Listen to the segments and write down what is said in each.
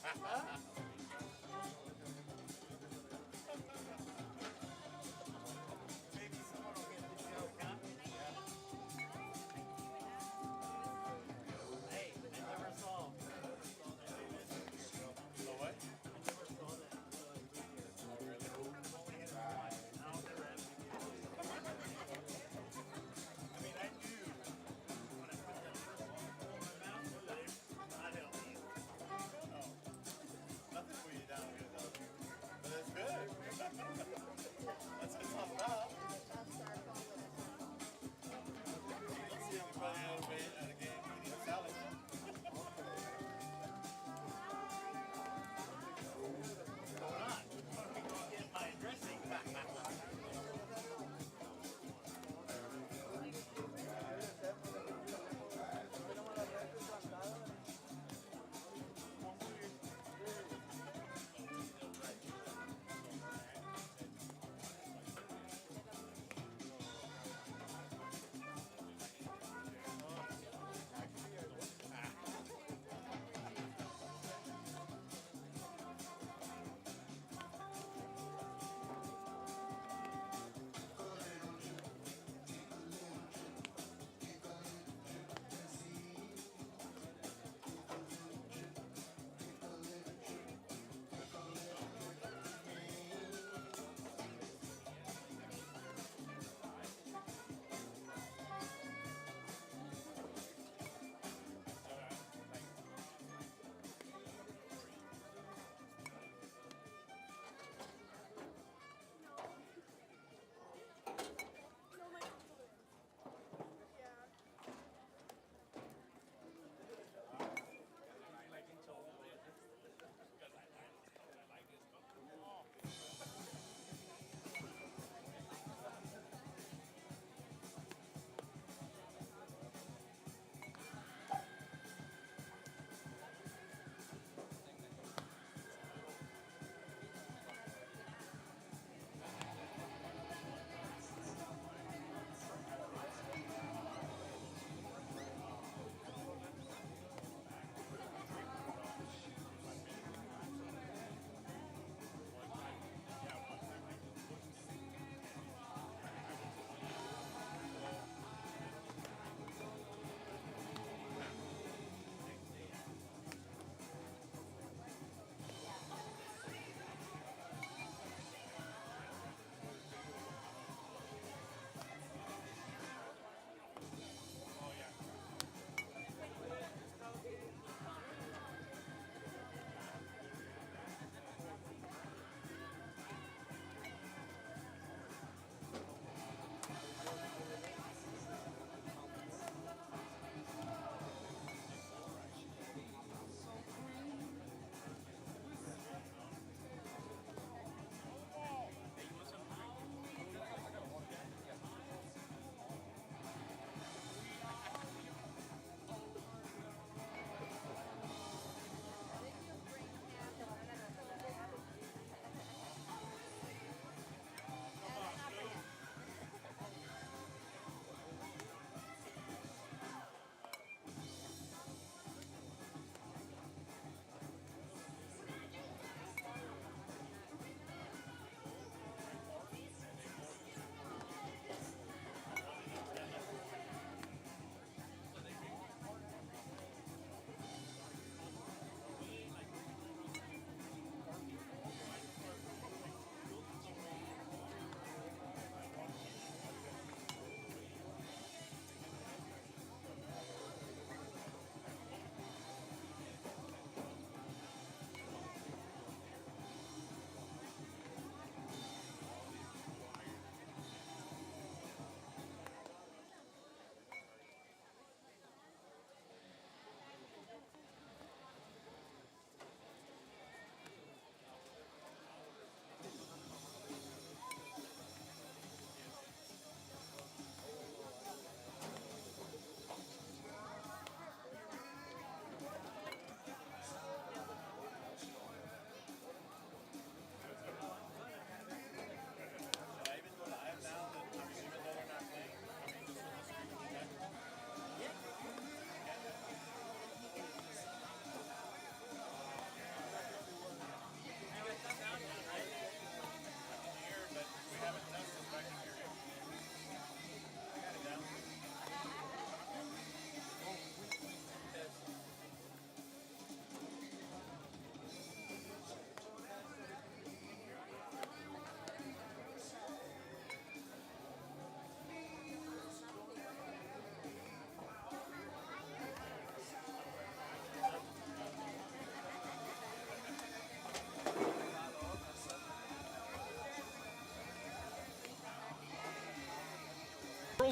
Maybe someone will get the joke, huh? Hey, I never saw that. So what? I never saw that video. Oh, really? I've only had it once. I'll never have it again. I mean, I knew when I put that first one in my mouth that it would not help me. Oh.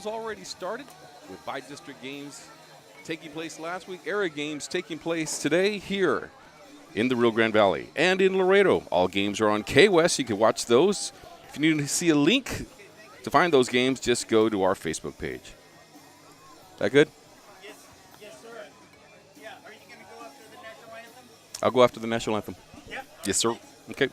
basketball's already started with by-district games taking place last week, area games taking place today here in the Rio Grande Valley and in Laredo. All games are on KWES. You can watch those. If you need to see a link to find those games, just go to our Facebook page. That good? Yes, sir. Yeah. Are you going to go after the national anthem? I'll go after the national anthem. Yeah. Yes, sir. Okay.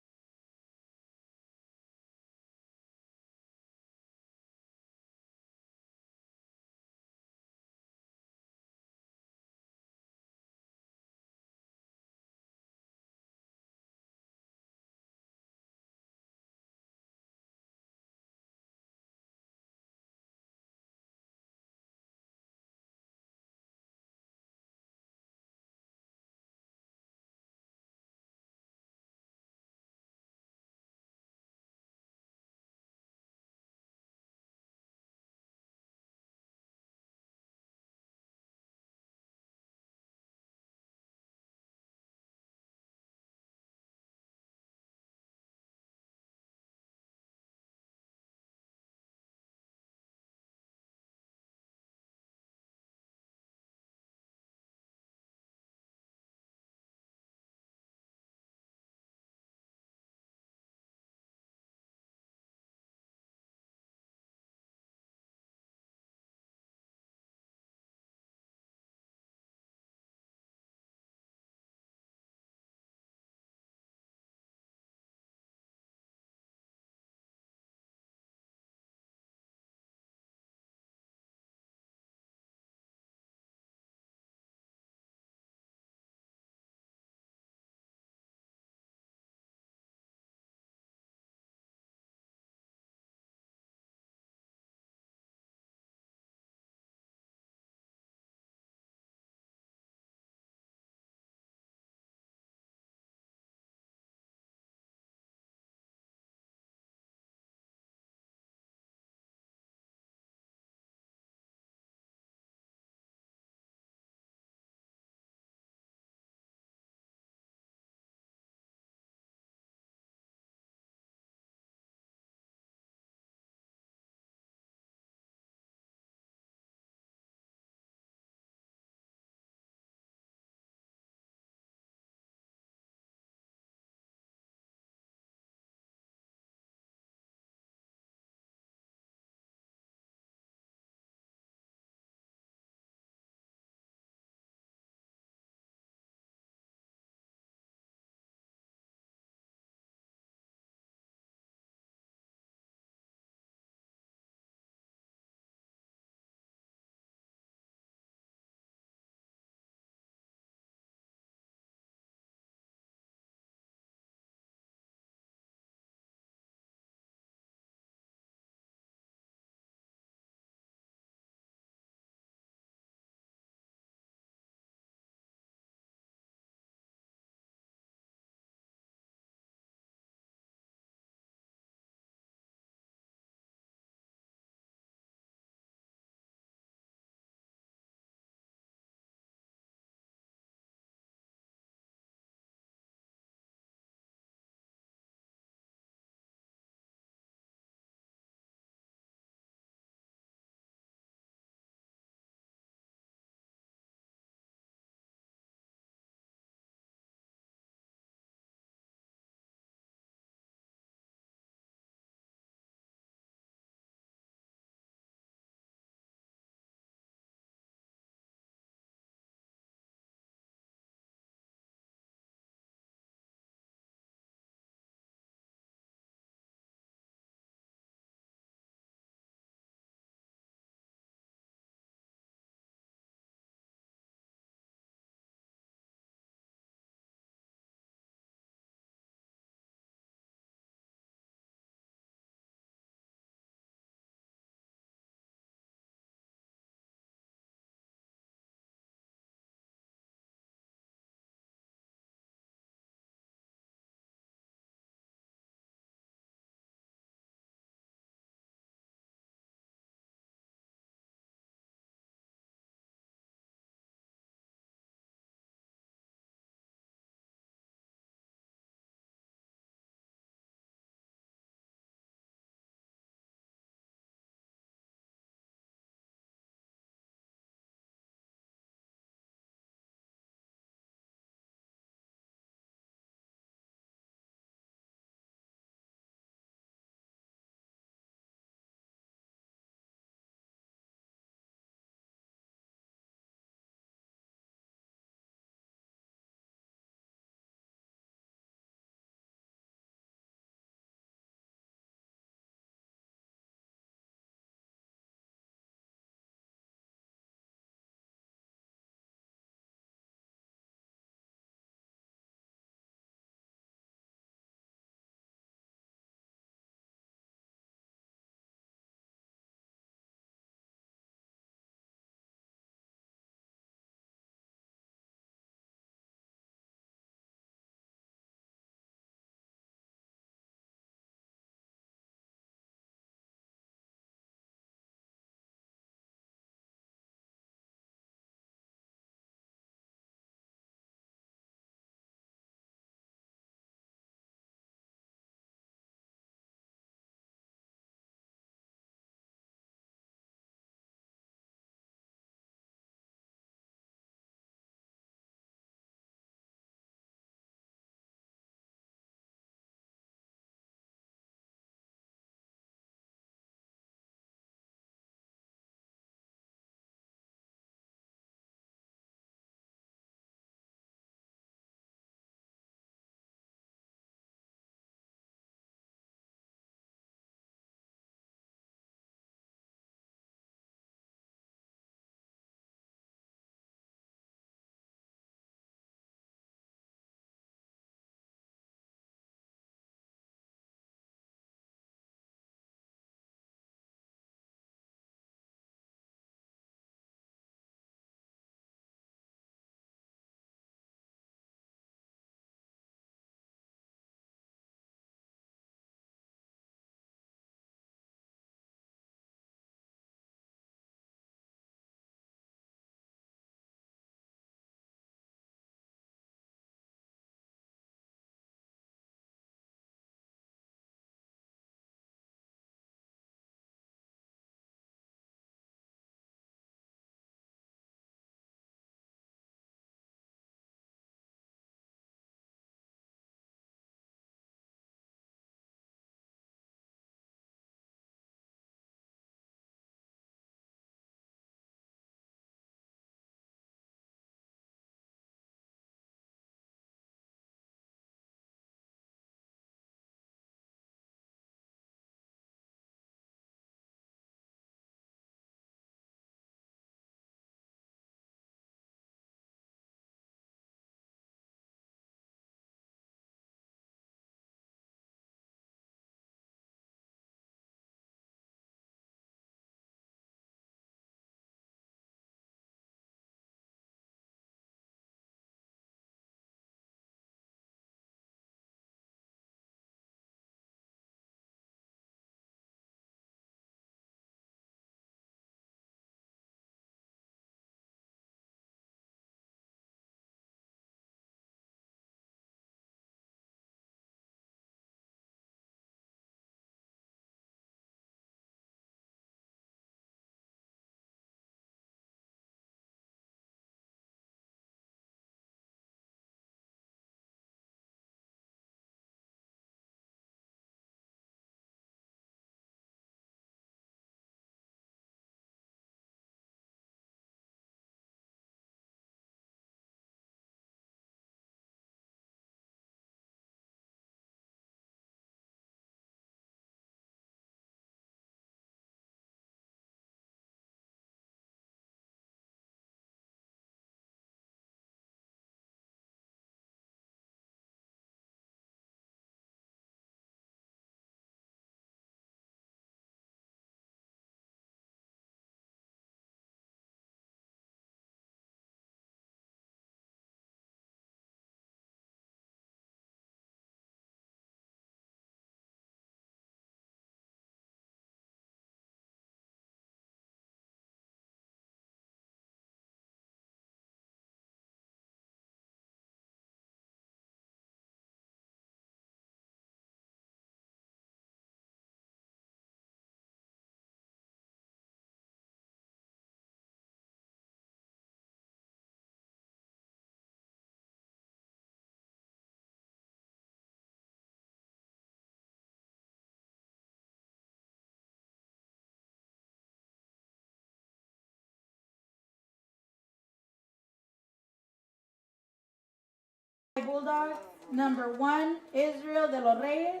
Bulldogs. Number 1, Israel de los Reyes.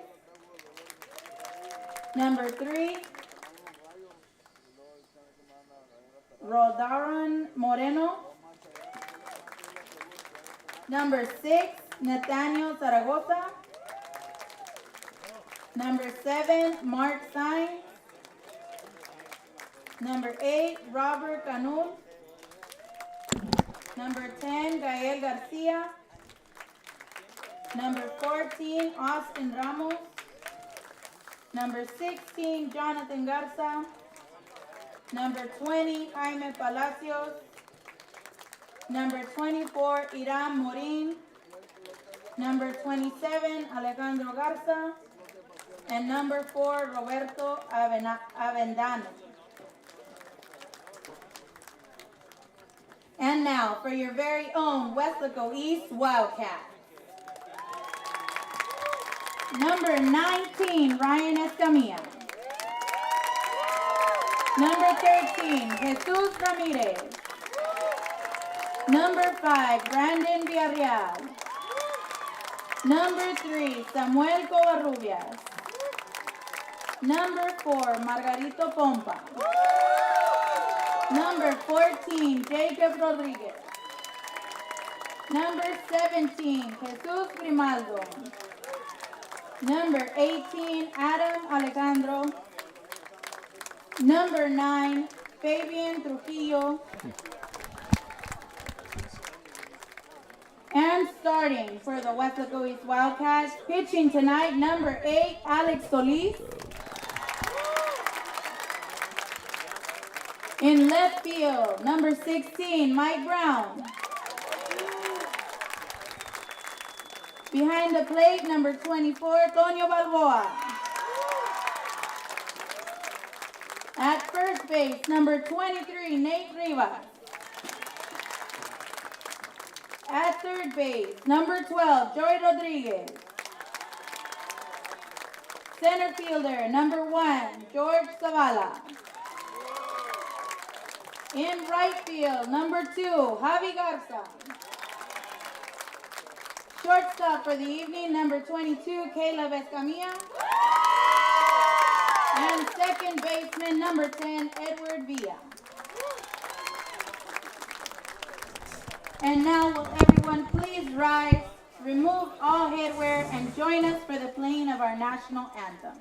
Number 3, Rodaron Moreno. Number 6, Nathaniel Zaragoza. Number 7, Mark Sainz. Number 8, Robert Canul. Number 10, Gael Garcia. Number 14, Austin Ramos. Number 16, Jonathan Garza. Number 20, Jaime Palacios. Number 24, Iram Morin. Number 27, Alejandro Garza. And number 4, Roberto Avendano. And now for your very own Weslaco East Wildcats. Number 19, Ryan Escamilla. Number 13, Jesus Ramirez. Number 5, Brandon Villarreal. Number 3, Samuel Covarrubias. Number 4, Margarito Pompa. Number 14, Jacob Rodriguez. Number 17, Jesus Grimaldo. Number 18, Adam Alejandro. Number 9, Fabian Trujillo. And starting for the Weslaco East Wildcats, pitching tonight, number 8, Alex Solis. In left field, number 16, Mike Brown. Behind the plate, number 24, Tonio Balboa. At first base, number 23, Nate Rivas. At third base, number 12, Joy Rodriguez. Center fielder, number 1, George Zavala. In right field, number 2, Javi Garza. Shortstop for the evening, number 22, Caleb Escamilla. And second baseman, number 10, Edward Villa. And now will everyone please rise, remove all headwear, and join us for the playing of our national anthem.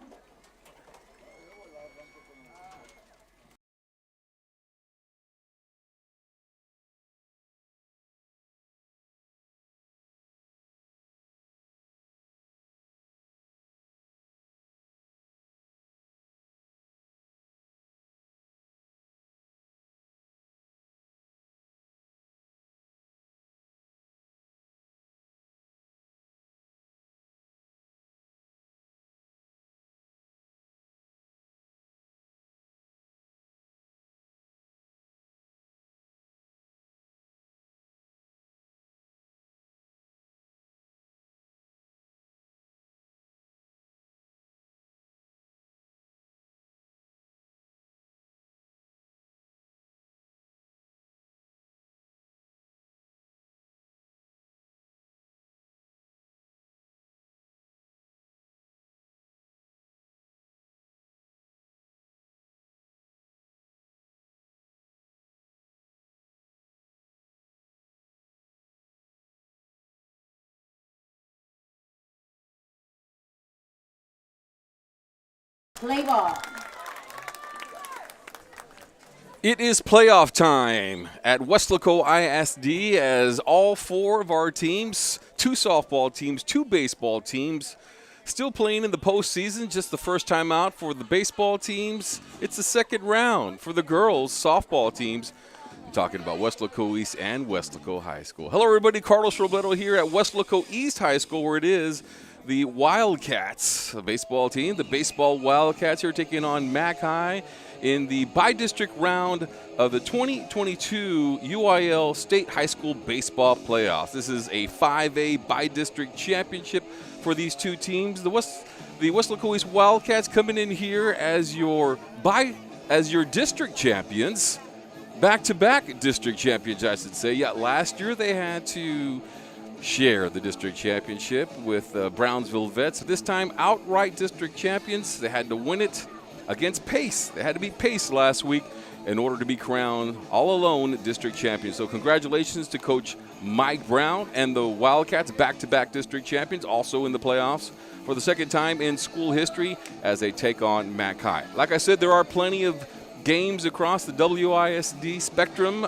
Play ball. It is playoff time at Weslaco ISD as all 4 of our teams, 2 softball teams, 2 baseball teams, still playing in the postseason. Just the first time out for the baseball teams. It's the second round for the girls softball teams. I'm talking about Weslaco East and Weslaco High School. Hello, everybody. Carlos Robledo here at Weslaco East High School, where it is the Wildcats, the baseball team. The baseball Wildcats are taking on Mac High in the bi-district round of the 2022 UIL State High School Baseball Playoffs. This is a 5A bi-district championship for these 2 teams. The Weslaco East Wildcats coming in here as your district champions, back-to-back district champions, I should say. Yeah, last year they had to share the district championship with Brownsville Vets. This time, outright district champions. They had to win it against Pace. They had to beat Pace last week in order to be crowned all alone district champions. So congratulations to Coach Mike Brown and the Wildcats, back-to-back district champions, also in the playoffs for the second time in school history as they take on Mac High. Like I said, there are plenty of games across the WISD spectrum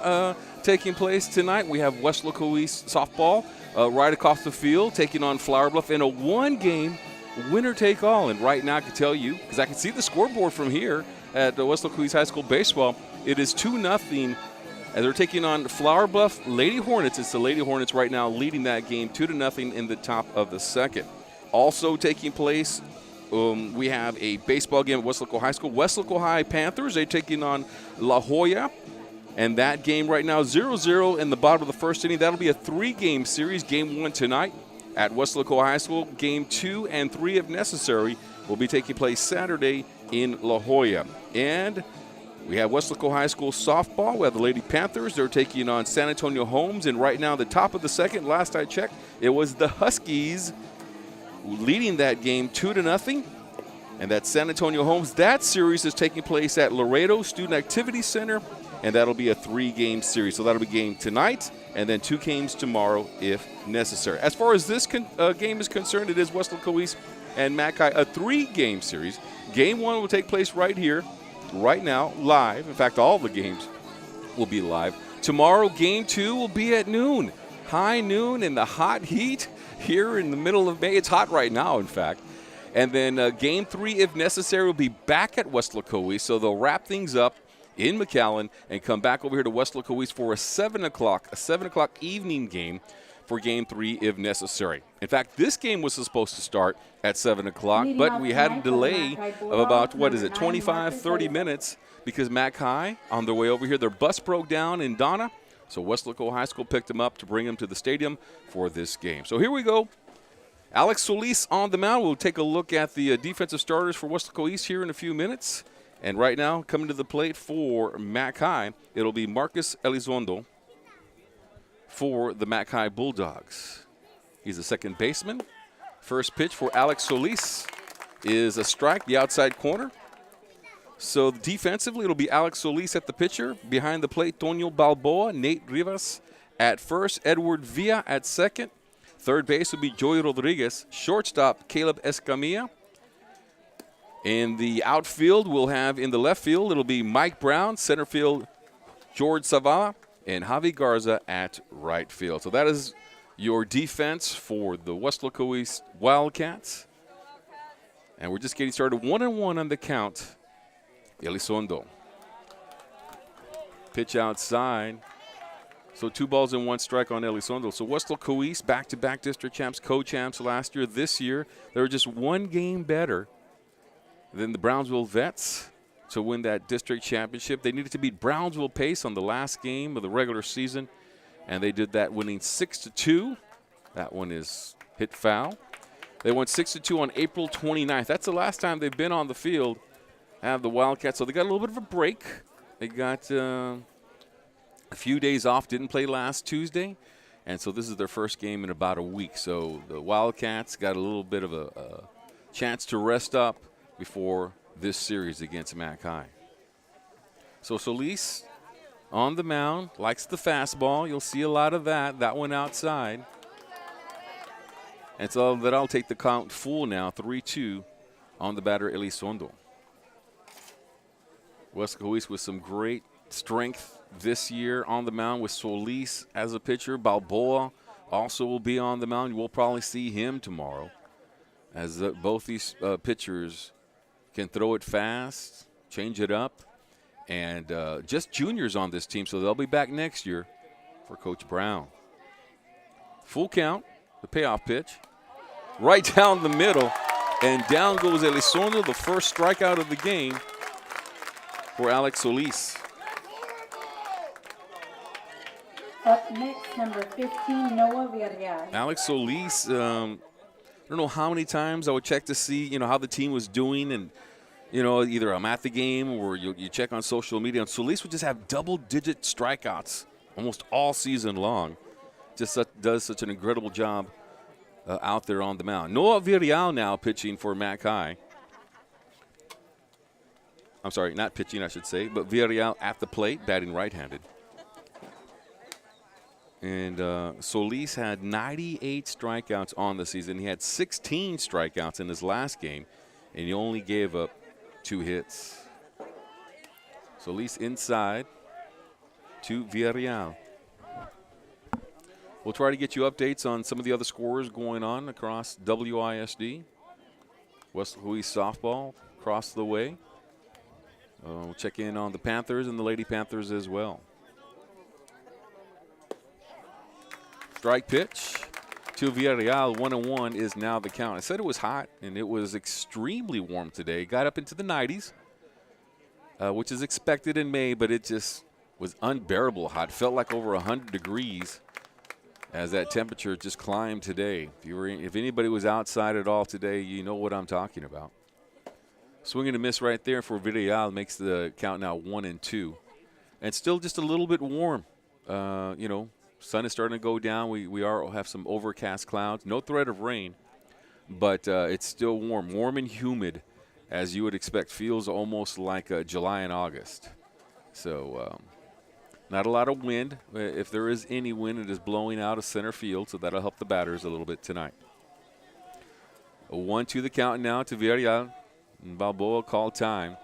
taking place tonight. We have Weslaco East softball right across the field taking on Flower Bluff in a one-game winner-take-all. And right now I can tell you, because I can see the scoreboard from here at Weslaco East High School Baseball, it is 2-0 as they're taking on Flower Bluff Lady Hornets. It's the Lady Hornets right now leading that game 2-0 in the top of the second. Also taking place, we have a baseball game at Weslaco High School. Weslaco High Panthers, they're taking on La Jolla. And that game right now, 0-0 in the bottom of the first inning. That'll be a 3-game series. Game 1 tonight at Weslaco High School. Game 2 and 3, if necessary, will be taking place Saturday in La Jolla. And we have Weslaco High School softball. We have the Lady Panthers. They're taking on San Antonio Homes. And right now, the top of the second, last I checked, it was the Huskies leading that game 2-0. And that's San Antonio Homes. That series is taking place at Laredo Student Activity Center. And that'll be a 3-game series. So that'll be game tonight and then 2 games tomorrow if necessary. As far as this game is concerned, it is Weslaco East and Mac High, a 3-game series. Game 1 will take place right here, right now, live. In fact, all the games will be live. Tomorrow, game 2 will be at noon. High noon in the hot heat here in the middle of May. It's hot right now, in fact. And then game 3, if necessary, will be back at Weslaco East. So they'll wrap things up in McAllen and come back over here to Weslaco East for a 7 o'clock evening game for game 3 if necessary. In fact, this game was supposed to start at 7 o'clock, but we had a delay of about, 25, 30 minutes because Mac High, on their way over here, their bus broke down in Donna. So Weslaco High School picked them up to bring them to the stadium for this game. So here we go. Alex Solis on the mound. We'll take a look at the defensive starters for Weslaco East here in a few minutes. And right now, coming to the plate for Mac High, it'll be Marcus Elizondo for the Mac High Bulldogs. He's a second baseman. First pitch for Alex Solis is a strike, the outside corner. So defensively, it'll be Alex Solis at the pitcher. Behind the plate, Tonio Balboa, Nate Rivas at first, Edward Villa at second. Third base will be Joey Rodriguez. Shortstop, Caleb Escamilla. In the outfield, we'll have in the left field, it'll be Mike Brown, center field, George Zavala, and Javi Garza at right field. So that is your defense for the Weslaco East Wildcats. And we're just getting started 1-1 on the count. Elizondo. Pitch outside. So 2 balls and 1 strike on Elizondo. So Weslaco East, back-to-back district champs, co-champs last year. This year, they were just 1 game better than the Brownsville Vets to win that district championship. They needed to beat Brownsville Pace on the last game of the regular season, and they did that, winning 6-2. That one is hit foul. They won 6-2 on April 29th. That's the last time they've been on the field, have the Wildcats. So they got a little bit of a break. They got a few days off, didn't play last Tuesday, and so this is their first game in about a week. So the Wildcats got a little bit of a chance to rest up before this series against Mac High. So Solis on the mound, likes the fastball. You'll see a lot of that. That one outside. And so that'll take the count full now, 3-2 on the batter, Elizondo. Weslaco East with some great strength this year on the mound with Solis as a pitcher. Balboa also will be on the mound. We'll probably see him tomorrow as both these pitchers can throw it fast, change it up, and just juniors on this team, so they'll be back next year for Coach Brown. Full count, the payoff pitch, right down the middle, and down goes Elizondo, the first strikeout of the game for Alex Solis. Up next, number 15, Noah Villarreal. Alex Solis, I don't know how many times I would check to see, how the team was doing, and, either I'm at the game or you check on social media. And Solis would just have double-digit strikeouts almost all season long. just does such an incredible job out there on the mound. Noah Villarreal now pitching for Mac High. I'm sorry, not pitching, I should say, but Villarreal at the plate, batting right-handed. And Solis had 98 strikeouts on the season. He had 16 strikeouts in his last game, and he only gave up 2 hits. Solis inside to Villarreal. We'll try to get you updates on some of the other scores going on across WISD. West Louis softball across the way. We'll check in on the Panthers and the Lady Panthers as well. Strike pitch to Villarreal, 1-1 is now the count. I said it was hot, and it was extremely warm today. Got up into the 90s, which is expected in May, but it just was unbearable hot. Felt like over 100 degrees as that temperature just climbed today. If anybody was outside at all today, you know what I'm talking about. Swing and a miss right there for Villarreal makes the count now 1-2. And still just a little bit warm. You know, sun is starting to go down. We have some overcast clouds. No threat of rain, but it's still warm. Warm and humid, as you would expect. Feels almost like July and August. So not a lot of wind. If there is any wind, it is blowing out of center field, so that'll help the batters a little bit tonight. A 1-2 the count now to Villarreal. And Balboa called time.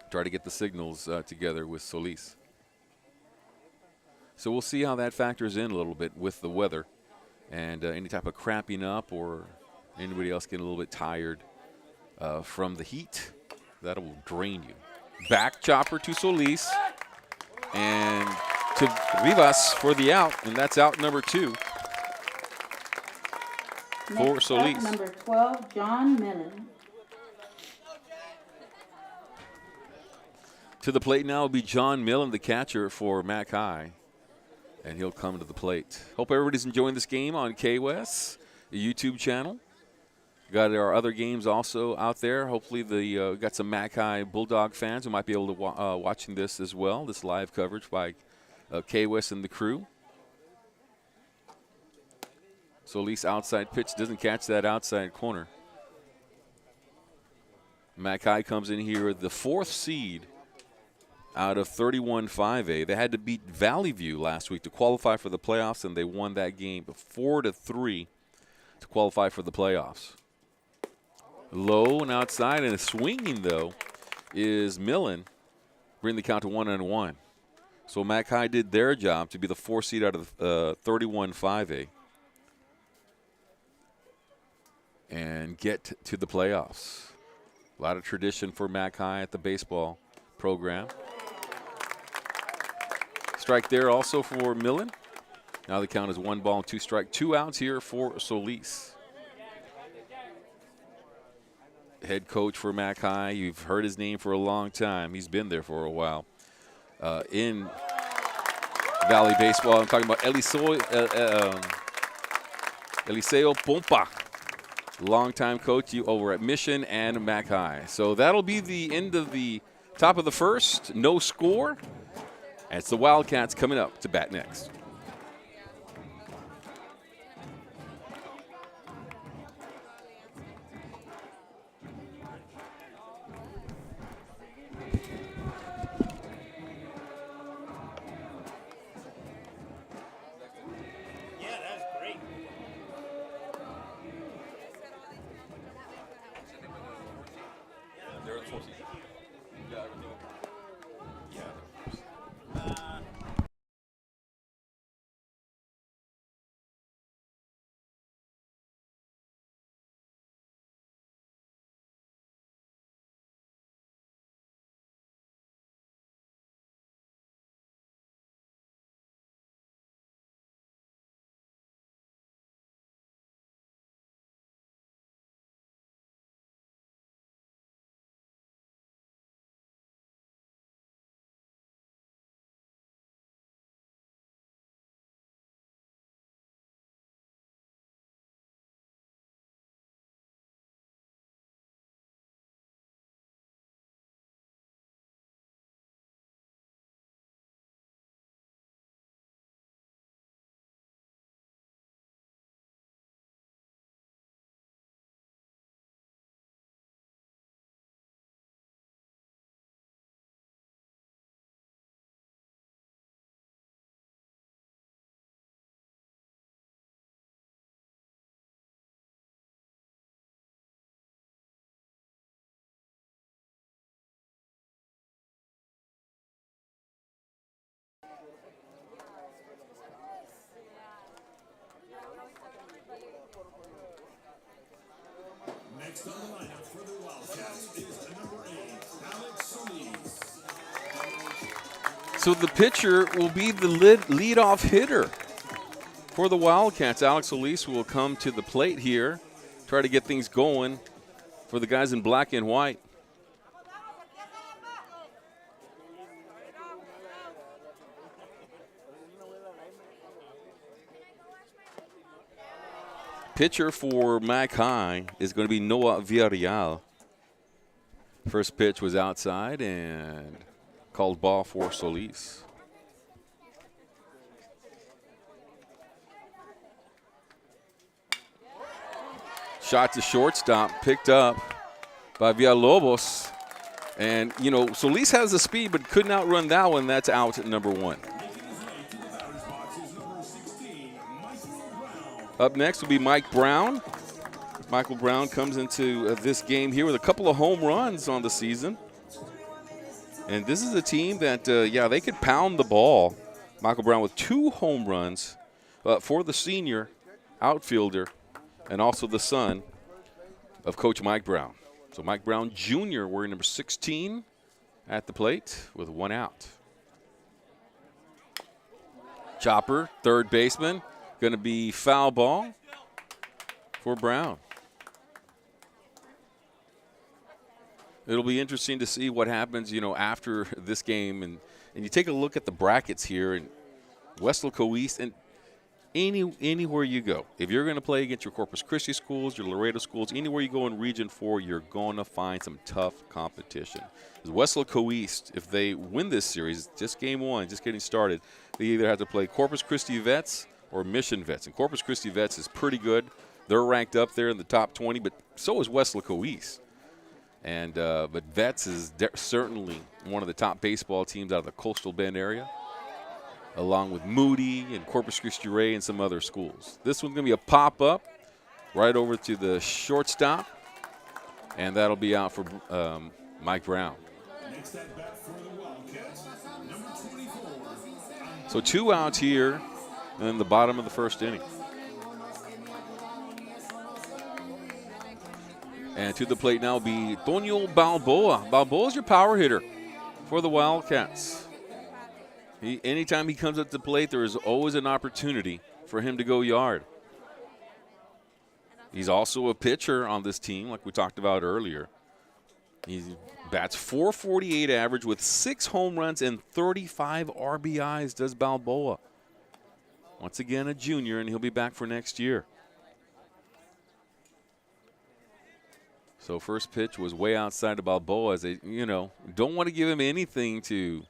Try to get the signals together with Solis. So we'll see how that factors in a little bit with the weather and any type of cramping up or anybody else getting a little bit tired from the heat. That will drain you. Back chopper to Solis and to Rivas for the out, and that's out number 2 for Solis. Up, number 12, John Millen. To the plate now will be John Millen, the catcher for Mac High, and he'll come to the plate. Hope everybody's enjoying this game on KWES, the YouTube channel. Got our other games also out there. Hopefully we got some Mac High Bulldog fans who might be able to watching this as well, this live coverage by KWES and the crew. Solis outside pitch doesn't catch that outside corner. Mac High comes in here, the 4th seed out of 31-5A. They had to beat Valley View last week to qualify for the playoffs, and they won that game 4-3 to qualify for the playoffs. Low and outside, and swinging, though, is Millen, bring the count to 1-1. So Mac High did their job to be the 4th seed out of 31-5A and get to the playoffs. A lot of tradition for Mac High at the baseball program. Strike there also for Millen. Now the count is 1 ball and 2 strikes. 2 outs here for Solis. Head coach for Mac High. You've heard his name for a long time. He's been there for a while. In Valley Baseball, I'm talking about Eliseo Pompa. Longtime coach over at Mission and Mac High. So that'll be the end of the top of the first. No score. And it's the Wildcats coming up to bat next. So the pitcher will be the leadoff hitter for the Wildcats. Alex Solis will come to the plate here, try to get things going for the guys in black and white. Pitcher for Mac High is going to be Noah Villarreal. First pitch was outside and called ball for Solis. Shot to shortstop, picked up by Villalobos. And, you know, Solis has the speed but couldn't outrun that one. That's out at number 1. Up next will be Mike Brown. Michael Brown comes into this game here with a couple of home runs on the season. And this is a team that, they could pound the ball. Michael Brown with 2 home runs for the senior outfielder and also the son of Coach Mike Brown. So Mike Brown Jr. wearing number 16 at the plate with 1 out. Chopper, third baseman. Going to be foul ball for Brown. It'll be interesting to see what happens, you know, after this game. And you take a look at the brackets here, and Weslaco East, and anywhere you go, if you're going to play against your Corpus Christi schools, your Laredo schools, anywhere you go in Region 4, you're going to find some tough competition. Weslaco East, if they win this series, just game 1, just getting started, they either have to play Corpus Christi Vets or Mission Vets. And Corpus Christi Vets is pretty good. They're ranked up there in the top 20, but so is Weslaco East. And but Vets is certainly one of the top baseball teams out of the Coastal Bend area, along with Moody and Corpus Christi Ray and some other schools. This one's going to be a pop-up right over to the shortstop, and that'll be out for Mike Brown. Next at bat for the Wildcats, number 24. So 2 outs here in the bottom of the first inning. And to the plate now will be Tonio Balboa. Balboa's your power hitter for the Wildcats. Anytime he comes up to the plate, there is always an opportunity for him to go yard. He's also a pitcher on this team, like we talked about earlier. He bats .448 average with 6 home runs and 35 RBIs, does Balboa. Once again, a junior, and he'll be back for next year. So first pitch was way outside of Balboa, as they, you know, don't want to give him anything to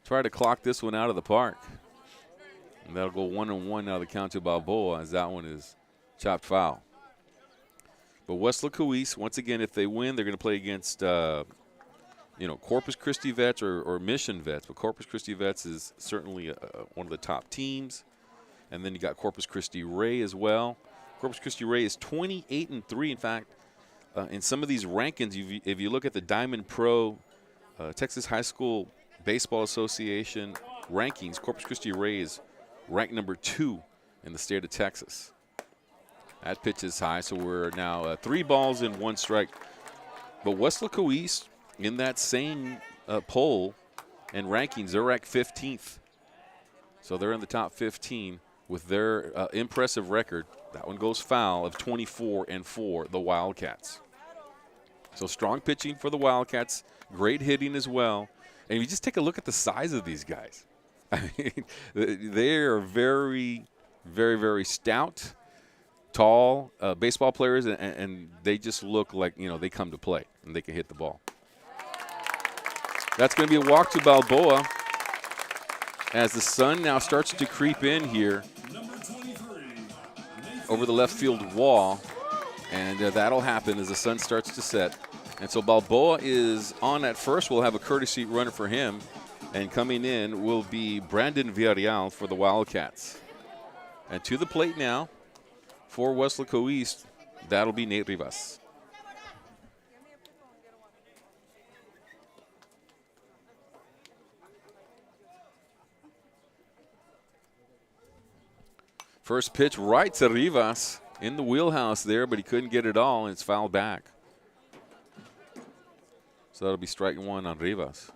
try to clock this one out of the park. And that'll go 1-1 now the count to Balboa, as that one is chopped foul. But Weslaco East, once again, if they win, they're going to play against, Corpus Christi Vets or Mission Vets. But Corpus Christi Vets is certainly one of the top teams. And then you got Corpus Christi Ray as well. Corpus Christi Ray is 28-3. In fact, in some of these rankings, if you look at the Diamond Pro Texas High School Baseball Association rankings, Corpus Christi Ray is ranked number 2 in the state of Texas. That pitch is high, so we're now 3 balls and 1 strike. But Weslaco East, in that same poll and rankings, they're ranked 15th. So they're in the top 15 with their impressive record. That one goes foul of 24-4, the Wildcats. So strong pitching for the Wildcats, great hitting as well. And you just take a look at the size of these guys. I mean, they are very, very, very stout, tall baseball players, and they just look like, you know, they come to play and they can hit the ball. That's going to be a walk to Balboa as the sun now starts to creep in here over the left field wall, and that'll happen as the sun starts to set. And so Balboa is on at first. We'll have a courtesy runner for him, and coming in will be Brandon Villarreal for the Wildcats. And to the plate now for Weslaco East, that'll be Nate Rivas. First pitch right to Rivas. in the wheelhouse there, but he couldn't get it all, and it's fouled back. So that'll be strike one on Rivas.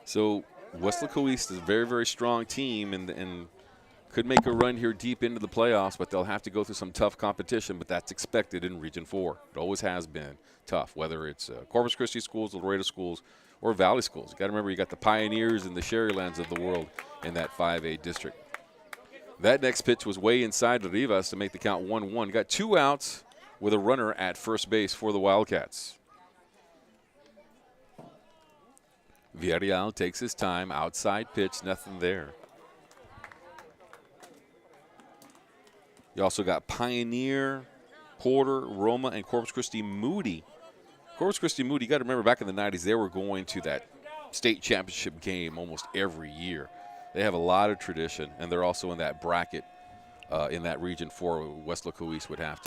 So Weslaco East is a very, very strong team and could make a run here deep into the playoffs, but they'll have to go through some tough competition, but that's expected in Region 4. It always has been tough, whether it's Corpus Christi schools, Laredo schools, or Valley schools. You got to remember you got the Pioneers and the Sherrylands of the world in that 5A district. That next pitch was way inside Rivas to make the count 1-1. Got 2 outs with a runner at first base for the Wildcats. Villarreal takes his time, outside pitch, nothing there. You also got Pioneer, Porter, Roma, and Corpus Christi Moody. Corpus Christi Moody, you got to remember back in the 90s, they were going to that state championship game almost every year. They have a lot of tradition, and they're also in that bracket in that Region 4. Weslaco East would have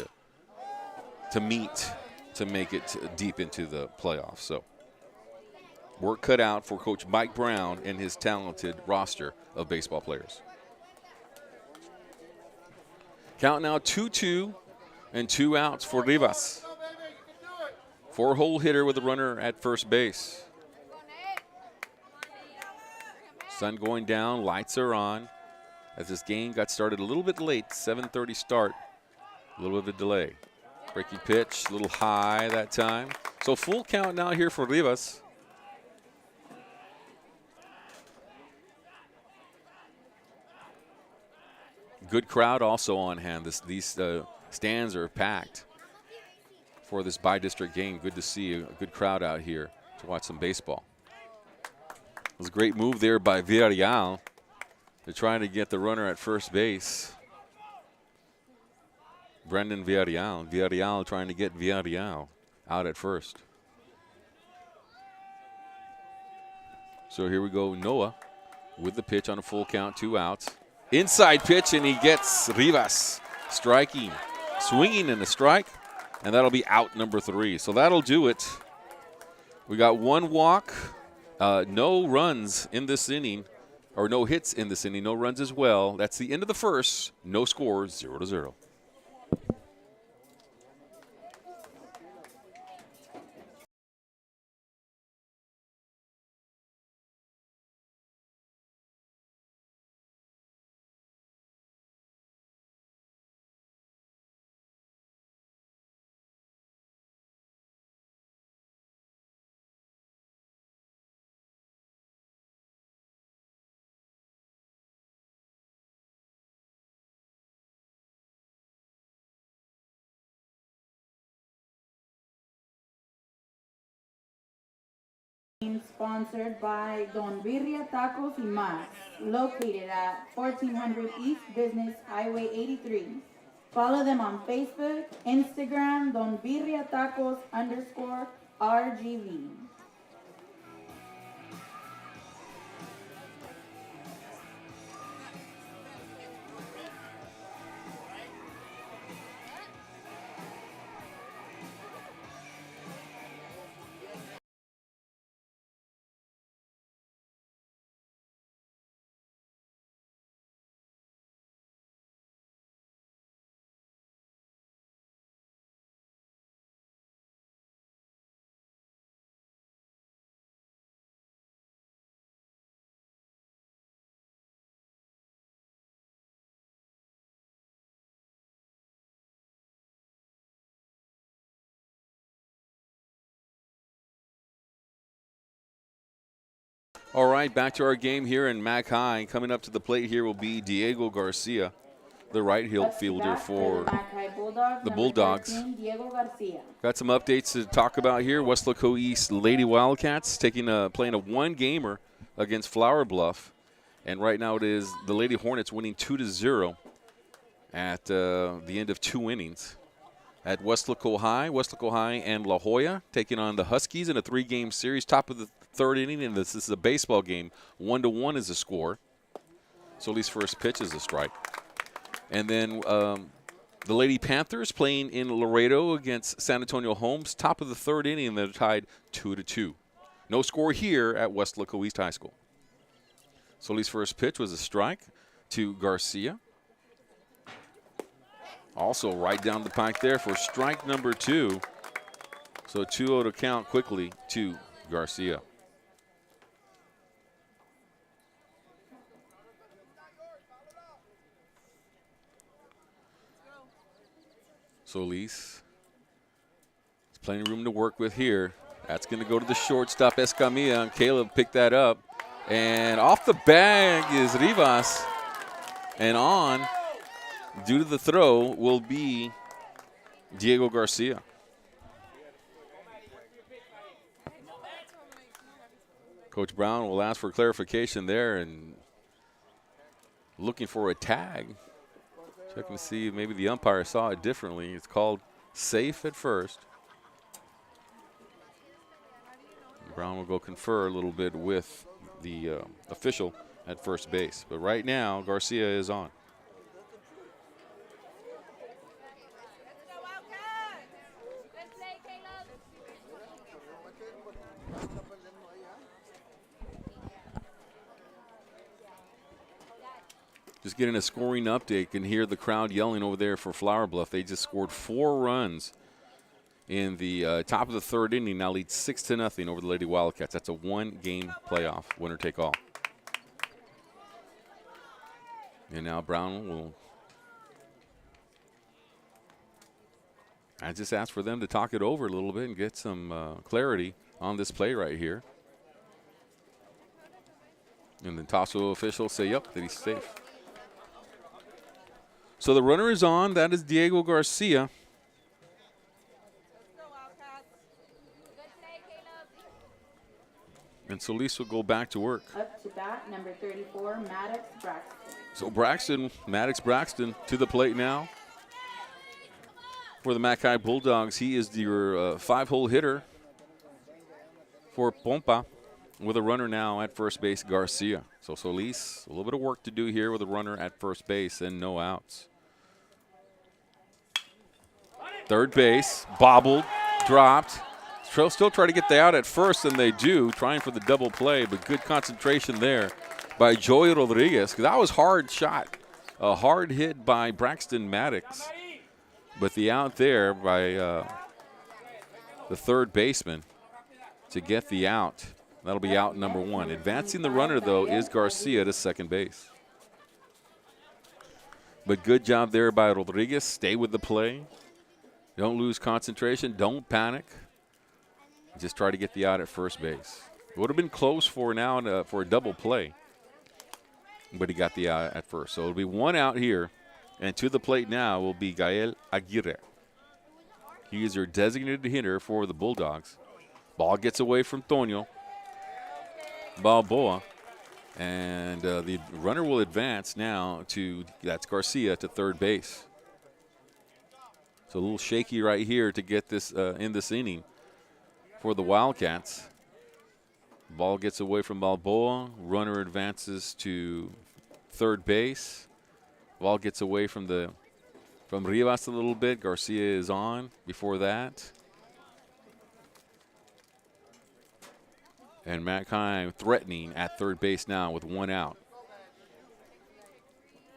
to meet to make it deep into the playoffs. So work cut out for Coach Mike Brown and his talented roster of baseball players. Count now 2-2 and 2 outs for Rivas. 4-hole hitter with a runner at first base. Sun going down, lights are on. As this game got started a little bit late, 7:30 start, a little bit of a delay. Breaking pitch, a little high that time. So full count now here for Rivas. Good crowd also on hand. These stands are packed for this bi-district game. Good to see a good crowd out here to watch some baseball. It was a great move there by Villarreal to try to get the runner at first base. Brendan Villarreal. Villarreal trying to get Villarreal out at first. So here we go, Noah with the pitch on a full count, 2 outs. Inside pitch, and he gets Rivas striking, swinging in a strike, and that'll be out number 3. So that'll do it. We got 1 walk, no runs in this inning, or no hits in this inning, no runs as well. That's the end of the first. No scores, 0-0. Sponsored by Don Birria Tacos y Más, located at 1400 East Business Highway 83. Follow them on Facebook, Instagram, Don Birria Tacos _RGV. All right, back to our game here in Mac High. Coming up to the plate here will be Diego Garcia, the right fielder for the Bulldogs. Got some updates to talk about here. Weslaco East Lady Wildcats playing a 1-gamer against Flower Bluff. And right now it is the Lady Hornets winning 2-0 at the end of 2 innings. At Weslaco High and La Jolla taking on the Huskies in a 3-game series, top of the 3rd inning, and this is a baseball game. 1-1 is the score. Solis' first pitch is a strike. And then the Lady Panthers playing in Laredo against San Antonio Homes, top of the 3rd inning, and they're tied 2-2. No score here at Weslaco East High School. Solis' first pitch was a strike. to Garcia. Also right down the pike there for strike number 2. So 2-0 to count quickly to Garcia. Solis. There's plenty of room to work with here. That's going to go to the shortstop, Escamilla, and Caleb picked that up. And off the bag is Rivas. And on, due to the throw, will be Diego Garcia. Coach Brown will ask for clarification there and looking for a tag. Checking to see if maybe the umpire saw it differently. It's called safe at first. Brown will go confer a little bit with the official at first base. But right now, Garcia is on. Just getting a scoring update. You can hear the crowd yelling over there for Flower Bluff. They just scored 4 runs in the top of the 3rd inning. Now lead 6-0 over the Lady Wildcats. That's a 1-game playoff, winner take all. And now Brown will. I just asked for them to talk it over a little bit and get some clarity on this play right here. And the Tasso officials say, yep, that he's safe. So the runner is on. That is Diego Garcia. And Solis will go back to work. Up to bat, number 34, Maddox Braxton. So Maddox Braxton to the plate now. For the McAllen Bulldogs, he is your 5-hole hitter for Pompa with a runner now at first base, Garcia. So Solis, a little bit of work to do here with a runner at first base and no outs. Third base, bobbled, dropped. Still try to get the out at first, and they do, trying for the double play, but good concentration there by Joey Rodriguez. That was hard shot, a hard hit by Braxton Maddox. But the out there by the third baseman to get the out. That'll be out number 1. Advancing the runner, though, is Garcia to second base. But good job there by Rodriguez. Stay with the play. Don't lose concentration. Don't panic. Just try to get the out at first base. It would have been close for now for a double play, but he got the out at first. So it'll be 1 out here, and to the plate now will be Gael Aguirre. He is your designated hitter for the Bulldogs. Ball gets away from Toño Balboa, and the runner will advance now to, that's Garcia, to third base. So a little shaky right here to get this in this inning for the Wildcats. Ball gets away from Balboa. Runner advances to third base. Ball gets away from Rivas a little bit. Garcia is on before that. And Matt Kime threatening at third base now with 1 out.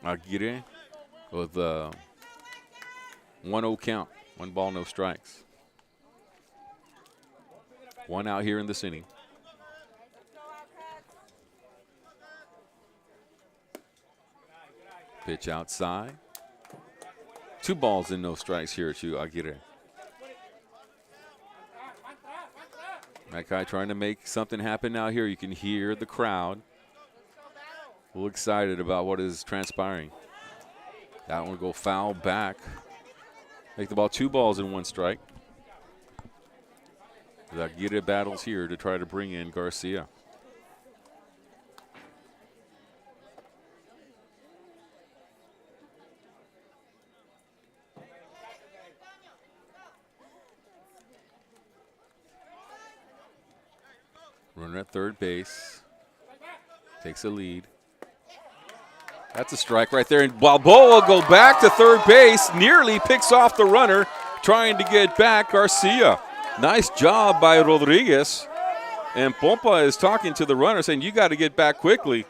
Aguirre with 1-0 count. 1 ball, no strikes. 1 out here in this inning. Pitch outside. 2 balls and no strikes here to Aguirre. That guy trying to make something happen now here. You can hear the crowd a little excited about what is transpiring. That one will go foul back. Make the ball 2 balls and 1 strike. Aguirre battles here to try to bring in Garcia. Runner at third base. Takes a lead. That's a strike right there. And Balboa will go back to third base. Nearly picks off the runner. Trying to get back Garcia. Nice job by Rodriguez. And Pompa is talking to the runner saying, you got to get back quickly.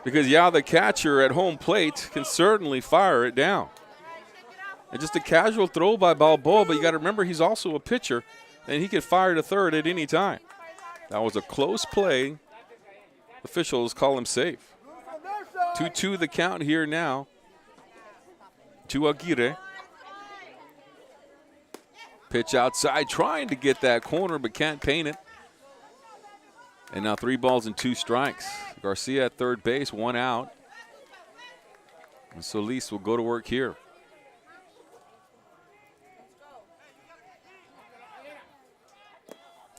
Because, yeah, the catcher at home plate can certainly fire it down. And just a casual throw by Balboa, but you got to remember he's also a pitcher, and he can fire to third at any time. That was a close play. Officials call him safe. 2-2 the count here now to Aguirre. Pitch outside, trying to get that corner, but can't paint it. And now 3 balls and 2 strikes. Garcia at third base, 1 out. And Solis will go to work here.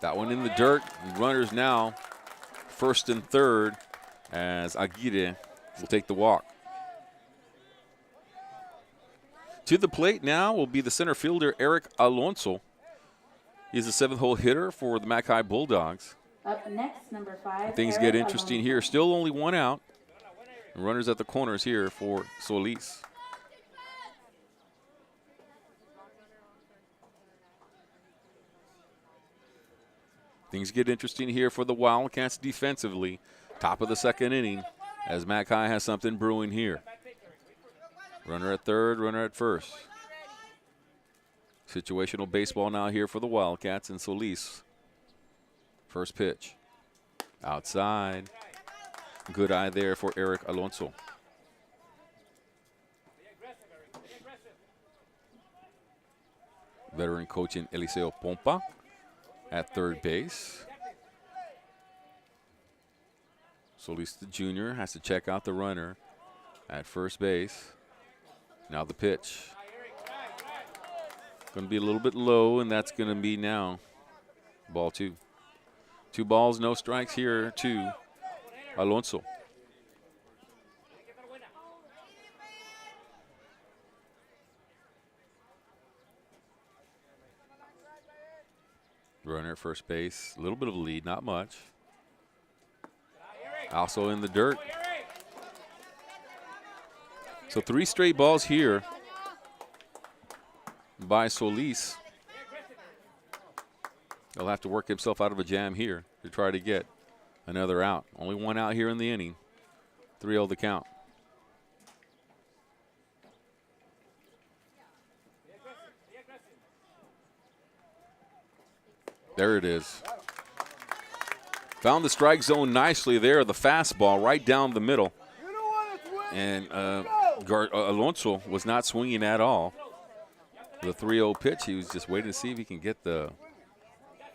That one in the dirt. Runners now first and third as Aguirre will take the walk. To the plate now will be the center fielder, Eric Alonso. He's the 7th-hole hitter for the McAllen Bulldogs. Up next, number 5. Things Eric get interesting Alonso. here. Still only 1 out. And runners at the corners here for Solis. Things get interesting here for the Wildcats defensively. Top of the 2nd inning as McAllen has something brewing here. Runner at third, runner at first. Situational baseball now here for the Wildcats and Solis. First pitch. Outside. Good eye there for Eric Alonso. Veteran coach in Eliseo Pompa at third base. Solis the junior has to check out the runner at first base. Now the pitch. Going to be a little bit low, and that's going to be now ball 2. 2 balls, no strikes here to Alonso. Runner at first base, a little bit of a lead, not much. Also in the dirt. So 3 straight balls here by Solis. He'll have to work himself out of a jam here to try to get another out. Only 1 out here in the inning. 3-0 the count. There it is. Found the strike zone nicely there. The fastball right down the middle. And Alonso was not swinging at all. The 3-0 pitch, he was just waiting to see if he can get the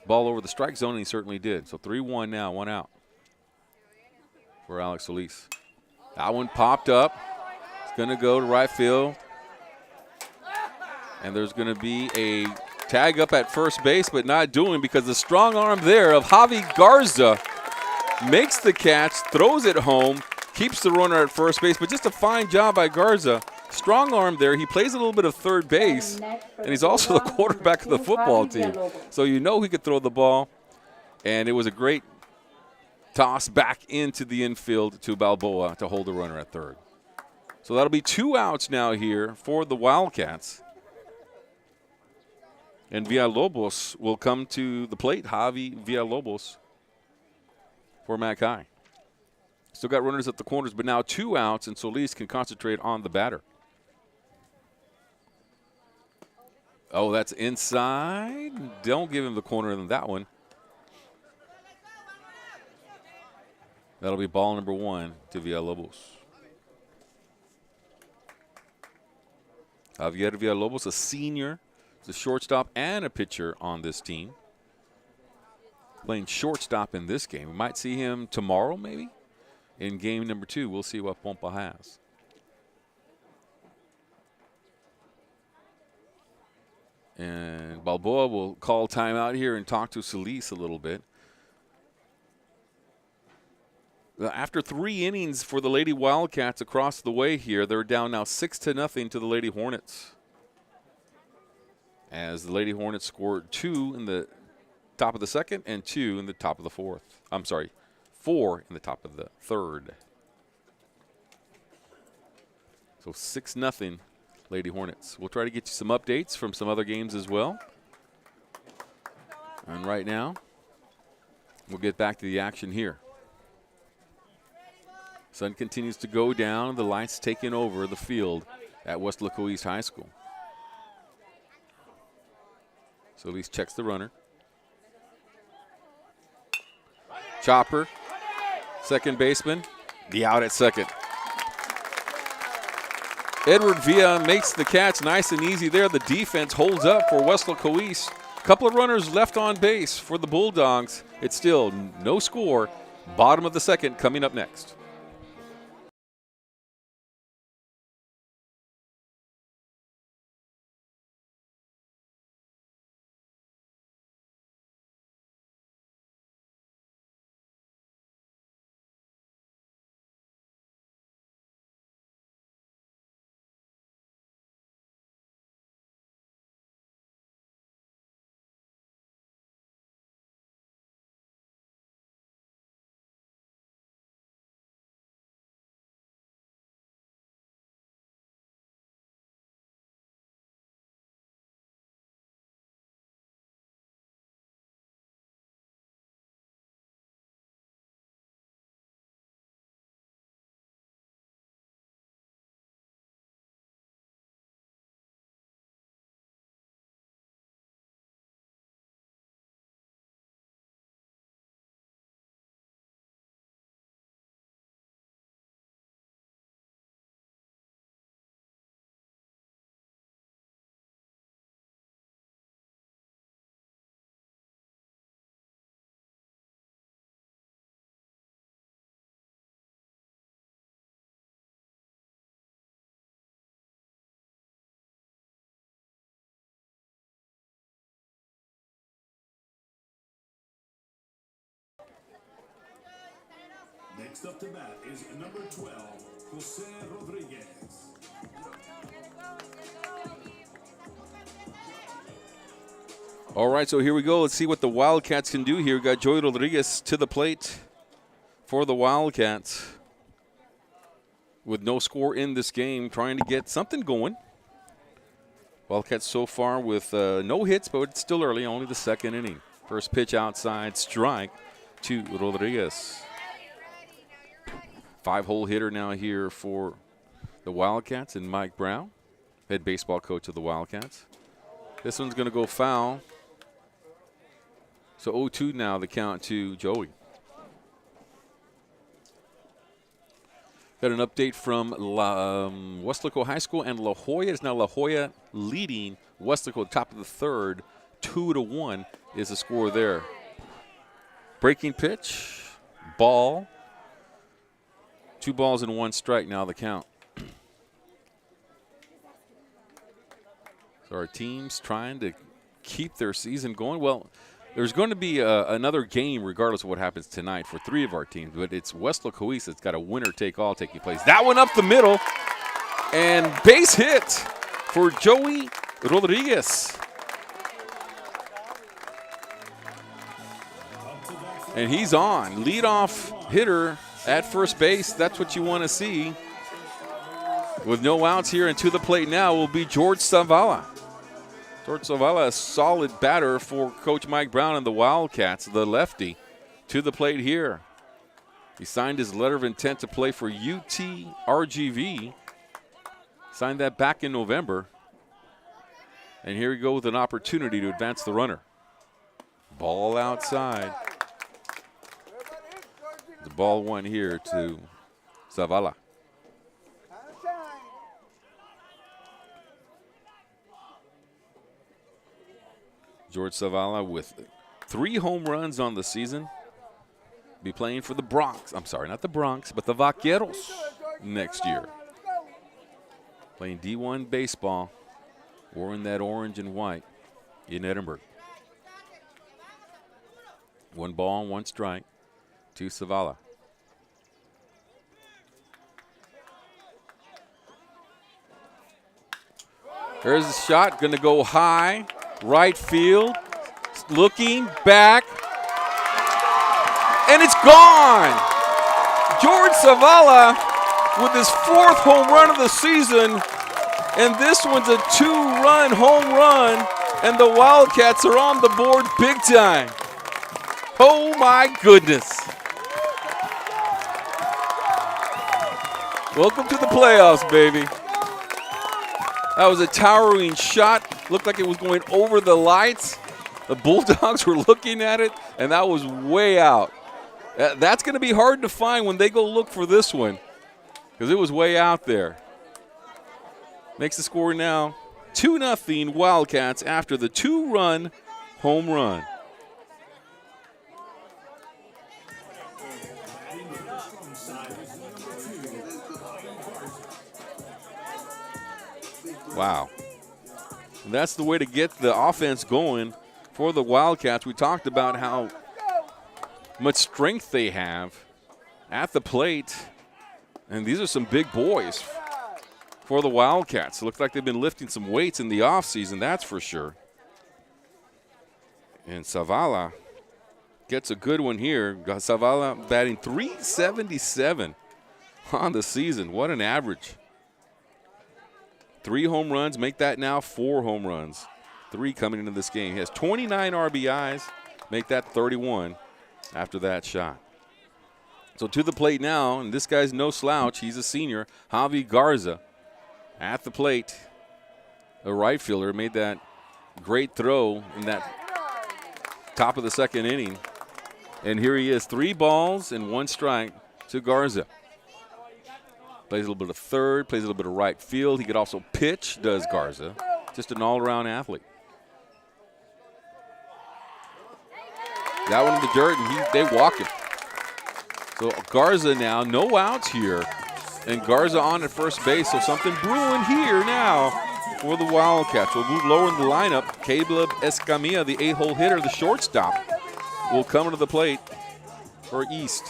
ball over the strike zone, and he certainly did. So 3-1 now, 1 out for Alex Solis. That one popped up. It's going to go to right field. And there's going to be a tag up at first base, but not doing because the strong arm there of Javi Garza makes the catch, throws it home, keeps the runner at first base, but just a fine job by Garza. Strong arm there. He plays a little bit of third base, and he's also the quarterback of the football team. So you know he could throw the ball, and it was a great toss back into the infield to Balboa to hold the runner at third. So that'll be 2 outs now here for the Wildcats. And Villalobos will come to the plate. Javi Villalobos for McAllen. Still got runners at the corners, but now 2 outs, and Solis can concentrate on the batter. Oh, that's inside. Don't give him the corner in that one. That'll be ball number 1 to Villalobos. Javier Villalobos, a senior. He's a shortstop and a pitcher on this team. Playing shortstop in this game. We might see him tomorrow, maybe, in game number 2. We'll see what Pompa has. And Balboa will call timeout here and talk to Solis a little bit. After 3 innings for the Lady Wildcats across the way here, they're down now 6-0 to the Lady Hornets. As the Lady Hornets scored 2 in the top of the 2nd and 2 in the top of the 4th. I'm sorry, 4 in the top of the 3rd. So 6-0 Lady Hornets. We'll try to get you some updates from some other games as well. And right now, we'll get back to the action here. Sun continues to go down. The lights taking over the field at Weslaco East High School. Solis checks the runner. Chopper, second baseman, the out at second. Edward Villa makes the catch nice and easy there. The defense holds up for Weslaco East. Couple of runners left on base for the Bulldogs. It's still no score. Bottom of the second coming up next. Next up to bat is number 12, Jose Rodriguez. All right, so here we go. Let's see what the Wildcats can do here. Got Joey Rodriguez to the plate for the Wildcats. With no score in this game, trying to get something going. Wildcats so far with no hits, but it's still early, only the second inning. First pitch outside, strike to Rodriguez. 5-hole hitter now here for the Wildcats, and Mike Brown, head baseball coach of the Wildcats. This one's going to go foul. So 0-2 now, the count to Joey. Got an update from Weslaco High School and La Jolla. It's now La Jolla leading Weslaco top of the third. 2-1 is the score there. Breaking pitch, ball. 2 balls and 1 strike now the count. So our team's trying to keep their season going. Well, there's going to be another game regardless of what happens tonight for 3 of our teams, but it's Weslaco East that's got a winner-take-all taking place. That one up the middle, and base hit for Joey Rodriguez. And he's on. Leadoff hitter at first base. That's what you want to see. With no outs here, and to the plate now will be George Zavala. George Zavala, a solid batter for Coach Mike Brown and the Wildcats, the lefty, to the plate here. He signed his letter of intent to play for UTRGV. Signed that back in November. And here we go with an opportunity to advance the runner. Ball outside. The ball 1 here to Zavala. George Zavala with 3 home runs on the season. Be playing for the Bronx. I'm sorry, not the Bronx, but the Vaqueros next year. Playing D1 baseball, wearing that orange and white in Edinburgh. 1 ball, 1 strike to Zavala. There's a shot, going to go high, right field, looking back, and it's gone. George Zavala with his 4th home run of the season, and this one's a 2-run home run, and the Wildcats are on the board big time. Oh my goodness. Welcome to the playoffs, baby. That was a towering shot. Looked like it was going over the lights. The Bulldogs were looking at it, and that was way out. That's going to be hard to find when they go look for this one because it was way out there. Makes the score now 2-0 Wildcats after the 2-run home run. Wow. And that's the way to get the offense going for the Wildcats. We talked about how much strength they have at the plate. And these are some big boys for the Wildcats. It looks like they've been lifting some weights in the offseason, that's for sure. And Zavala gets a good one here. Zavala batting .377 on the season. What an average. 3 home runs, make that now 4 home runs. 3 coming into this game. He has 29 RBIs, make that 31 after that shot. So to the plate now, and this guy's no slouch. He's a senior, Javi Garza at the plate. A right fielder made that great throw in that top of the second inning. And here he is, 3 balls and 1 strike to Garza. Plays a little bit of third, plays a little bit of right field. He could also pitch, does Garza. Just an all-around athlete. That one in the dirt, and they walk him. So Garza now, no outs here. And Garza on at first base, so something brewing here now for the Wildcats. We'll move lower in the lineup. Caleb Escamilla, the 8-hole hitter, the shortstop, will come to the plate for East.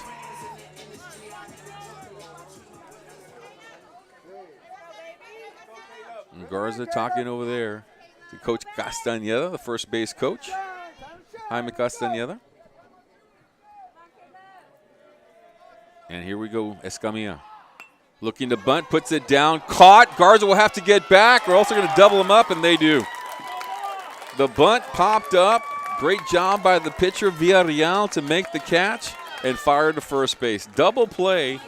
And Garza talking over there to Coach Castañeda, the first base coach. Jaime Castañeda. And here we go, Escamilla. Looking to bunt, puts it down, caught. Garza will have to get back, or else they're going to double him up, and they do. The bunt popped up. Great job by the pitcher, Villarreal, to make the catch and fire to first base. Double play,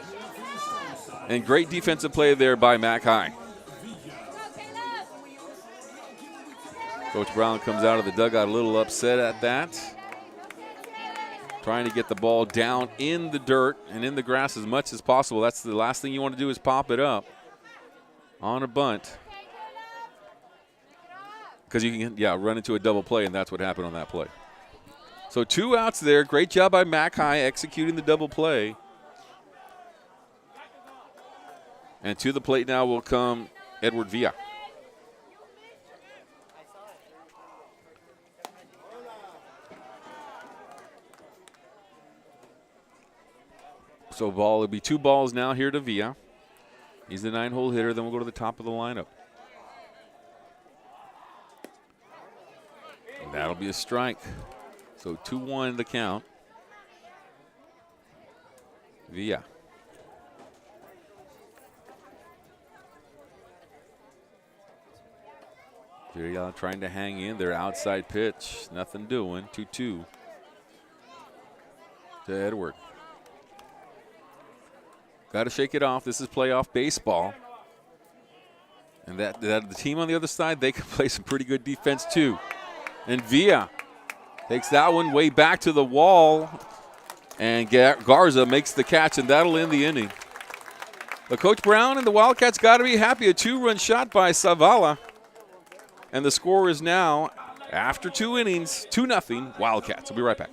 and great defensive play there by Mac High. Coach Brown comes out of the dugout a little upset at that. Trying to get the ball down in the dirt and in the grass as much as possible. That's the last thing you want to do is pop it up on a bunt. Because you can, run into a double play, and that's what happened on that play. So 2 outs there. Great job by Mac High executing the double play. And to the plate now will come Edward Villa. So it'll be 2 balls now here to Villa. He's the 9-hole hitter. Then we'll go to the top of the lineup. And that'll be a strike. So 2-1 the count. Villa. Villa trying to hang in their outside pitch. Nothing doing. 2-2 to Edward. Got to shake it off. This is playoff baseball. And that the team on the other side, they can play some pretty good defense too. And Villa takes that one way back to the wall. And Garza makes the catch, and that'll end the inning. But Coach Brown and the Wildcats got to be happy. A 2-run shot by Zavala. And the score is now, after 2 innings, 2-0 Wildcats. We'll be right back.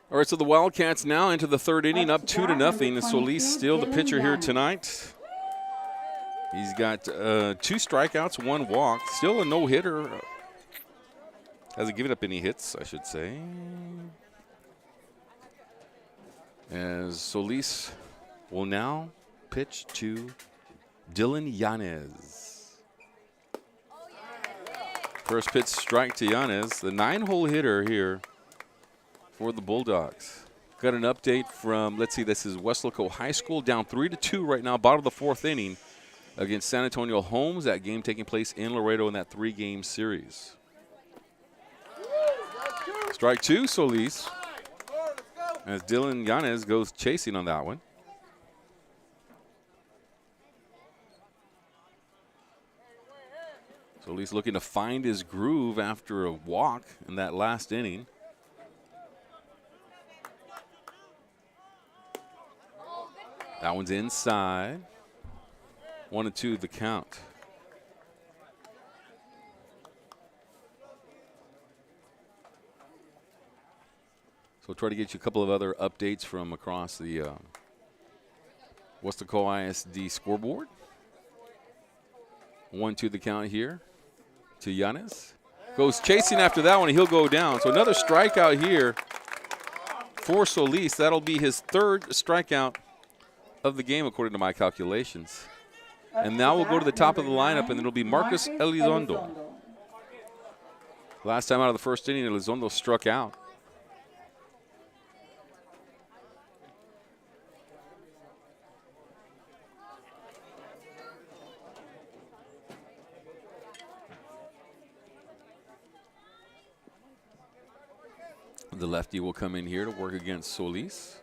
All right, so the Wildcats now into the third inning, up 2-0. And Solis still the pitcher here tonight. He's got 2 strikeouts, 1 walk. Still a no-hitter. Hasn't given up any hits, I should say. As Solis will now pitch to Dylan Yanez. First pitch strike to Yanez, the 9-hole hitter here for the Bulldogs. Got an update from, let's see, this is Weslaco High School, down 3-2 right now, bottom of the 4th inning against San Antonio Holmes. That game taking place in Laredo in that 3-game series. Strike 2, Solis, as Dylan Yanez goes chasing on that one. Solis looking to find his groove after a walk in that last inning. That one's inside. 1-2 the count. So we'll try to get you a couple of other updates from across the Weslaco ISD scoreboard. 1-2 the count here to Yanez. Goes chasing after that one, and he'll go down. So another strikeout here for Solis. That'll be his 3rd strikeout of the game, according to my calculations. And now we'll go to the top of the lineup, and it'll be Marcus Elizondo. Last time out of the first inning, Elizondo struck out. The lefty will come in here to work against Solis.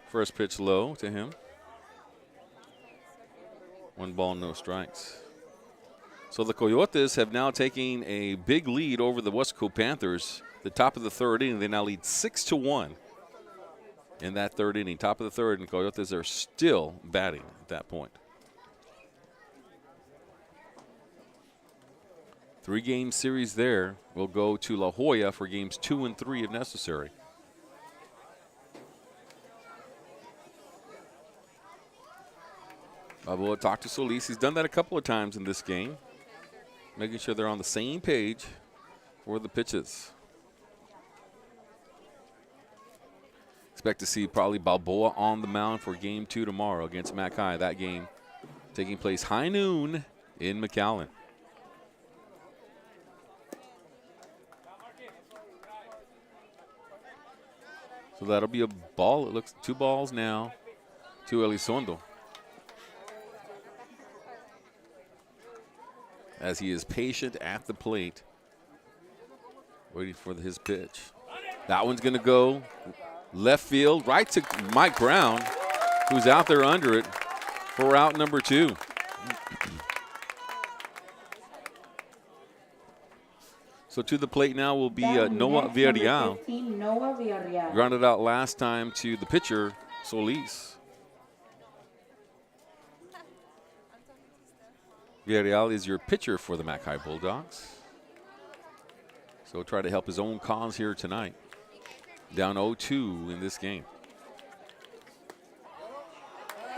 First pitch low to him. 1 ball, no strikes. So the Coyotes have now taken a big lead over the Weslaco Panthers. The top of the 3rd inning, they now lead 6-1 in that 3rd inning. Top of the 3rd, and Coyotes are still batting at that point. 3-game series there. We'll go to La Jolla for games 2 and 3 if necessary. Balboa talked to Solis. He's done that a couple of times in this game, making sure they're on the same page for the pitches. Expect to see probably Balboa on the mound for game 2 tomorrow against Mac High. That game taking place high noon in McAllen. So that'll be a ball. It looks 2 balls now to Elizondo, as he is patient at the plate, waiting for his pitch. That one's going to go left field, right to Mike Brown, who's out there under it for out number 2. So to the plate now will be Noah Villarreal. Grounded out last time to the pitcher, Solis. Villarreal is your pitcher for the Mac High Bulldogs. So try to help his own cause here tonight. Down 0-2 in this game.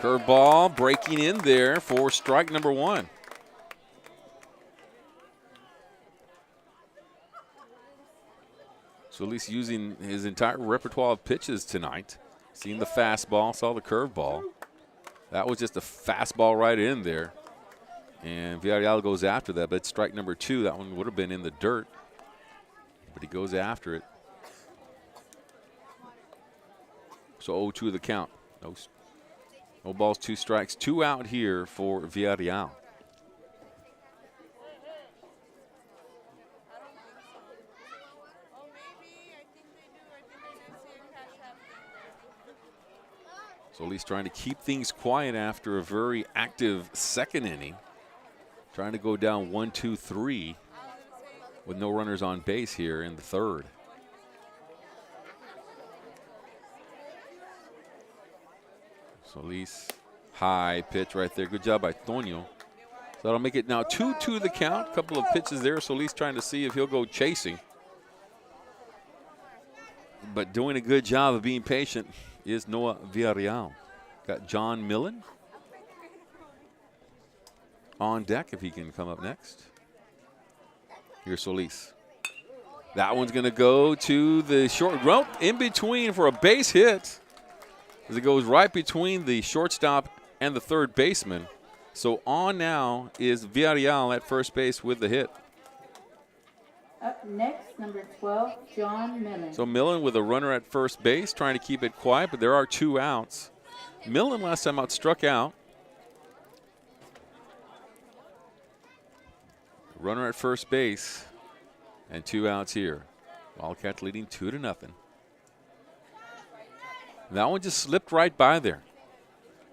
Curveball breaking in there for strike number 1. So at least using his entire repertoire of pitches tonight. Seen the fastball, saw the curveball. That was just a fastball right in there. And Villarreal goes after that, but it's strike number 2. That one would have been in the dirt, but he goes after it. So 0-2 the count. No balls, 2 strikes, 2 out here for Villarreal. So at least trying to keep things quiet after a very active 2nd inning. Trying to go down 1-2-3 with no runners on base here in the 3rd. Solis, high pitch right there. Good job by Toño. So that'll make it now 2-2 the count. Couple of pitches there. Solis trying to see if he'll go chasing. But doing a good job of being patient is Noah Villarreal. Got John Millen on deck if he can come up next. Here's Solis. That one's going to go to the short rope in between for a base hit as it goes right between the shortstop and the third baseman. So on now is Villarreal at first base with the hit. Up next, number 12, John Millen. So Millen with a runner at first base, trying to keep it quiet, but there are 2 outs. Millen last time out struck out. Runner at first base and 2 outs here. Wildcats leading 2-0. That one just slipped right by there.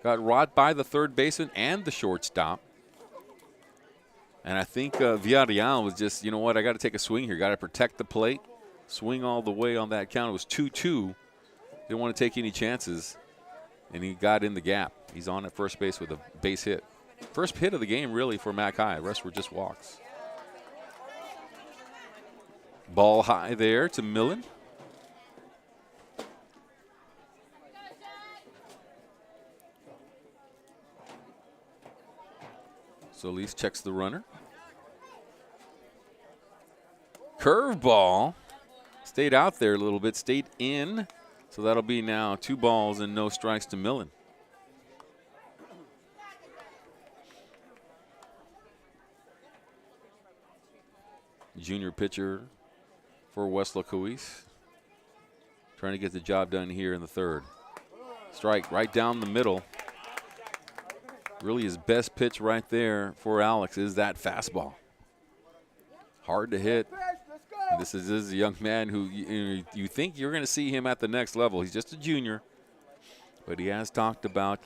Got right by the third baseman and the shortstop. And I think Villarreal was just, you know what, I got to take a swing here. Got to protect the plate. Swing all the way on that count. It was 2-2. Didn't want to take any chances. And he got in the gap. He's on at first base with a base hit. First hit of the game, really, for Mac High. The rest were just walks. Ball high there to Millen. Solis checks the runner. Curveball. Stayed out there a little bit, stayed in. So that'll be now 2 balls and no strikes to Millen. Junior pitcher for Weslaco. Trying to get the job done here in the third. Strike right down the middle. Really his best pitch right there for Alex is that fastball. Hard to hit. And this is a young man who you think you're going to see him at the next level. He's just a junior. But he has talked about,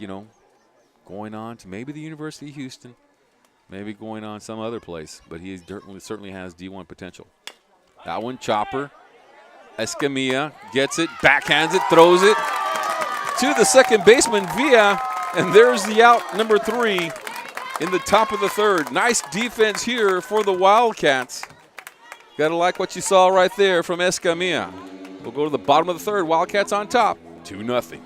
going on to maybe the University of Houston, maybe going on some other place. But he certainly has D1 potential. That one, chopper. Escamilla gets it, backhands it, throws it to the second baseman, Villa. And there's the out, number 3, in the top of the third. Nice defense here for the Wildcats. Got to like what you saw right there from Escamilla. We'll go to the bottom of the third. Wildcats on top, 2-0.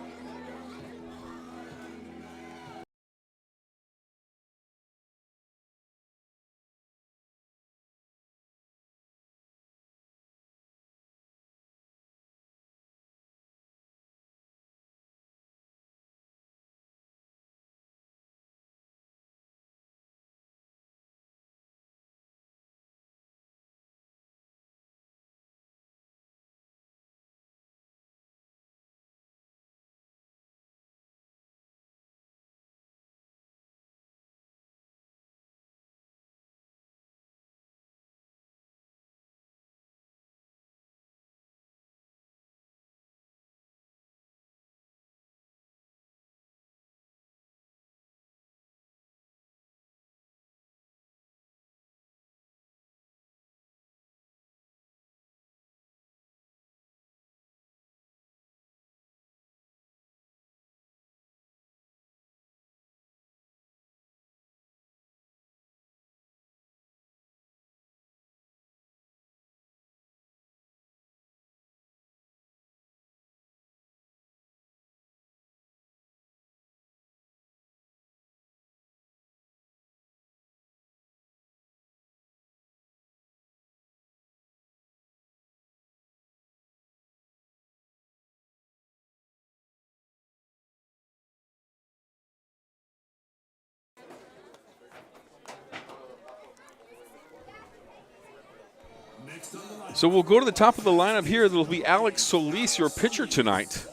So we'll go to the top of the lineup here. There will be Alex Solis, your pitcher tonight.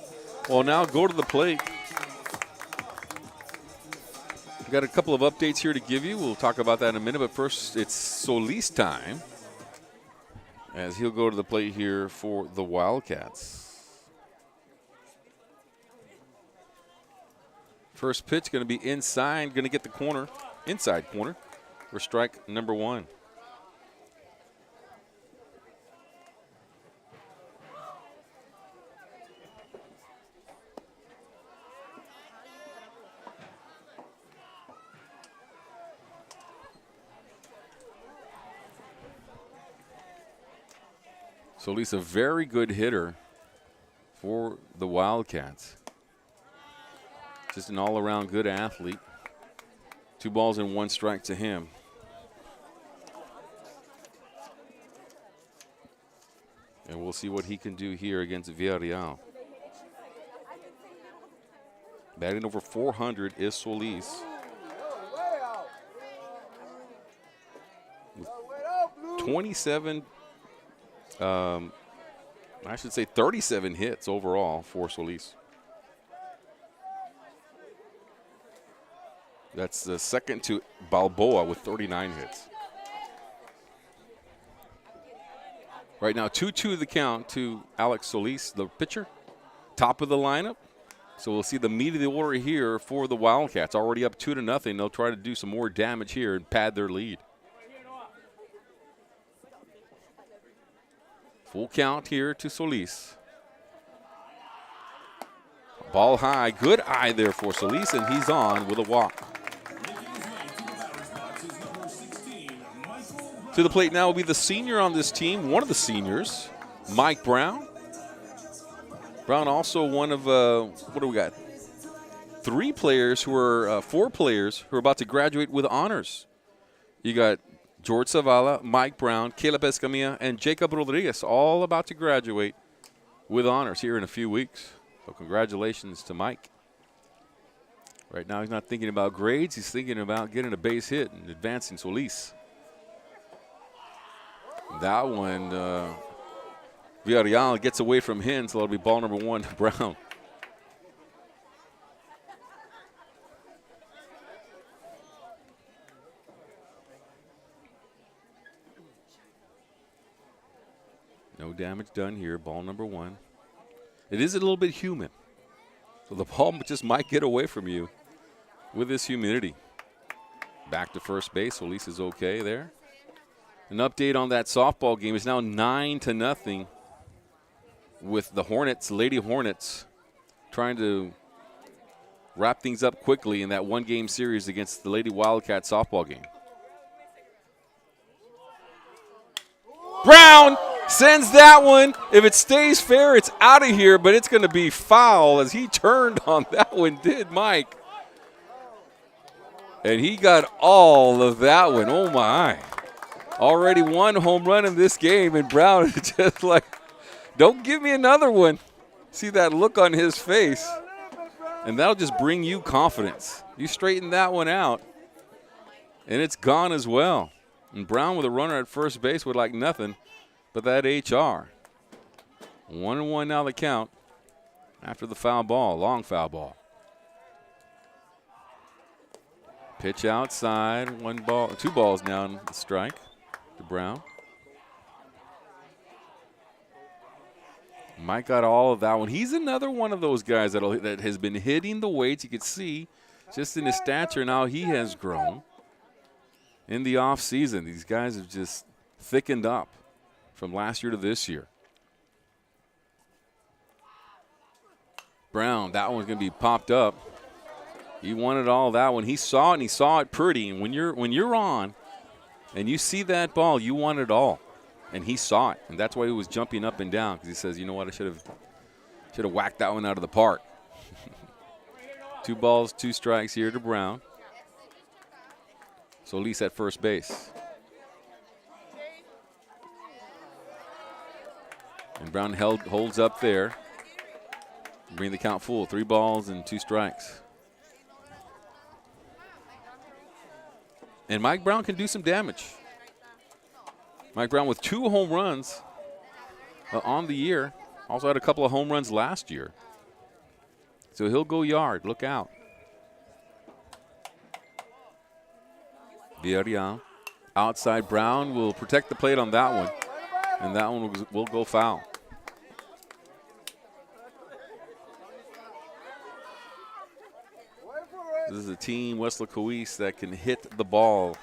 We'll now go to the plate. We've got a couple of updates here to give you. We'll talk about that in a minute, but first it's Solis time as he'll go to the plate here for the Wildcats. First pitch going to be inside, going to get the corner, inside corner for strike number 1. Solis, a very good hitter. for the Wildcats. Just an all-around good athlete. 2 balls and 1 strike to him. And we'll see what he can do here against Villarreal. Batting over 400 is Solis. 27, I should say 37 hits overall for Solis. That's the second to Balboa with 39 hits. Right now, 2-2 the count to Alex Solis, the pitcher, top of the lineup. So we'll see the meat of the order here for the Wildcats. Already up 2-0. They'll try to do some more damage here and pad their lead. Full count here to Solis. Ball high, good eye there for Solis, and he's on with a walk. To the plate now will be the senior on this team, one of the seniors, Mike Brown. Brown also one of, what do we got? 4 players who are about to graduate with honors. You got George Zavala, Mike Brown, Caleb Escamilla, and Jacob Rodriguez, all about to graduate with honors here in a few weeks. So congratulations to Mike. Right now he's not thinking about grades. He's thinking about getting a base hit and advancing Solis. That one, Villarreal gets away from him, so it'll be ball number 1 to Brown. No damage done here, ball number 1. It is a little bit humid, so the ball just might get away from you with this humidity. Back to first base, Solis is okay there. An update on that softball game is now 9-0 with the Hornets, Lady Hornets, trying to wrap things up quickly in that 1-game series against the Lady Wildcat softball game. Brown sends that one. If it stays fair, it's out of here, but it's going to be foul as he turned on that one, did Mike. And he got all of that one. Oh, my. Already 1 home run in this game, and Brown is just like, don't give me another one. See that look on his face, and that'll just bring you confidence. You straighten that one out, and it's gone as well. And Brown with a runner at first base would like nothing but that HR. 1-1 now the count after the foul ball, long foul ball. Pitch outside, 2 balls now on the strike to Brown. Mike got all of that one. He's another one of those guys that has been hitting the weights. You can see just in his stature now he has grown. In the offseason, these guys have just thickened up from last year to this year. Brown, that one's going to be popped up. He wanted all that one. He saw it, and he saw it pretty. And when you're on and you see that ball, you want it all. And he saw it, and that's why he was jumping up and down, because he says, you know what, I should have whacked that one out of the park. 2 balls, 2 strikes here to Brown. Solis at first base. And Brown holds up there. Bring the count full. 3 balls and 2 strikes. And Mike Brown can do some damage. Mike Brown with 2 home runs on the year. Also had a couple of home runs last year. So he'll go yard. Look out. Villarreal outside. Brown will protect the plate on that one. And that one will go foul. This is a team, Weslaco, that can hit the ball.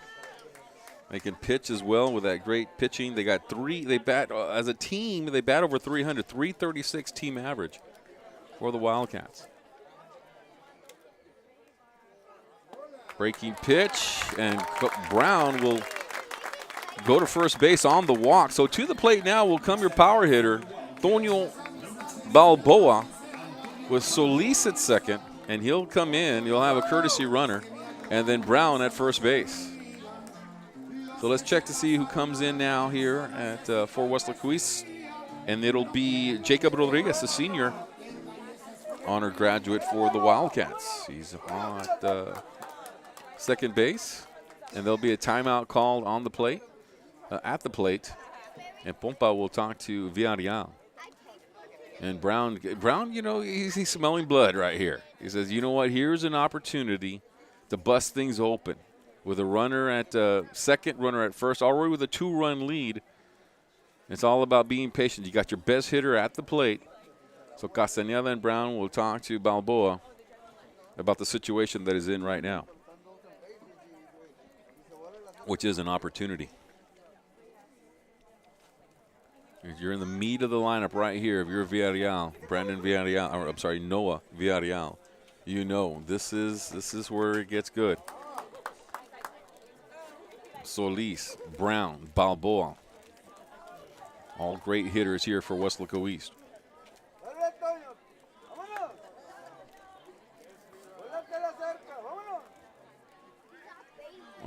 They can pitch as well with that great pitching. They got 3. They bat as a team. They bat over 300, 336 team average for the Wildcats. Breaking pitch, and Brown will go to first base on the walk. So to the plate now will come your power hitter, Tonio Balboa with Solis at second, and he'll come in. You'll have a courtesy runner, and then Brown at first base. So let's check to see who comes in now here at for Weslaco, and it'll be Jacob Rodriguez, the senior, honor graduate for the Wildcats. He's on at second base, and there'll be a timeout called on the plate, at the plate, and Pompa will talk to Villarreal. And Brown, you know, he's smelling blood right here. He says, you know what, here's an opportunity to bust things open with a runner at second, runner at first, already with a 2-run lead. It's all about being patient. You got your best hitter at the plate. So Castañeda and Brown will talk to Balboa about the situation that is in right now, which is an opportunity. You're in the meat of the lineup right here. If you're Villarreal, Noah Villarreal, you know this is where it gets good. Solis, Brown, Balboa, all great hitters here for Weslaco East.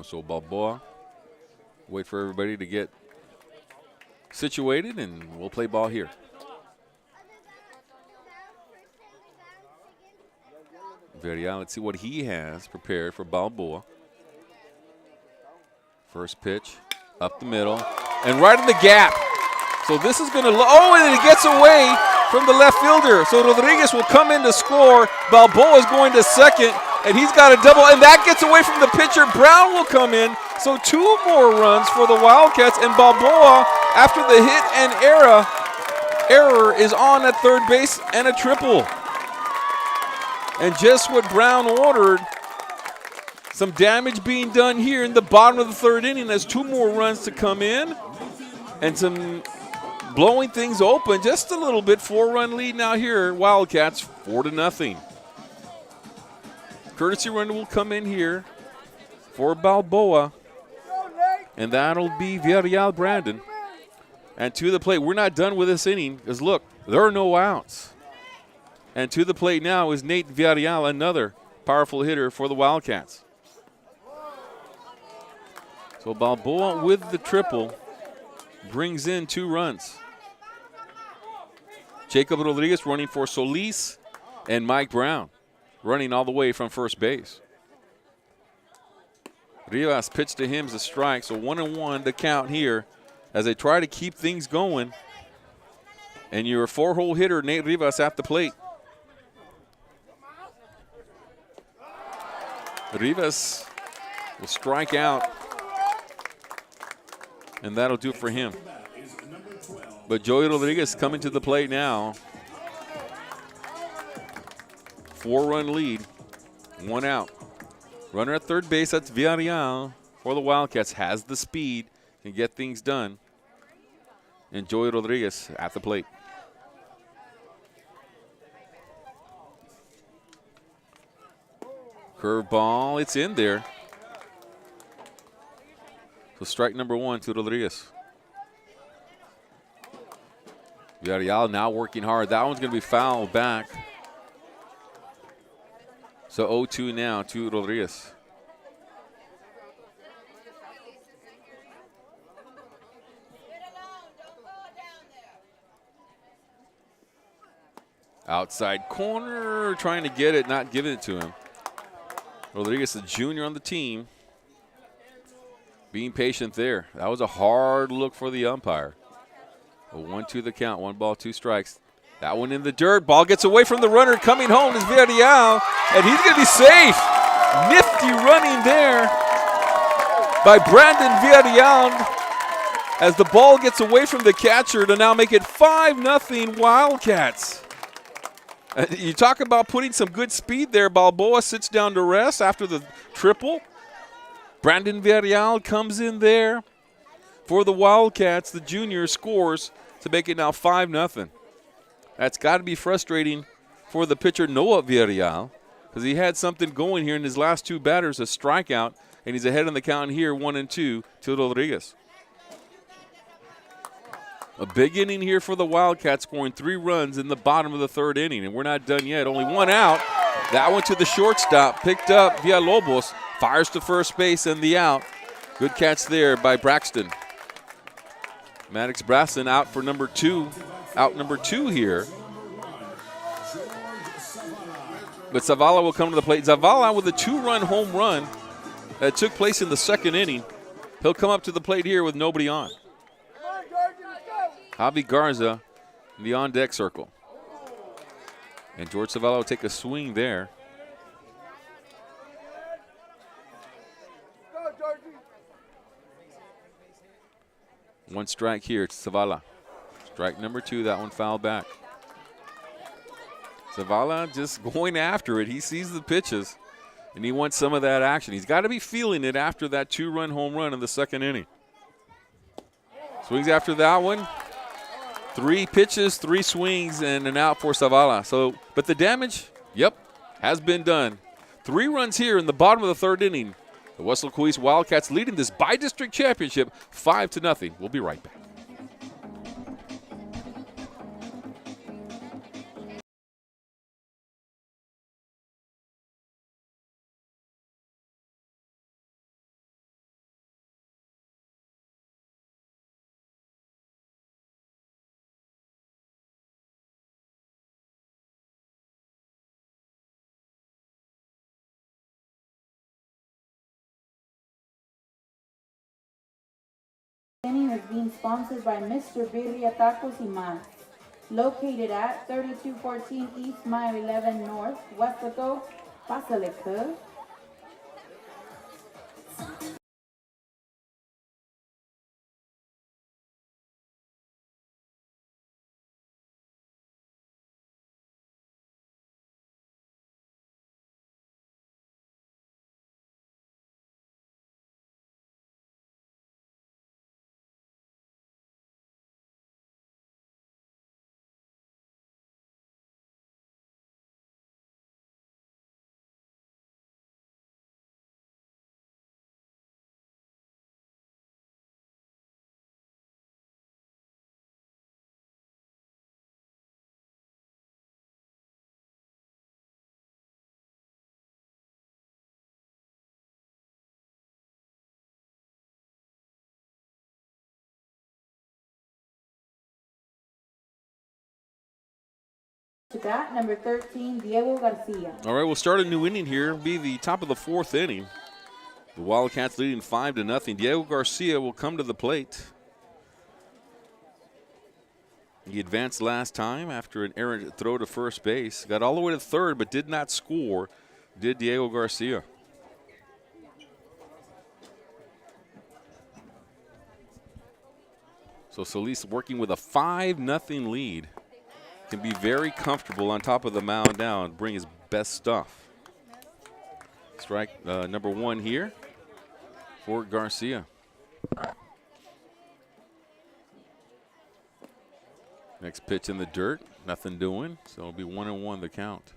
So Balboa, wait for everybody to get situated, and we'll play ball here. Villarreal, let's see what he has prepared for Balboa. First pitch, up the middle, and right in the gap. So this is going to, and it gets away from the left fielder. So Rodriguez will come in to score. Balboa is going to second, and he's got a double, and that gets away from the pitcher. Brown will come in. So 2 more runs for the Wildcats, and Balboa, after the hit and error, is on at third base and a triple. And just what Brown ordered. Some damage being done here in the bottom of the third inning. There's 2 more runs to come in, and some blowing things open just a little bit. 4-run lead now here. Wildcats 4-0. Courtesy runner will come in here for Balboa, and that'll be Villarreal Brandon. And to the plate, we're not done with this inning, because look, there are no outs. And to the plate now is Nate Villarreal, another powerful hitter for the Wildcats. So Balboa with the triple brings in 2 runs. Jacob Rodriguez running for Solis, and Mike Brown running all the way from first base. Rivas pitched to him as a strike, so 1-1 to count here as they try to keep things going. And your 4-hole hitter, Nate Rivas, at the plate. Rivas will strike out, and that'll do it for him. But Joey Rodriguez coming to the plate now. 4-run lead, 1 out. Runner at third base, that's Villarreal for the Wildcats. Has the speed, can get things done. And Joey Rodriguez at the plate. Curveball, it's in there. So strike number 1 to Rodriguez. Villarreal now working hard. That one's going to be fouled back. So 0-2 now to Rodriguez. Outside corner, trying to get it, not giving it to him. Rodriguez, the junior on the team, being patient there. That was a hard look for the umpire. A 1-2 the count, 1 ball, 2 strikes. That one in the dirt. Ball gets away from the runner. Coming home is Villarreal, and he's going to be safe. Nifty running there by Brandon Villarreal as the ball gets away from the catcher to now make it 5-0 Wildcats. You talk about putting some good speed there. Balboa sits down to rest after the triple. Brandon Villarreal comes in there for the Wildcats. The junior scores to make it now 5-0. That's got to be frustrating for the pitcher Noah Villarreal, because he had something going here in his last 2 batters, a strikeout, and he's ahead on the count here, 1-2 to Rodriguez. A big inning here for the Wildcats, scoring 3 runs in the bottom of the 3rd inning, and we're not done yet. Only 1 out. That one to the shortstop, picked up Villalobos, fires to first base and the out. Good catch there by Braxton. Maddox Braston out for number 2, out number 2 here. But Zavala will come to the plate. Zavala with a 2-run home run that took place in the 2nd inning. He'll come up to the plate here with nobody on. Javi Garza in the on-deck circle. And George Zavala will take a swing there. One strike here to Zavala. Strike number 2, that one fouled back. Zavala just going after it. He sees the pitches, and he wants some of that action. He's got to be feeling it after that 2-run home run in the 2nd inning. Swings after that one. 3 pitches, 3 swings, and an out for Zavala. So, but the damage, yep, has been done. 3 runs here in the bottom of the 3rd inning. The Weslaco Wildcats leading this by-district championship 5-0. We'll be right back. Inning is being sponsored by Mr. Birria Tacos y Más, located at 3214 East Mile 11 North, Weslaco, Weslaco. To bat, number 13, Diego Garcia. All right, we'll start a new inning here. It'll be the top of the 4th inning. The Wildcats leading 5-0. Diego Garcia will come to the plate. He advanced last time after an errant throw to first base. Got all the way to 3rd, but did not score, did Diego Garcia. So Solis working with a 5-0 lead. Can be very comfortable on top of the mound now and bring his best stuff. Strike number 1 here for Garcia. Next pitch in the dirt, nothing doing, so it'll be 1-1 the count.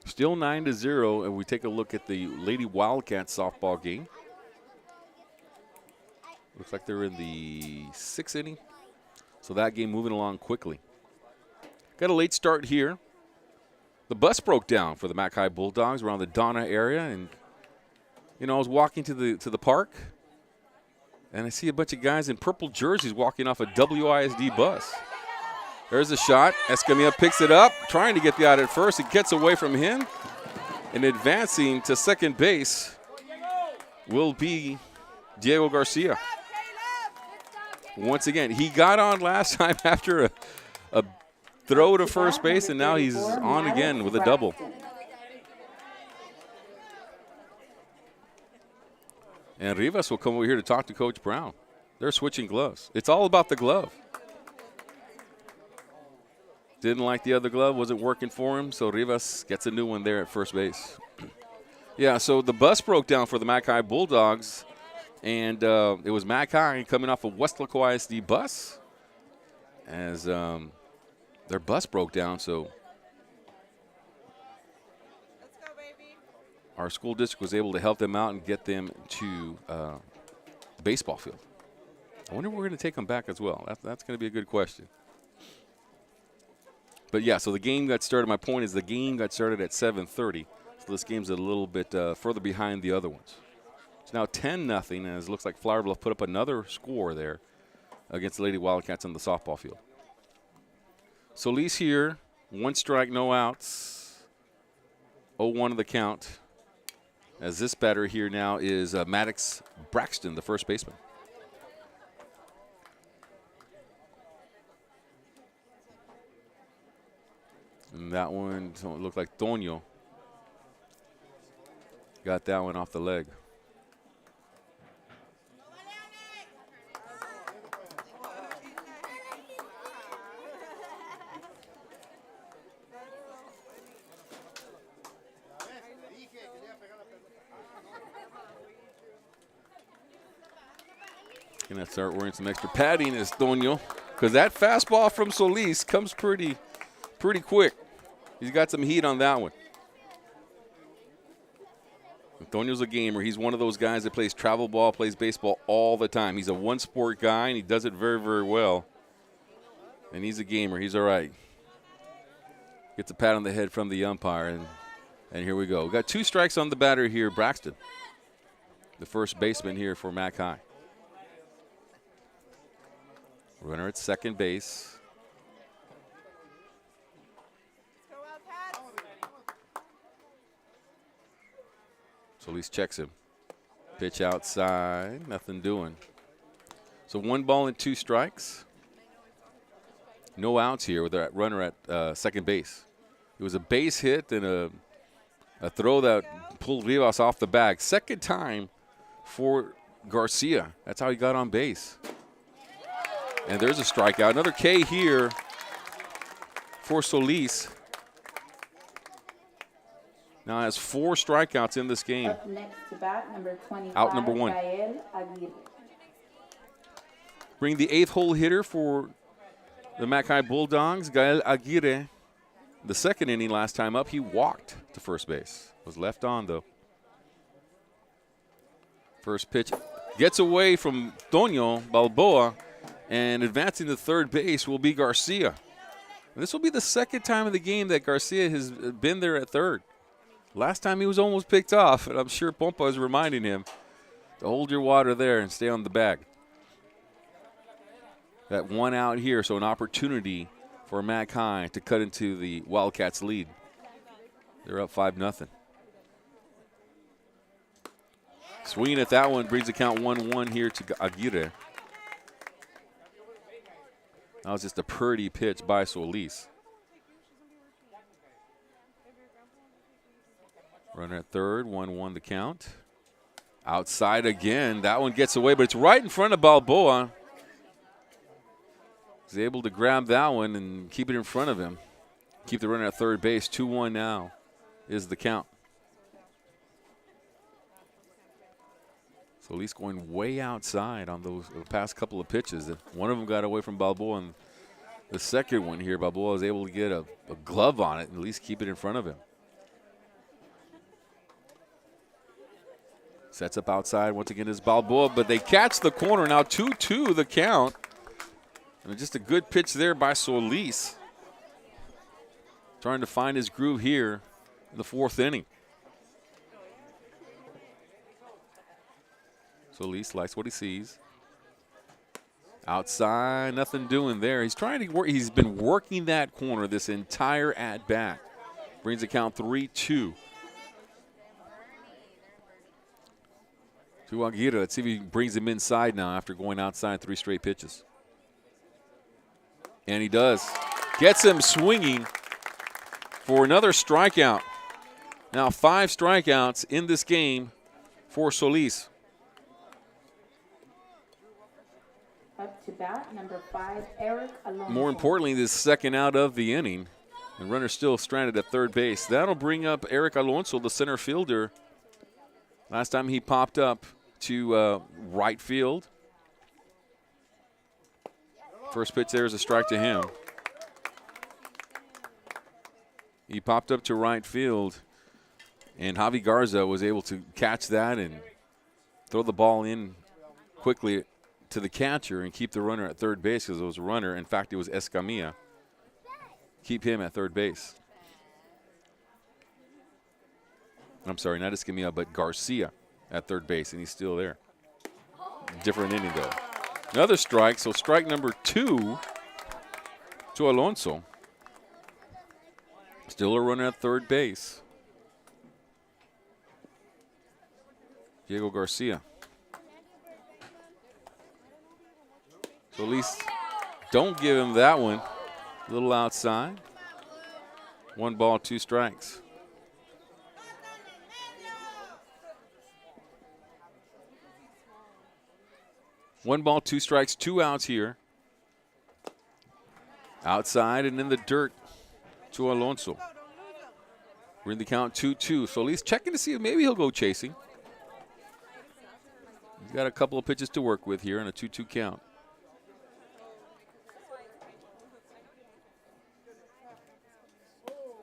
Still 9-0, and we take a look at the Lady Wildcats softball game. Looks like they're in the 6th inning. So that game moving along quickly. Got a late start here. The bus broke down for the McAllen Bulldogs around the Donna area, and I was walking to the park, and I see a bunch of guys in purple jerseys walking off a WISD bus. There's a shot. Escamilla picks it up, trying to get the out at first. It gets away from him, and advancing to second base will be Diego Garcia. Once again, he got on last time after a throw to first base, and now he's on again with a double. And Rivas will come over here to talk to Coach Brown. They're switching gloves. It's all about the glove. Didn't like the other glove, wasn't working for him, so Rivas gets a new one there at first base. Yeah, so the bus broke down for the McAllen Bulldogs. And it was McAllen coming off a Weslaco ISD bus as their bus broke down. So our school district was able to help them out and get them to baseball field. I wonder if we're going to take them back as well. That's going to be a good question. But, yeah, so the game got started. My point is the game got started at 7:30. So this game's a little bit further behind the other ones. It's now 10-0, as it looks like Flower Bluff put up another score there against the Lady Wildcats on the softball field. Solis here, 1 strike, no outs. 0-1 of the count. As this batter here now is Maddox Braxton, the first baseman. And that one looked like Toño got that one off the leg. Gonna start wearing some extra padding as Toño, because that fastball from Solis comes pretty quick. He's got some heat on that one. Toño's a gamer. He's one of those guys that plays travel ball, plays baseball all the time. He's a one-sport guy, and he does it very, very well. And he's a gamer. He's all right. Gets a pat on the head from the umpire, and here we go. We got 2 strikes on the batter here, Braxton, the first baseman here for Mac High. Runner at second base. Solis checks him. Pitch outside, nothing doing. So 1 ball and 2 strikes. No outs here with that runner at second base. It was a base hit and a throw that pulled Rivas off the bag. Second time for Garcia. That's how he got on base. And there's a strikeout. Another K here for Solis. Now has 4 strikeouts in this game. Up next to bat, number 25, Out number 1. Gael Aguirre. Bring the 8th hole hitter for the McAllen Bulldogs, Gael Aguirre. The second inning last time up, he walked to first base. Was left on, though. First pitch gets away from Toño Balboa, and advancing to third base will be Garcia. And this will be the second time in the game that Garcia has been there at third. Last time he was almost picked off, and I'm sure Pompa is reminding him to hold your water there and stay on the bag. That 1 out here, so an opportunity for Mac High to cut into the Wildcats' lead. They're up 5-0. Swinging at that one brings the count 1-1 here to Aguirre. That was just a pretty pitch by Solis. Runner at third, 1-1 the count. Outside again. That one gets away, but it's right in front of Balboa. He's able to grab that one and keep it in front of him. Keep the runner at third base. 2-1 now is the count. So at least going way outside on those past couple of pitches. One of them got away from Balboa, and the second one here, Balboa was able to get a glove on it and at least keep it in front of him. Sets up outside once again is Balboa, but they catch the corner. Now 2-2 the count. And just a good pitch there by Solis. Trying to find his groove here in the 4th inning. Solis likes what he sees. Outside, nothing doing there. He's trying to work. He's been working that corner this entire at-bat. Brings the count 3-2. To Aguirre. Let's see if he brings him inside now after going outside 3 straight pitches. And he does. Gets him swinging for another strikeout. Now 5 strikeouts in this game for Solis. Up to bat, number 5, Eric Alonso. More importantly, this second out of the inning. The runner still stranded at third base. That'll bring up Eric Alonso, the center fielder. Last time he popped up to right field. First pitch there is a strike to him. He popped up to right field, and Javi Garza was able to catch that and throw the ball in quickly to the catcher and keep the runner at third base because it was a runner. In fact, it was Escamilla. Keep him at third base. I'm sorry, not Escamilla, but Garcia at third base, and he's still there. Different inning, though. Another strike, so strike number 2 to Alonso. Still a runner at third base. Diego Garcia. So at least don't give him that one. A little outside. 1 ball, 2 strikes. One ball, 2 strikes, 2 outs here. Outside and in the dirt to Alonso. We're in the count 2-2. So at least checking to see if maybe he'll go chasing. He's got a couple of pitches to work with here in a 2-2 count.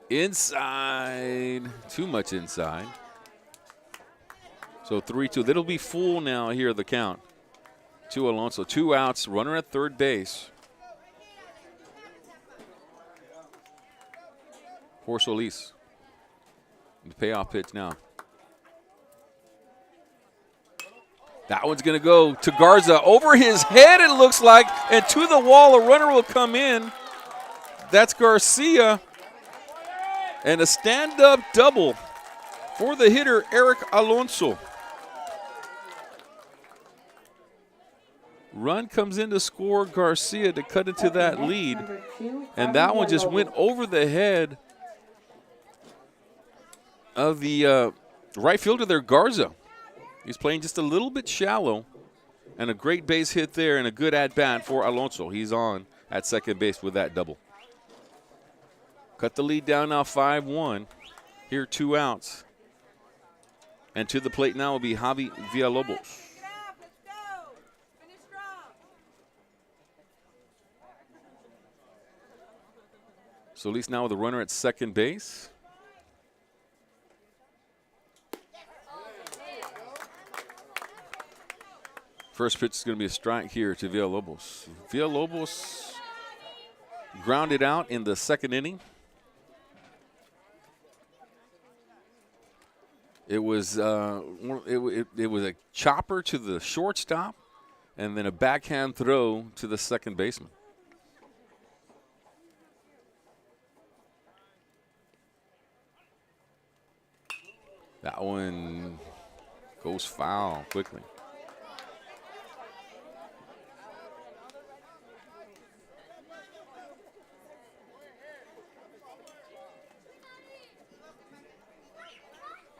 Inside. Too much inside. So 3-2. That'll be full now here, the count. To Alonso. 2 outs. Runner at third base. For Solis. The payoff pitch now. That one's going to go to Garza. Over his head, it looks like. And to the wall, a runner will come in. That's Garcia. And a stand-up double for the hitter, Eric Alonso. Run comes in to score Garcia to cut into that lead. And that one just went over the head of the right fielder there, Garza. He's playing just a little bit shallow. And a great base hit there and a good at-bat for Alonso. He's on at second base with that double. Cut the lead down now 5-1. Here 2 outs. And to the plate now will be Javi Villalobos. So at least now with a runner at second base. First pitch is going to be a strike here to Villalobos. Villalobos grounded out in the second inning. It was it was a chopper to the shortstop, and then a backhand throw to the second baseman. That one goes foul quickly.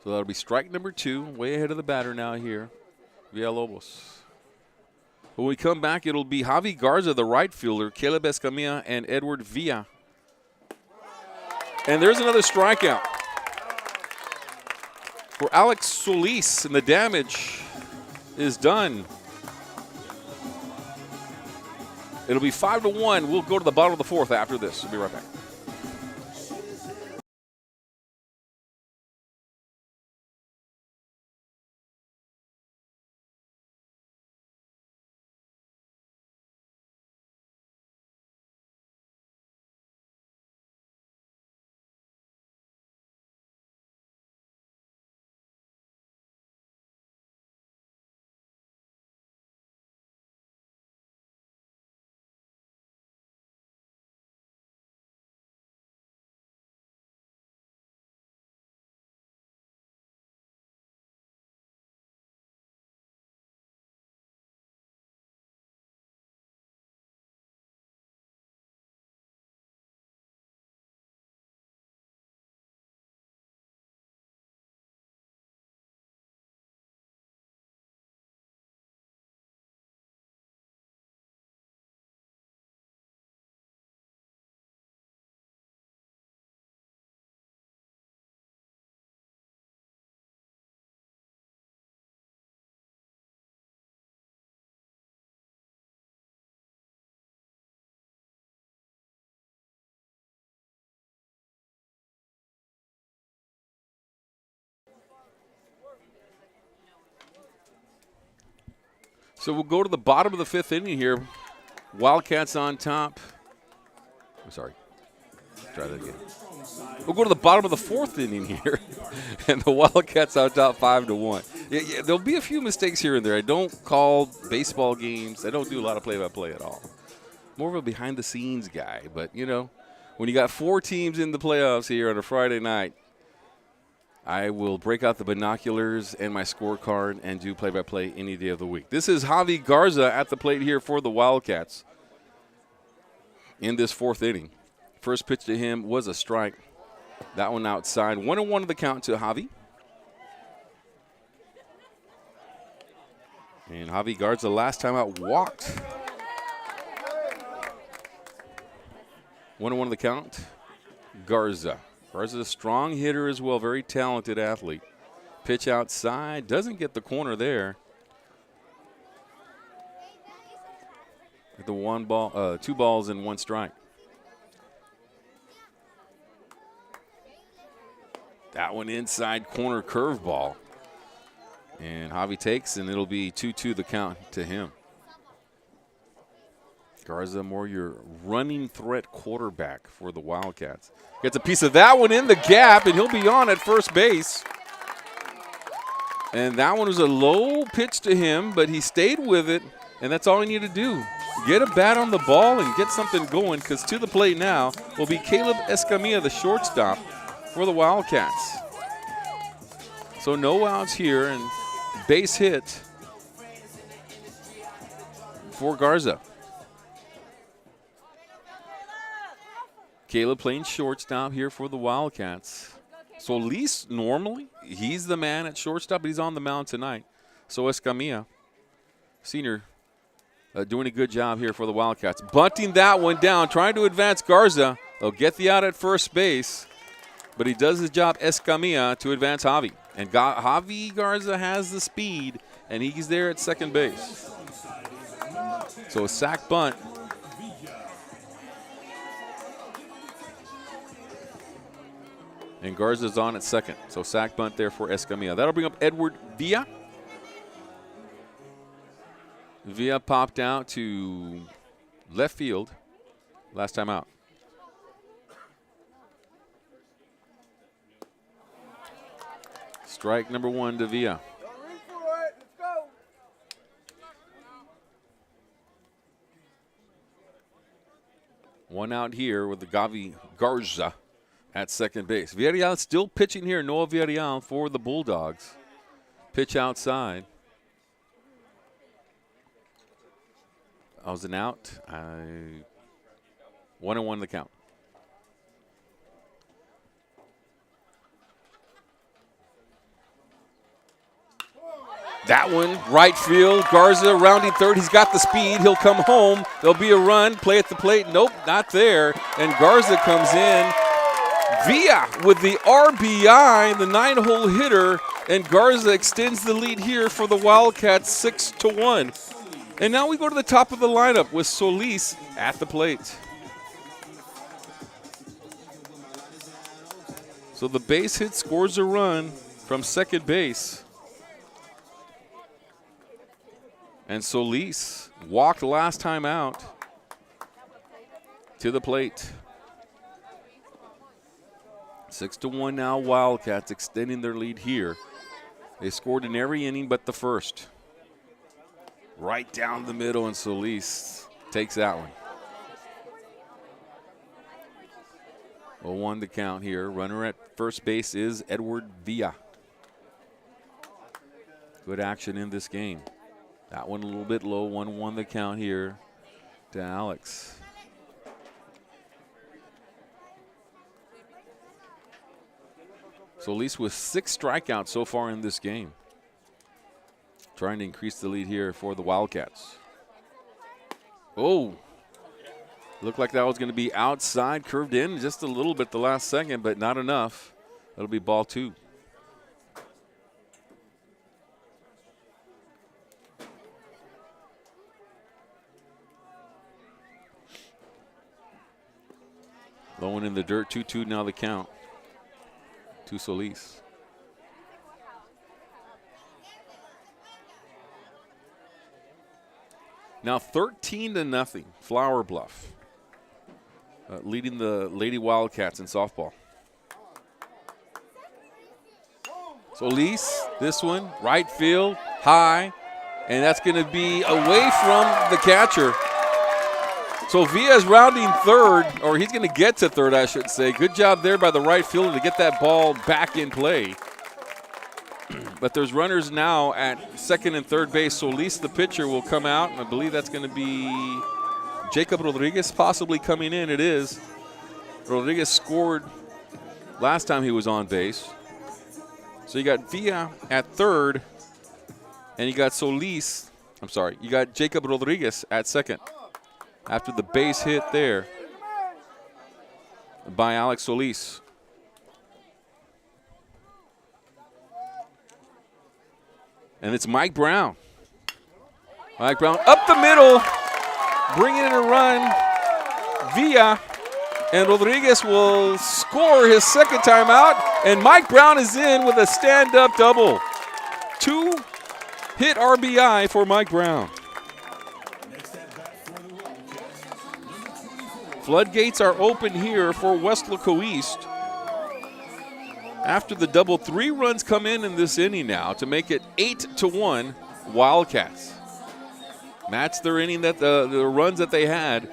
So that'll be strike number 2, way ahead of the batter now here, Villalobos. When we come back, it'll be Javi Garza, the right fielder, Caleb Escamilla, and Edward Villa. And there's another strikeout for Alex Solis, and the damage is done. It'll be 5-1. We'll go to the bottom of the 4th after this. We'll be right back. So we'll go to the bottom of the 5th inning here. Wildcats on top. I'm sorry. Try that again. We'll go to the bottom of the 4th inning here, and the Wildcats on top 5-1. Yeah, there'll be a few mistakes here and there. I don't call baseball games. I don't do a lot of play-by-play at all. More of a behind-the-scenes guy. But, you know, when you got 4 teams in the playoffs here on a Friday night, I will break out the binoculars and my scorecard and do play-by-play any day of the week. This is Javi Garza at the plate here for the Wildcats in this 4th inning. First pitch to him was a strike. That one outside. 1-1 to the count to Javi. And Javi Garza last time out walked. 1-1 to the count. Garza. Garza's a strong hitter as well, very talented athlete. Pitch outside, doesn't get the corner there. The 2 balls and 1 strike. That one inside corner curveball. And Javi takes, and it'll be 2-2 the count to him. Garza, more your running threat quarterback for the Wildcats. Gets a piece of that one in the gap, and he'll be on at first base. And that one was a low pitch to him, but he stayed with it, and that's all he needed to do. Get a bat on the ball and get something going, because to the plate now will be Caleb Escamilla, the shortstop for the Wildcats. So no outs here, and base hit for Garza. Caleb playing shortstop here for the Wildcats. Solis, normally, he's the man at shortstop, but he's on the mound tonight. So Escamilla, senior, doing a good job here for the Wildcats. Bunting that one down, trying to advance Garza. They'll get the out at first base, but he does his job, Escamilla, to advance Javi. And Javi Garza has the speed, and he's there at second base. So a sac bunt. And Garza's on at second. So sac bunt there for Escamilla. That'll bring up Edward Villa. Villa popped out to left field last time out. Strike number 1 to Villa. One out here with the Javi Garza at second base. Villarreal still pitching here. Noah Villarreal for the Bulldogs. Pitch outside. I was an out. 1-1 the count. That one, right field. Garza rounding third. He's got the speed. He'll come home. There'll be a run. Play at the plate. Nope, not there. And Garza comes in. Villa with the RBI, the 9-hole hitter, and Garza extends the lead here for the Wildcats 6-1. And now we go to the top of the lineup with Solis at the plate. So the base hit scores a run from second base. And Solis walked last time out to the plate. 6-1 now, Wildcats extending their lead here. They scored in every inning but the first. Right down the middle, and Solis takes that one. 0-1 to count here. Runner at first base is Edward Villa. Good action in this game. That one a little bit low. 1-1 the count here to Alex. Solis with 6 strikeouts so far in this game. Trying to increase the lead here for the Wildcats. Oh, looked like that was going to be outside, curved in just a little bit the last second, but not enough. That'll be ball 2. Low one in the dirt, 2-2 now the count to Solis. Now 13-0, Flower Bluff, leading the Lady Wildcats in softball. Solis, this one, right field, high, and that's going to be away from the catcher. So Villa's rounding third, or he's going to get to third, I should say. Good job there by the right fielder to get that ball back in play. But there's runners now at second and third base. Solis, the pitcher, will come out, and I believe that's going to be Jacob Rodriguez possibly coming in. It is. Rodriguez scored last time he was on base. So you got Villa at third, and you got Solis. I'm sorry, you got Jacob Rodriguez at second after the base hit there by Alex Solis. And it's Mike Brown. Mike Brown up the middle, bringing in a run. Villa and Rodriguez will score his second time out, and Mike Brown is in with a stand-up double. 2-hit RBI for Mike Brown. Floodgates are open here for Weslaco East. After the double, 3 runs come in this inning now to make it 8-1 Wildcats. Match their inning, that the runs that they had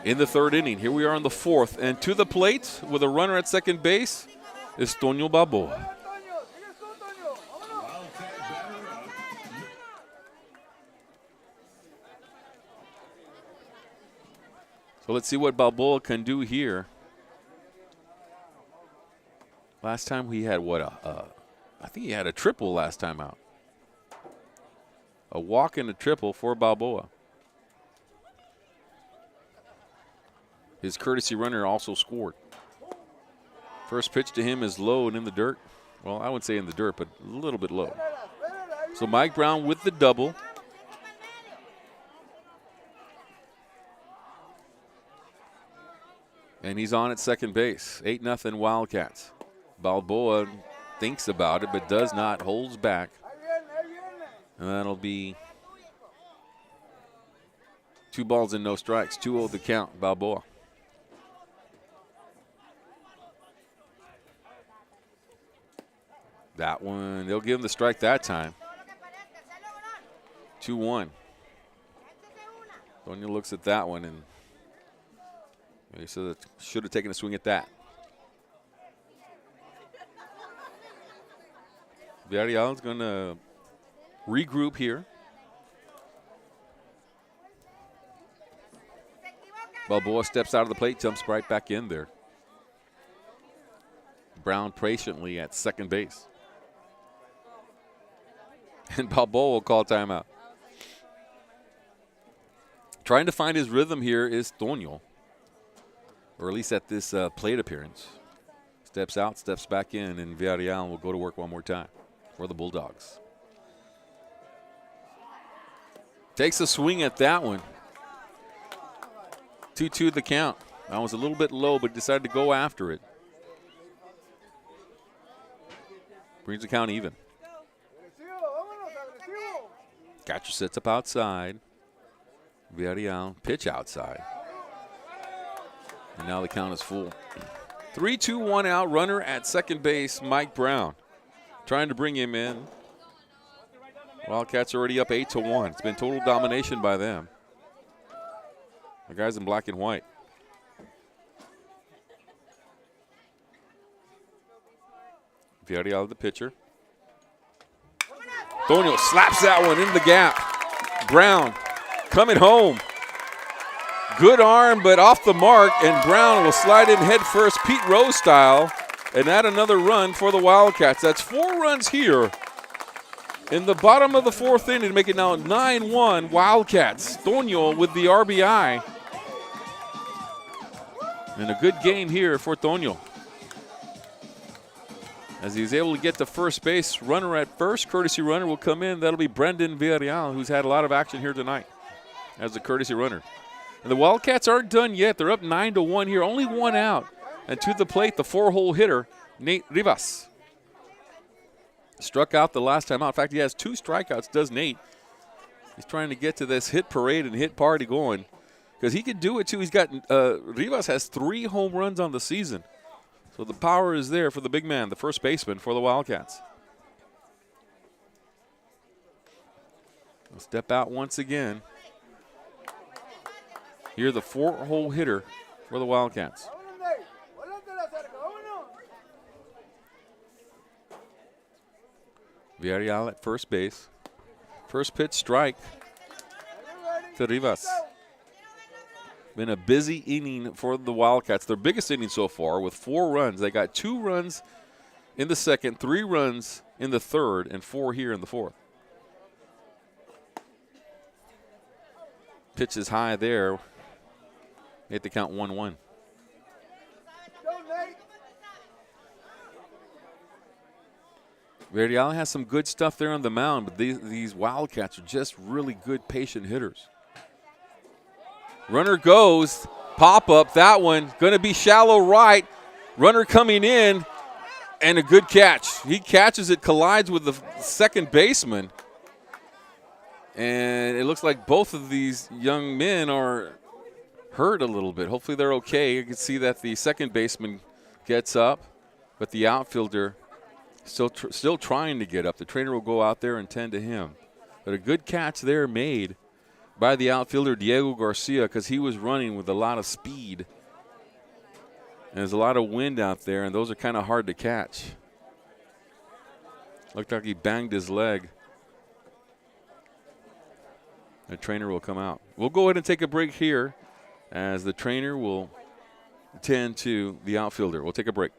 in the third inning. Here we are in the fourth, and to the plate with a runner at second base is Toño Balboa. So let's see what Balboa can do here. Last time he had what? I think he had a triple last time out. A walk and a triple for Balboa. His courtesy runner also scored. First pitch to him is low and in the dirt. Well, I wouldn't say in the dirt, but a little bit low. So Mike Brown with the double. And he's on at second base. 8-0 Wildcats. Balboa thinks about it, but does not, holds back. And that'll be 2 balls and no strikes. 2-0 the count, Balboa. That one, they'll give him the strike that time. 2-1. Toño looks at that one, and he said should have taken a swing at that. Villarreal's going to regroup here. Balboa steps out of the plate, jumps right back in there. Brown patiently at second base. And Balboa will call timeout. Trying to find his rhythm here is Toño, or at least at this plate appearance. Steps out, steps back in, and Villarreal will go to work one more time for the Bulldogs. Takes a swing at that one. 2-2 the count. That was a little bit low, but decided to go after it. Brings the count even. Catcher sets up outside. Villarreal pitch outside. And now the count is full. 3-2-1 out. Runner at second base, Mike Brown. Trying to bring him in. Wildcats already up 8-1. It's been total domination by them. The guys in black and white. Villarreal, the pitcher. Toño slaps that one in the gap. Brown coming home. Good arm, but off the mark, and Brown will slide in head first, Pete Rose style, and add another run for the Wildcats. That's 4 runs here in the bottom of the fourth inning to make it now 9-1 Wildcats. Toño with the RBI. And a good game here for Toño, as he's able to get to first base. Runner at first, courtesy runner will come in. That'll be Brendan Villarreal, who's had a lot of action here tonight as a courtesy runner. And the Wildcats aren't done yet. They're up 9-1 here, only 1 out. And to the plate, the 4-hole hitter, Nate Rivas. Struck out the last time out. In fact, he has 2 strikeouts, does Nate. He's trying to get to this hit parade and hit party going because he could do it too. He's got Rivas has 3 home runs on the season. So the power is there for the big man, the first baseman for the Wildcats. He'll step out once again. Here, the 4-hole hitter for the Wildcats. Villarreal at first base. First pitch strike to Rivas. Been a busy inning for the Wildcats. Their biggest inning so far with 4 runs. They got 2 runs in the second, 3 runs in the third, and 4 here in the fourth. Pitch is high there. Made the count 1-1. Villarreal has some good stuff there on the mound, but these Wildcats are just really good, patient hitters. Runner goes, pop up, that one, going to be shallow right. Runner coming in, and a good catch. He catches it, collides with the second baseman. And it looks like both of these young men are hurt a little bit. Hopefully they're okay. You can see that the second baseman gets up, but the outfielder still trying to get up. The trainer will go out there and tend to him. But a good catch there made by the outfielder Diego Garcia because he was running with a lot of speed. And there's a lot of wind out there, and those are kind of hard to catch. Looked like he banged his leg. The trainer will come out. We'll go ahead and take a break here as the trainer will tend to the outfielder. We'll take a break.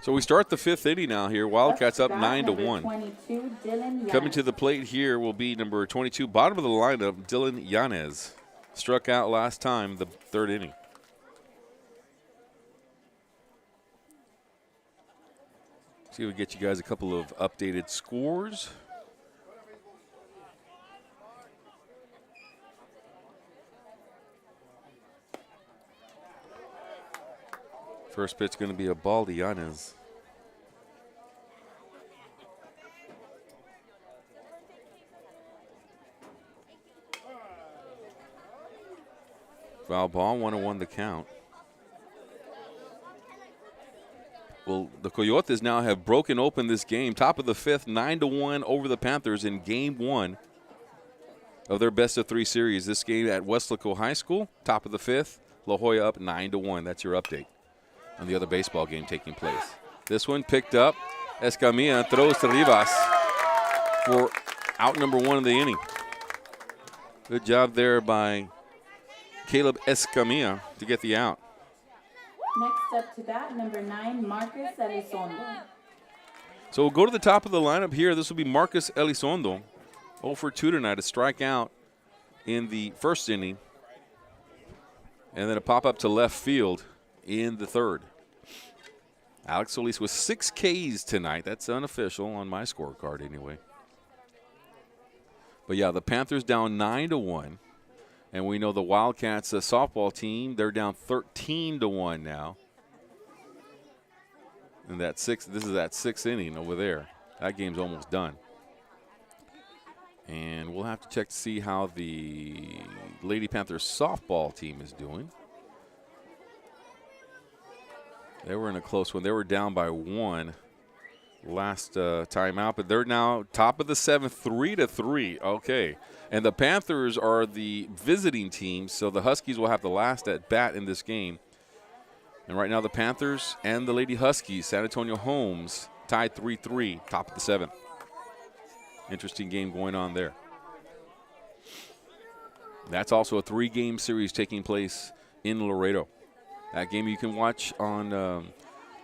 So we start the 5th inning now here. Wildcats up Back 9-1. 22, Dylan Coming Yanez. to the plate here will be number 22, bottom of the lineup, Dylan Yanez. Struck out last time, the 3rd inning. See if we get you guys a couple of updated scores. First pitch going to be a ball to Yanez. Foul ball, 1-1 the count. Well, the Coyotes now have broken open this game. Top of the 5th, 9-1 over the Panthers in Game 1 of their best-of-3 series. This game at Weslaco High School, top of the 5th, La Jolla up 9-1. That's your update on the other baseball game taking place. This one picked up. Escamilla throws to Rivas for out number 1 of the inning. Good job there by Caleb Escamilla to get the out. Next up to bat, number 9, Marcus Elizondo. So we'll go to the top of the lineup here. This will be Marcus Elizondo. 0 for 2 tonight. A strikeout in the 1st inning. And then a pop-up to left field in the 3rd. Alex Solis with 6 Ks tonight. That's unofficial on my scorecard anyway. But yeah, the Panthers down 9-1. And we know the Wildcats softball team, they're down 13-1 now. And this is that 6th inning over there. That game's almost done. And we'll have to check to see how the Lady Panthers softball team is doing. They were in a close one. They were down by 1 last time out, but they're now top of the 7th, 3-3. Okay. And the Panthers are the visiting team, so the Huskies will have the last at bat in this game. And right now the Panthers and the Lady Huskies, San Antonio Homes, tied 3-3, top of the 7th. Interesting game going on there. That's also a 3-game series taking place in Laredo. That game you can watch on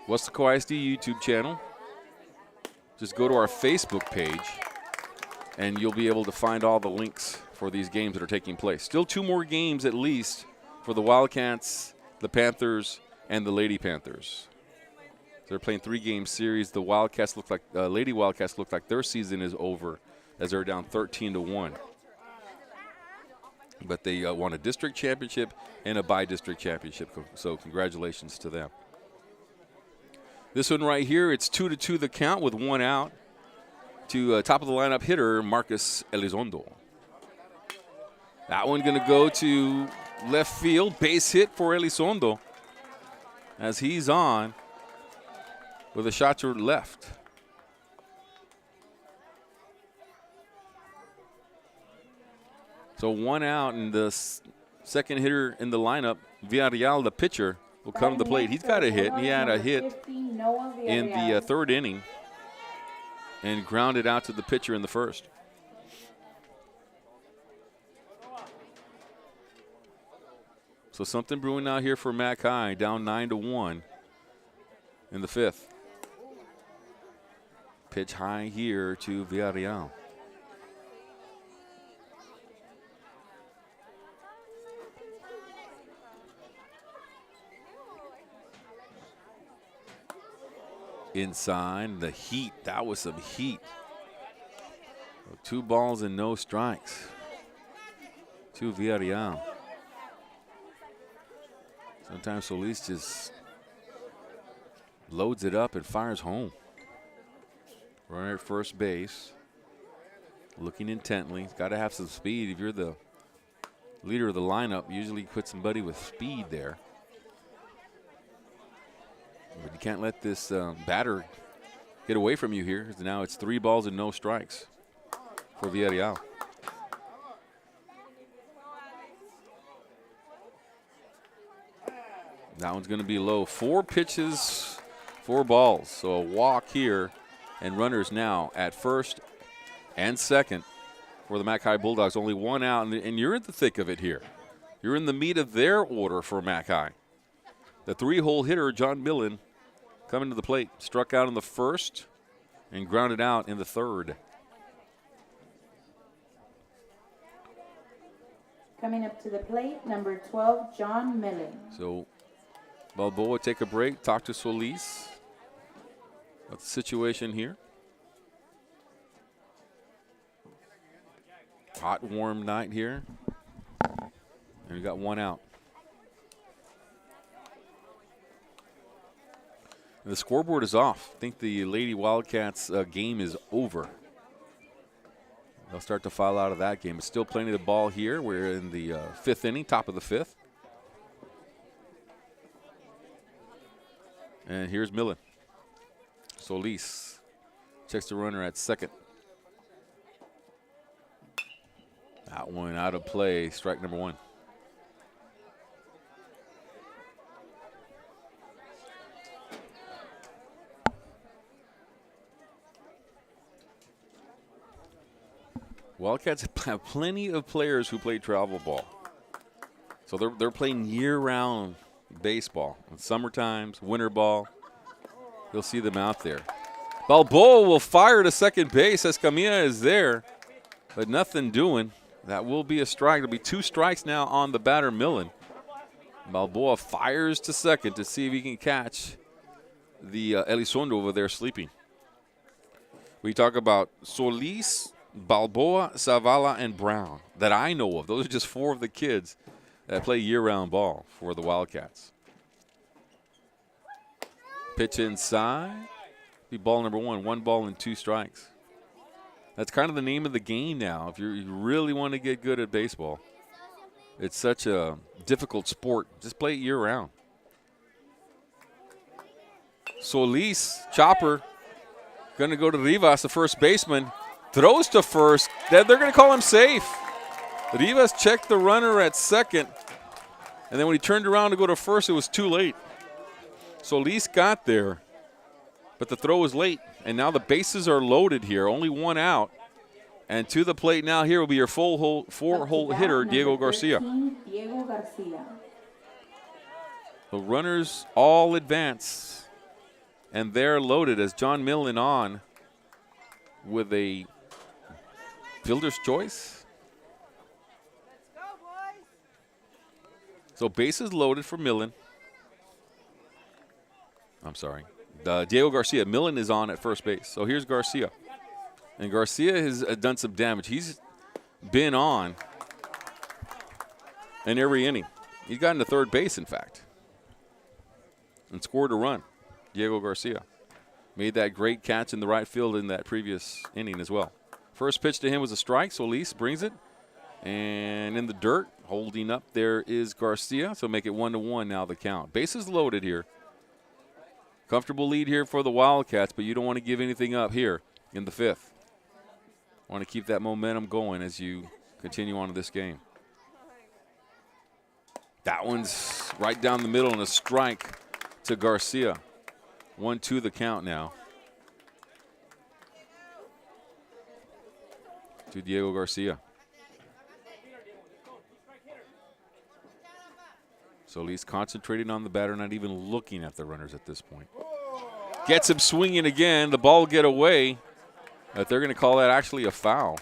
Weslaco ISD YouTube channel. Just go to our Facebook page, and you'll be able to find all the links for these games that are taking place. Still 2 more games at least for the Wildcats, the Panthers, and the Lady Panthers. They're playing 3-game series. The Wildcats look like Lady Wildcats look like their season is over as they're down 13-1. But they won a district championship and a bi-district championship, so congratulations to them. This one right here, it's 2-2 the count with 1 out to top of the lineup hitter Marcus Elizondo. That one going to go to left field, base hit for Elizondo as he's on with a shot to left. So 1 out, and the second hitter in the lineup, Villarreal, the pitcher, will come to the plate. He's got a hit. He had a hit in the 3rd inning and grounded out to the pitcher in the 1st. So something brewing out here for Mac High, down 9-1 in the 5th. Pitch high here to Villarreal. Inside, the heat. That was some heat. 2 balls and no strikes to Villarreal. Sometimes Solis just loads it up and fires home. Runner at first base, looking intently. He's got to have some speed. If you're the leader of the lineup, usually put somebody with speed there. But you can't let this batter get away from you here. Now it's 3 balls and no strikes for Villarreal. That one's going to be low. 4 pitches, 4 balls. So a walk here, and runners now at first and second for the Mac High Bulldogs. Only 1 out, and you're in the thick of it here. You're in the meat of their order for Mac High. The 3-hole hitter, John Millen, coming to the plate. Struck out in the first and grounded out in the third. Coming up to the plate, number 12, John Millen. So Balboa take a break, talk to Solis. What's the situation here? Hot, warm night here. And we got one out. And the scoreboard is off. I think the Lady Wildcats game is over. They'll start to file out of that game. It's still plenty of the ball here. We're in the fifth inning, top of the fifth. And here's Millen. Solis checks the runner at second. That one out of play, strike number one. Wildcats have plenty of players who play travel ball. So they're playing year-round baseball. In summer times, winter ball. You'll see them out there. Balboa will fire to second base. Escamilla is there, but nothing doing. That will be a strike. There'll be 2 strikes now on the batter, Millen. Balboa fires to second to see if he can catch the Elizondo over there sleeping. We talk about Solis, Balboa, Zavala, and Brown that I know of. Those are just 4 of the kids that play year-round ball for the Wildcats. Pitch inside. Be ball number 1. 1 ball and 2 strikes. That's kind of the name of the game now. If you really want to get good at baseball, it's such a difficult sport. Just play it year-round. Solis, chopper, going to go to Rivas, the first baseman. Throws to first. They're going to call him safe. Rivas checked the runner at second. And then when he turned around to go to first, it was too late. Solis got there, but the throw was late. And now the bases are loaded here. Only 1 out. And to the plate now here will be your four-hole hitter, Diego Garcia. Diego Garcia. The runners all advance. And they're loaded as John Millen on with a fielder's choice. So bases loaded for Millen. I'm sorry. Diego Garcia. Millen is on at first base. So here's Garcia. And Garcia has done some damage. He's been on in every inning. He's gotten to third base, in fact, and scored a run. Diego Garcia made that great catch in the right field in that previous inning as well. First pitch to him was a strike. Solis brings it. And in the dirt, holding up there is Garcia. So make it 1-1 now the count. Bases loaded here. Comfortable lead here for the Wildcats, but you don't want to give anything up here in the fifth. Want to keep that momentum going as you continue on to this game. That one's right down the middle and a strike to Garcia. 1-2 the count now. To Diego Garcia. Solis concentrating on the batter, not even looking at the runners at this point. Gets him swinging again. The ball will get away. But they're going to call that actually a foul.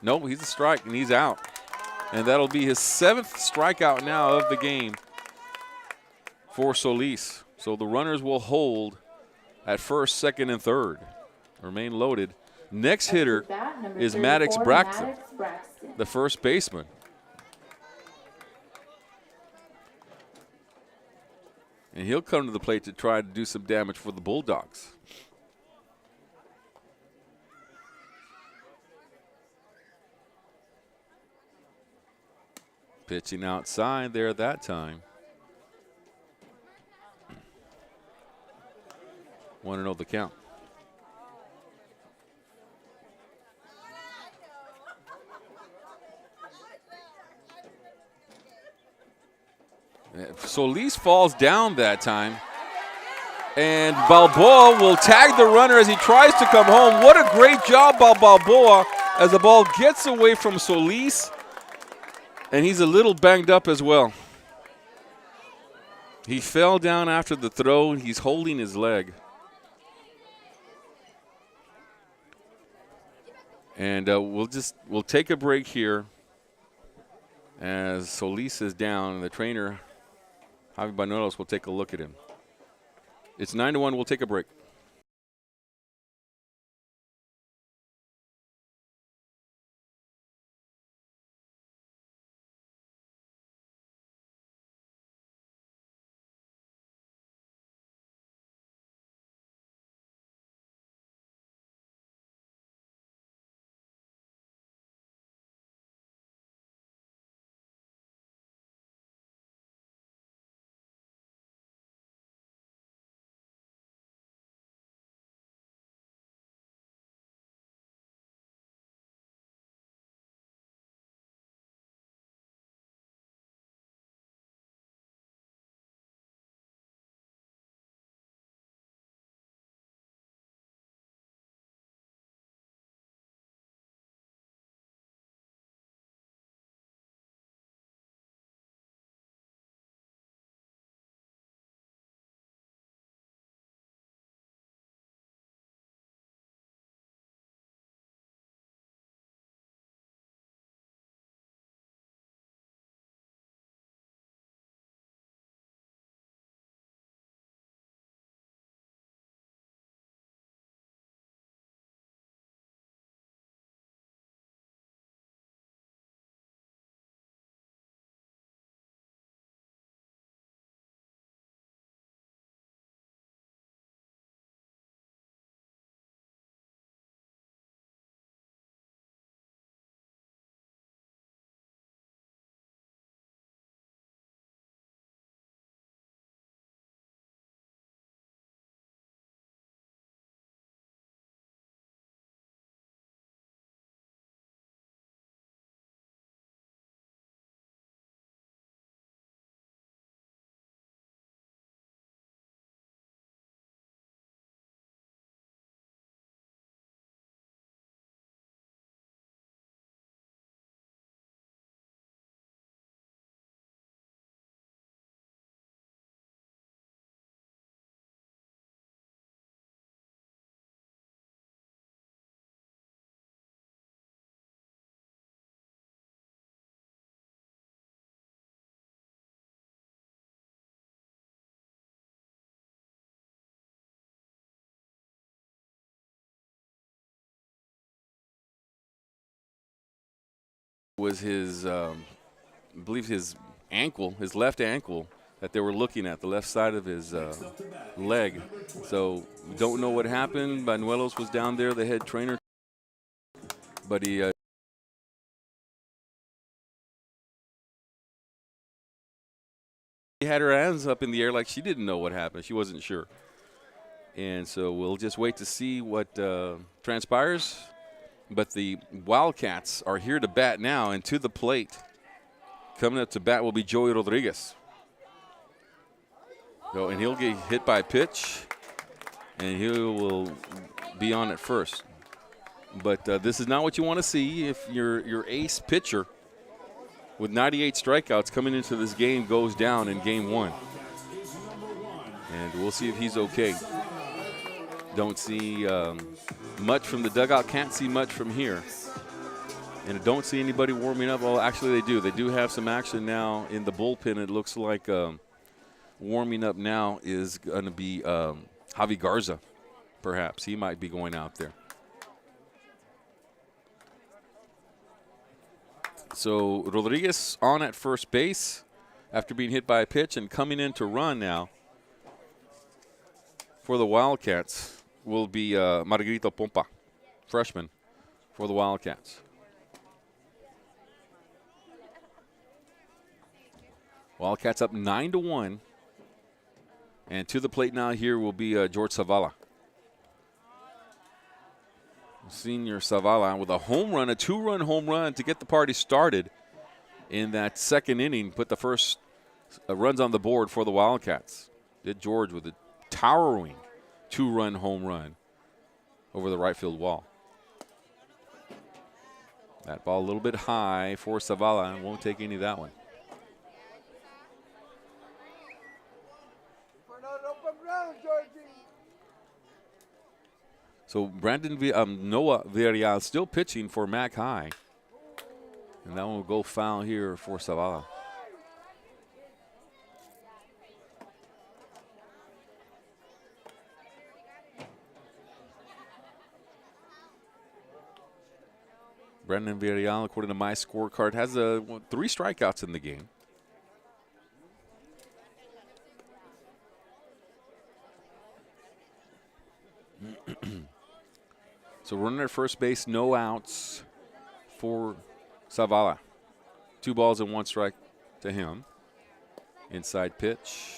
No, he's a strike, and he's out. And that'll be his 7th strikeout now of the game for Solis. So the runners will hold at first, second, and third. Remain loaded. Next hitter is Maddox Braxton, the first baseman. And he'll come to the plate to try to do some damage for the Bulldogs. Pitching outside there that time. 1-0 the count. Solis falls down that time. And Balboa will tag the runner as he tries to come home. What a great job by Balboa as the ball gets away from Solis. And he's a little banged up as well. He fell down after the throw. He's holding his leg. And we'll take a break here as Solis is down. The trainer, Javi Banuelos, will take a look at him. It's 9-1. We'll take a break. Was his, I believe his ankle, his left ankle that they were looking at, the left side of his leg. So we don't know what happened. Banuelos was down there, the head trainer, but he had her hands up in the air like she didn't know what happened. She wasn't sure. And so we'll just wait to see what transpires. But the Wildcats are here to bat now, and to the plate. Coming up to bat will be Joey Rodriguez. So, and he'll get hit by a pitch, and he will be on at first. But this is not what you want to see if your ace pitcher with 98 strikeouts coming into this game goes down in game one. And we'll see if he's okay. Don't see much from the dugout, can't see much from here. And don't see anybody warming up. Well, actually they do. They do have some action now in the bullpen. It looks like warming up now is going to be Javi Garza, perhaps. He might be going out there. So Rodriguez on at first base after being hit by a pitch, and coming in to run now for the Wildcats will be Margarito Pompa, freshman for the Wildcats. Wildcats up 9-1. And to the plate now here will be George Zavala. Senior Zavala with a home run, a two-run home run to get the party started in that second inning. Put the first runs on the board for the Wildcats. Did George with a towering two-run home run over the right field wall. That ball a little bit high for Zavala, and won't take any of that one. So Noah Villarreal still pitching for Mac High. And that one will go foul here for Zavala. Brandon Villarreal, according to my scorecard, has 3 strikeouts in the game. So runner at first base, no outs for Zavala. 2 balls and 1 strike to him. Inside pitch.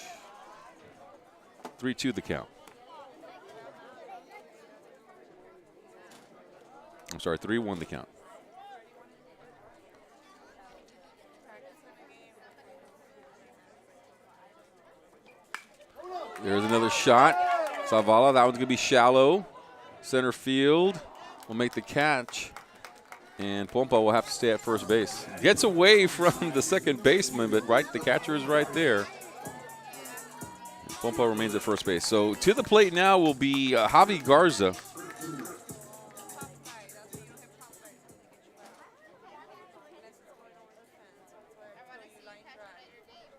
3-2 the count. I'm sorry, 3-1 the count. There's another shot. Zavala, that one's going to be shallow. Center field will make the catch. And Pompa will have to stay at first base. Gets away from the second baseman, but the catcher is right there. Pompa remains at first base. So to the plate now will be Javi Garza.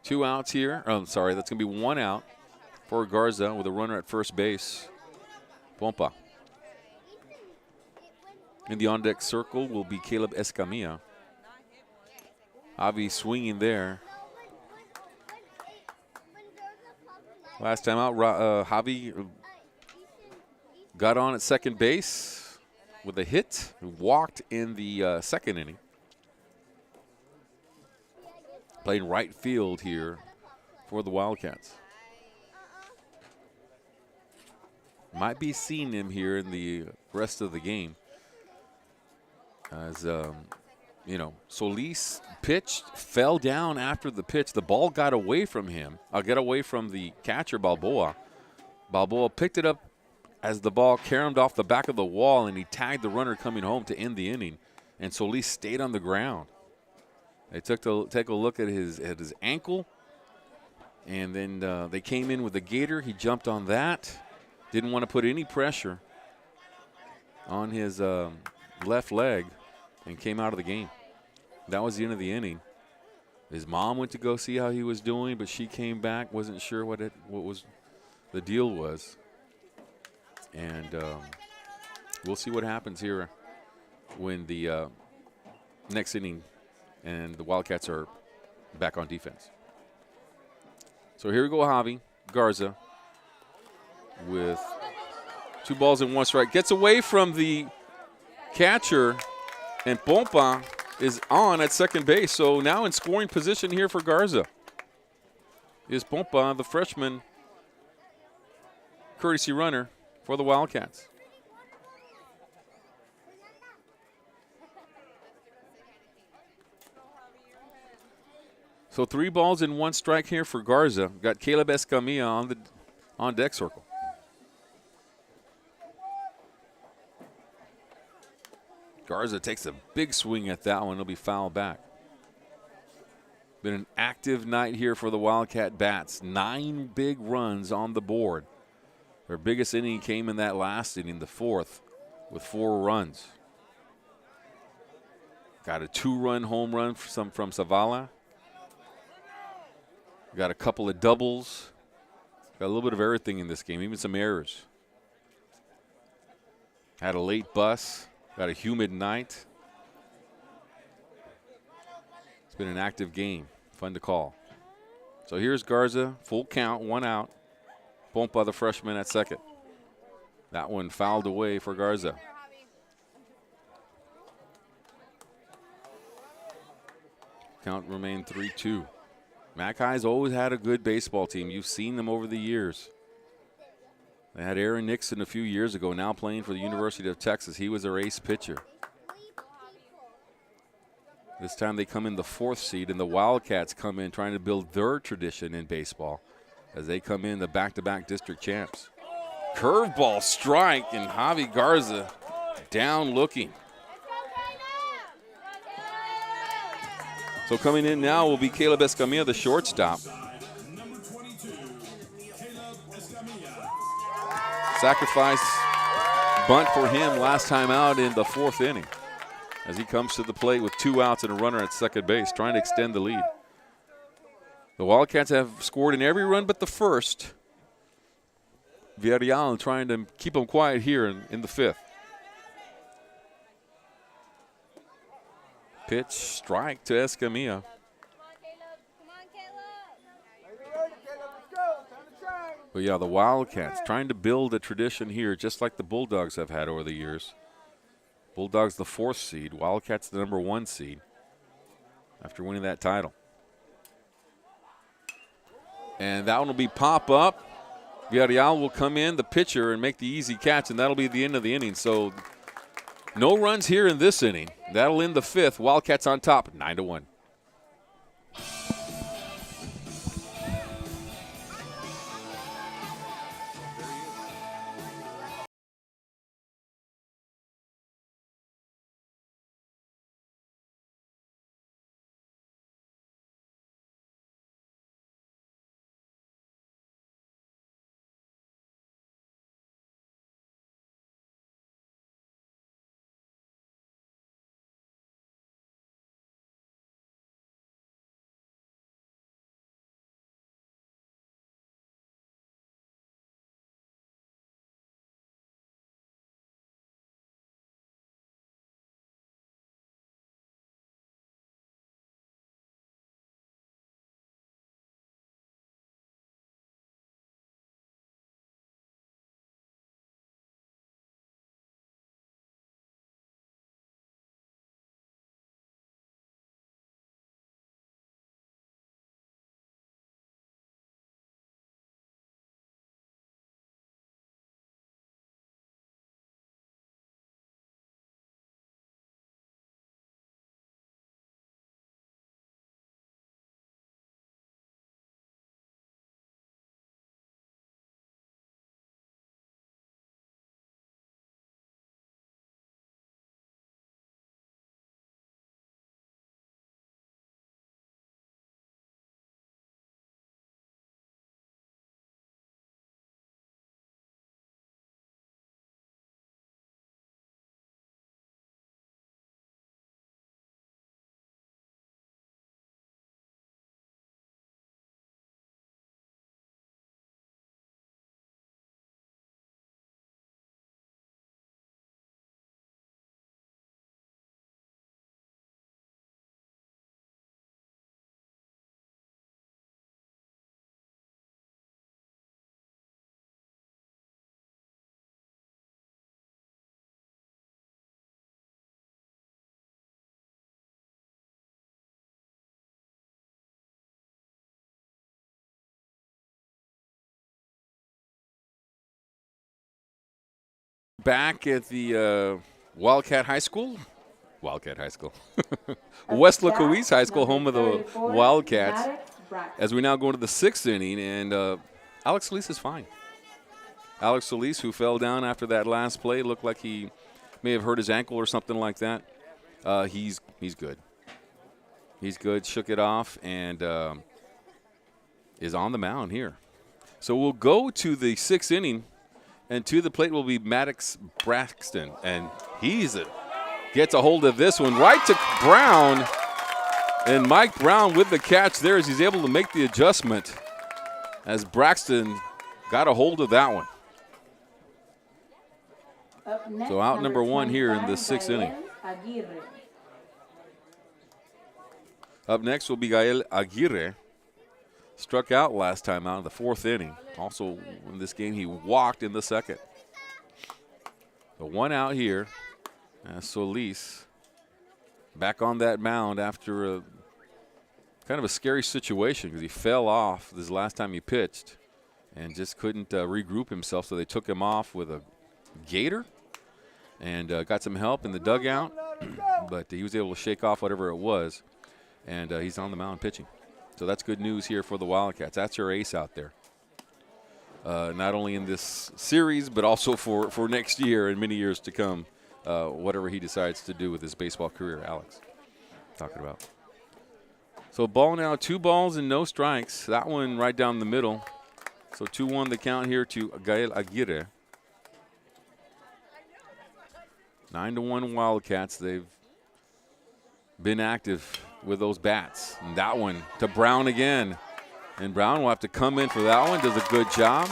Two outs here. Oh, sorry, that's going to be 1 out for Garza with a runner at first base. Pompa. In the on-deck circle will be Caleb Escamilla. Javi swinging there. Last time out, Javi got on at second base with a hit. Walked in the second inning. Playing right field here for the Wildcats. Might be seeing him here in the rest of the game. As, Solis pitched, fell down after the pitch. The ball got away from him. Got away from the catcher, Balboa. Balboa picked it up as the ball caromed off the back of the wall, and he tagged the runner coming home to end the inning. And Solis stayed on the ground. They took to take a look at his ankle, and then they came in with the gator. He jumped on that. Didn't want to put any pressure on his left leg and came out of the game. That was the end of the inning. His mom went to go see how he was doing, but she came back, wasn't sure what was the deal was. And we'll see what happens here when the next inning and the Wildcats are back on defense. So here we go, Javi Garza with 2 balls and 1 strike. Gets away from the catcher, and Pompa is on at second base. So now in scoring position here for Garza is Pompa, the freshman courtesy runner for the Wildcats. So 3 balls and 1 strike here for Garza. Got Caleb Escamilla on deck circle. Garza takes a big swing at that one. It'll be fouled back. Been an active night here for the Wildcat Bats. 9 big runs on the board. Their biggest inning came in that last inning, the 4th, with 4 runs. Got a 2-run home run from Zavala. Got a couple of doubles. Got a little bit of everything in this game, even some errors. Had a late bus. Got a humid night. It's been an active game. Fun to call. So here's Garza, full count, 1 out. Pompa, the freshman, at second. That one fouled away for Garza. Count remained 3-2. Mac High's always had a good baseball team. You've seen them over the years. They had Aaron Nixon a few years ago, now playing for the University of Texas. He was their ace pitcher. This time they come in the 4th seed, and the Wildcats come in trying to build their tradition in baseball as they come in the back-to-back district champs. Curveball strike, and Javi Garza down looking. So coming in now will be Caleb Escamilla, the shortstop. Sacrifice bunt for him last time out in the 4th inning as he comes to the plate with 2 outs and a runner at second base, trying to extend the lead. The Wildcats have scored in every run but the first. Villarreal trying to keep them quiet here in the 5th. Pitch, strike to Escamilla. But yeah, the Wildcats trying to build a tradition here, just like the Bulldogs have had over the years. Bulldogs the 4th seed, Wildcats the number 1 seed after winning that title. And that one will be pop up. Villarreal will come in, the pitcher, and make the easy catch, and that'll be the end of the inning. So no runs here in this inning. That'll end the 5th. Wildcats on top, 9-1. Back at the Wildcat High School. Weslaco East High School, home of the Wildcats. As we now go into the 6th inning, and Alex Solis is fine. Alex Solis, who fell down after that last play, looked like he may have hurt his ankle or something like that. He's good. He's good, shook it off, and is on the mound here. So we'll go to the 6th inning. And to the plate will be Maddox Braxton. And gets a hold of this one right to Brown. And Mike Brown with the catch there as he's able to make the adjustment as Braxton got a hold of that one. So out number 1 here in the 6th inning. Up next will be Gael Aguirre. Struck out last time out in the 4th inning. Also, in this game, he walked in the 2nd. The 1 out here. Solis back on that mound after kind of a scary situation because he fell off this last time he pitched and just couldn't regroup himself. So they took him off with a gator and got some help in the dugout. But he was able to shake off whatever it was. And he's on the mound pitching. So that's good news here for the Wildcats. That's your ace out there. Not only in this series, but also for next year and many years to come, whatever he decides to do with his baseball career, Alex talking about. So ball now, 2 balls and no strikes. That one right down the middle. So 2-1 the count here to Gael Aguirre. 9-1 Wildcats. They've been active with those bats. And that one to Brown again. And Brown will have to come in for that one. Does a good job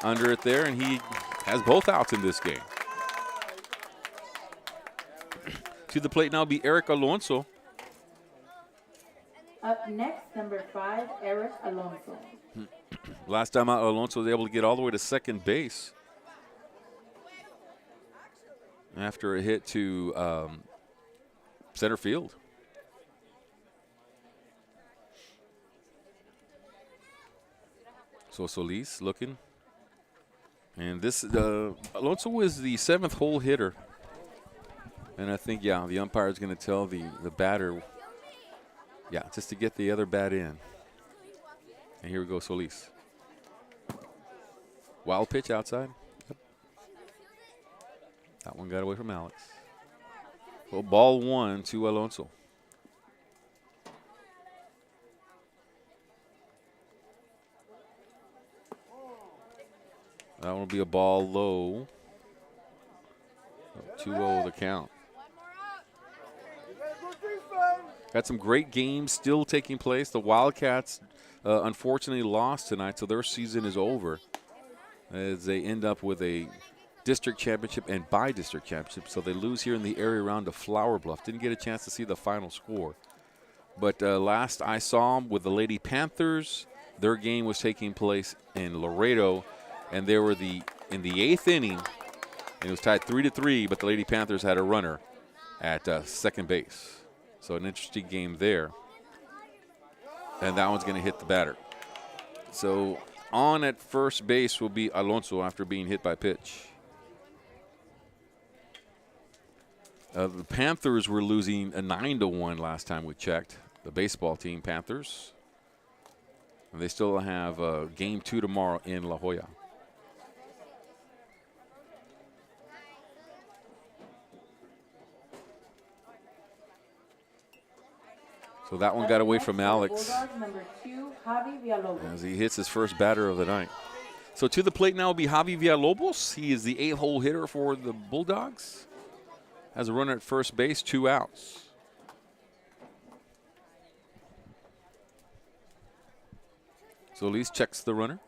under it there, and he has both outs in this game. To the plate now will be Eric Alonso. Up next, number 5, Eric Alonso. Last time out, Alonso was able to get all the way to second base after a hit to center field. So Solis looking. And this, Alonso was the 7th hole hitter. And I think, yeah, the umpire is going to tell the batter, yeah, just to get the other bat in. And here we go, Solis. Wild pitch outside. Yep. That one got away from Alex. Well, ball 1 to Alonso. That one will be a ball low. 2-0 the count. Got some great games still taking place. The Wildcats unfortunately lost tonight, so their season is over as they end up with a district championship and bi-district championship. So they lose here in the area round of Flower Bluff. Didn't get a chance to see the final score. But last I saw them with the Lady Panthers, their game was taking place in Laredo, and they were in the 8th inning, and it was tied 3-3, but the Lady Panthers had a runner at second base. So an interesting game there. And that one's going to hit the batter. So on at first base will be Alonso after being hit by pitch. The Panthers were losing a 9-1 last time we checked. The baseball team, Panthers. And they still have game 2 tomorrow in La Jolla. So that one got away from Alex Bulldogs, number 2, Javi Villalobos. as he hits his first batter of the night. So to the plate now will be Javi Villalobos. He is the 8th hole hitter for the Bulldogs. Has a runner at first base, 2 outs. Solis checks the runner.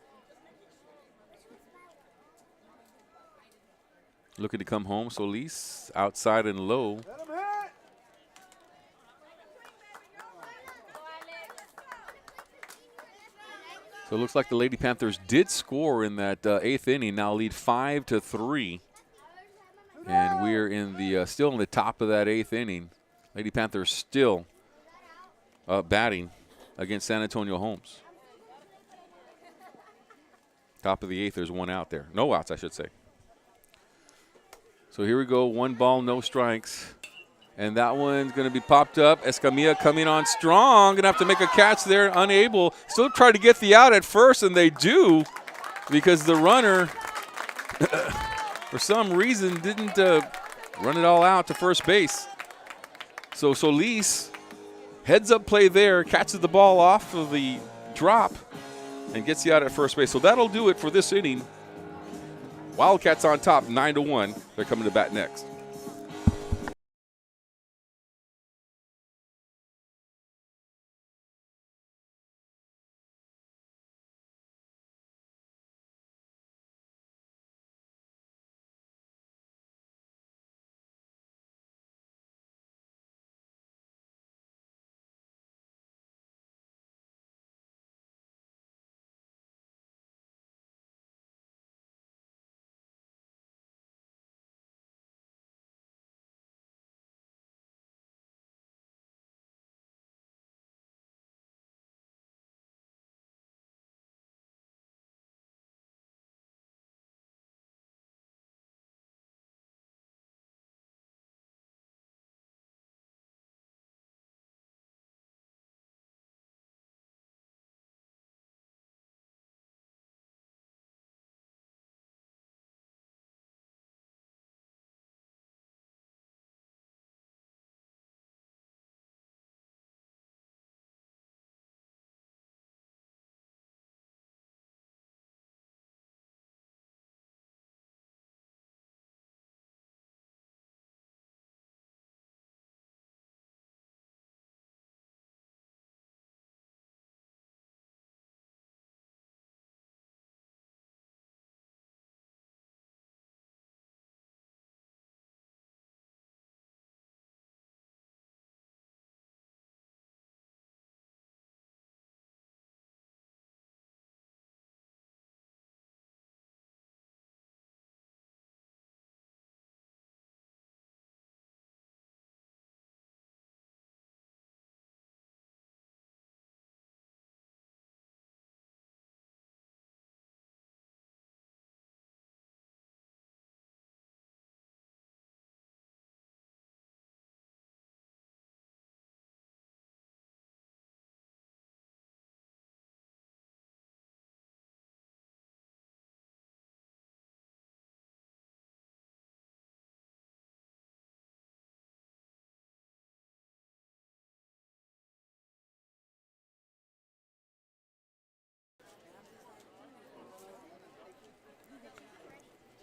Looking to come home. Solis outside and low. So it looks like the Lady Panthers did score in that 8th inning. Now lead 5-3. And we're in the still in the top of that 8th inning. Lady Panthers still batting against San Antonio Homes. Top of the 8th, there's 1 out there. No outs, I should say. So here we go, 1 ball, no strikes. And that one's going to be popped up. Escamilla coming on strong. Going to have to make a catch there, unable. Still try to get the out at first, and they do because the runner, for some reason, didn't run it all out to first base. So Solis, heads-up play there, catches the ball off of the drop, and gets you out at first base. So that'll do it for this inning. Wildcats on top, 9-1. They're coming to bat next.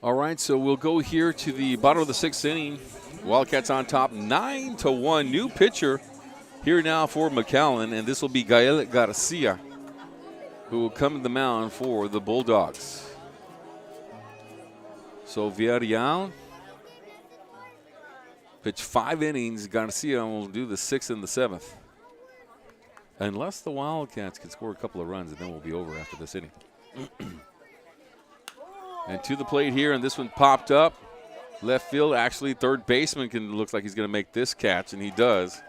All right, so we'll go here to the bottom of the 6th inning. Wildcats on top, 9-1. New pitcher here now for McAllen, and this will be Gael Garcia, who will come to the mound for the Bulldogs. So Villarreal pitched 5 innings. Garcia will do the 6th and the 7th. Unless the Wildcats can score a couple of runs, and then we'll be over after this inning. And to the plate here, and this one popped up. Left field, actually, third baseman looks like he's going to make this catch, and he does.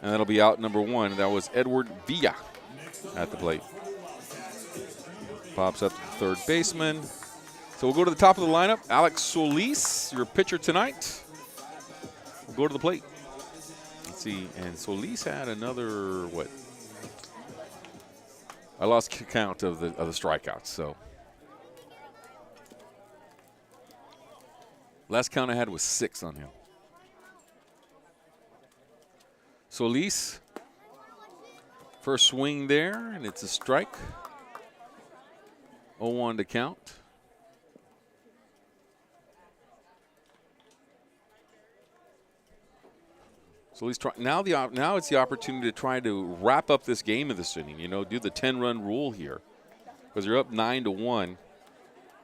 And that'll be out number 1. That was Edward Villa at the plate. Pops up to the third baseman. So we'll go to the top of the lineup. Alex Solis, your pitcher tonight. We'll go to the plate. Let's see, and Solis had another, what? I lost count of the strikeouts, so. Last count I had was 6 on him. Solis, first swing there, and it's a strike. 0-1 to count. So he's now it's the opportunity to try to wrap up this game in this inning. You know, do the 10-run rule here, because you're up 9-1.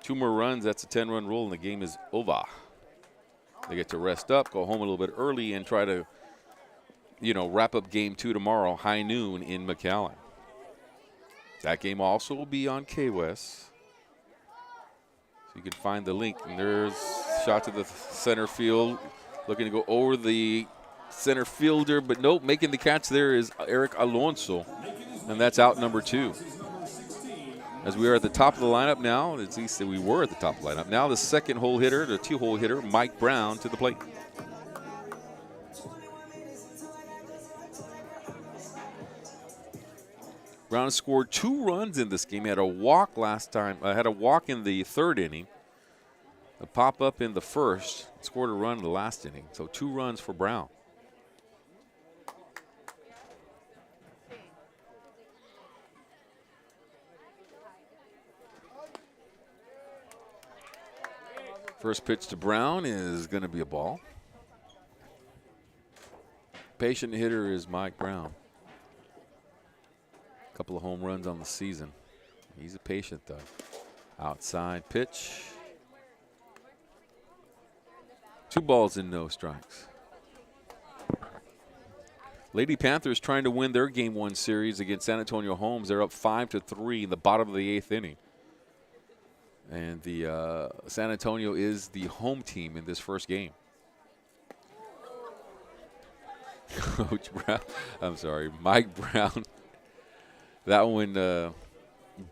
2 more runs, that's a 10-run rule, and the game is over. They get to rest up, go home a little bit early, and try to, you know, wrap up game 2 tomorrow, high noon in McAllen. That game also will be on KWES. So you can find the link. And there's a shot to the center field, looking to go over the center fielder, but nope, making the catch there is Eric Alonso, and that's out number 2. As we are at the top of the lineup now, at least we were at the top of the lineup. Now the second hole hitter, the 2-hole hitter, Mike Brown to the plate. Brown scored 2 runs in this game. He had a walk last time. Had a walk in the 3rd inning. A pop up in the 1st. Scored a run in the last inning. So 2 runs for Brown. First pitch to Brown is going to be a ball. Patient hitter is Mike Brown. A couple of home runs on the season. He's a patient, though. Outside pitch. 2 balls and no strikes. Lady Panthers trying to win their Game 1 series against San Antonio Homes. They're up 5-3 in the bottom of the 8th inning. And the San Antonio is the home team in this first game. Coach Brown, I'm sorry, Mike Brown. That one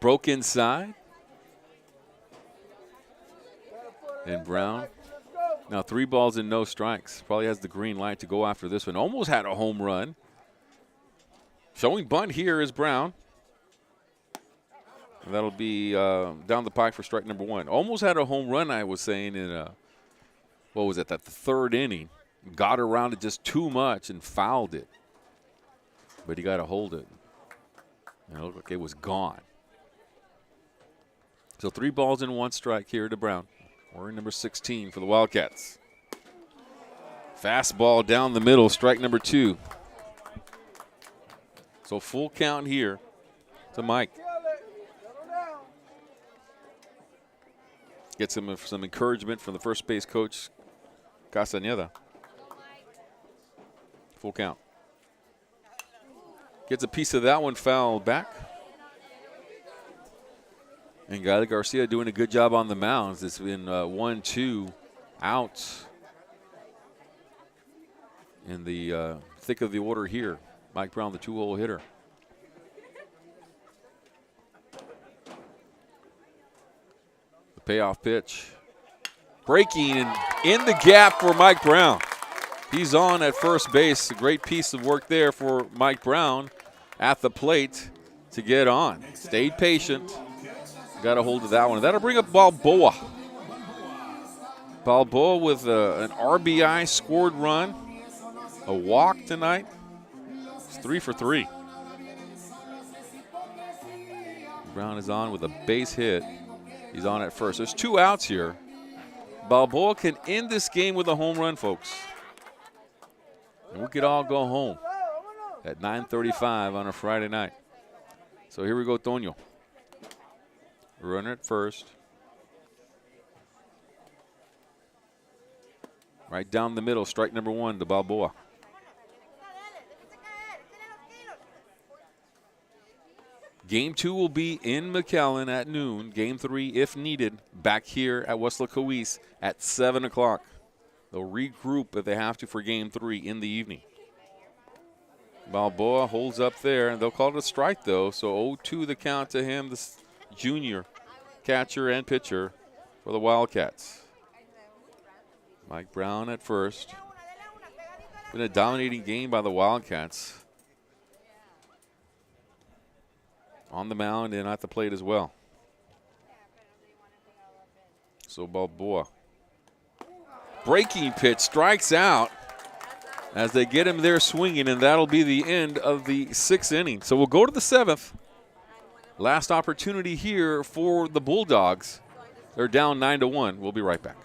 broke inside. And Brown, now 3 balls and no strikes. Probably has the green light to go after this one. Almost had a home run. Showing bunt here is Brown. And that'll be down the pike for strike number 1. Almost had a home run, I was saying, in what was it, that the 3rd inning. Got around it just too much and fouled it. But he got to hold it. And it looked like it was gone. So 3 balls and 1 strike here to Brown. We're in number 16 for the Wildcats. Fastball down the middle, strike number 2. So full count here to Mike. Get some encouragement from the first base coach, Castañeda. Full count. Gets a piece of that one fouled back. And Gael Garcia doing a good job on the mound. It's been 1-2 outs in the thick of the order here. Mike Brown, the 2-hole hitter. The payoff pitch. Breaking and in the gap for Mike Brown. He's on at first base. A great piece of work there for Mike Brown at the plate to get on. Stayed patient. Got a hold of that one. That'll bring up Balboa. Balboa with an RBI scored run. A walk tonight. It's 3 for 3. Brown is on with a base hit. He's on at first. There's 2 outs here. Balboa can end this game with a home run, folks. And we could all go home at 9:35 on a Friday night. So here we go, Toño. Runner at first. Right down the middle, strike number 1 to Balboa. Game 2 will be in McAllen at noon. Game 3, if needed, back here at Weslaco East at 7 o'clock. They'll regroup if they have to for Game 3 in the evening. Balboa holds up there, and they'll call it a strike, though. So 0-2 the count to him, the junior catcher and pitcher for the Wildcats. Mike Brown at first. Been a dominating game by the Wildcats. On the mound and at the plate as well. So Balboa. Breaking pitch, strikes out as they get him there swinging, and that'll be the end of the 6th inning. So we'll go to the 7th. Last opportunity here for the Bulldogs. They're down 9-1. We'll be right back.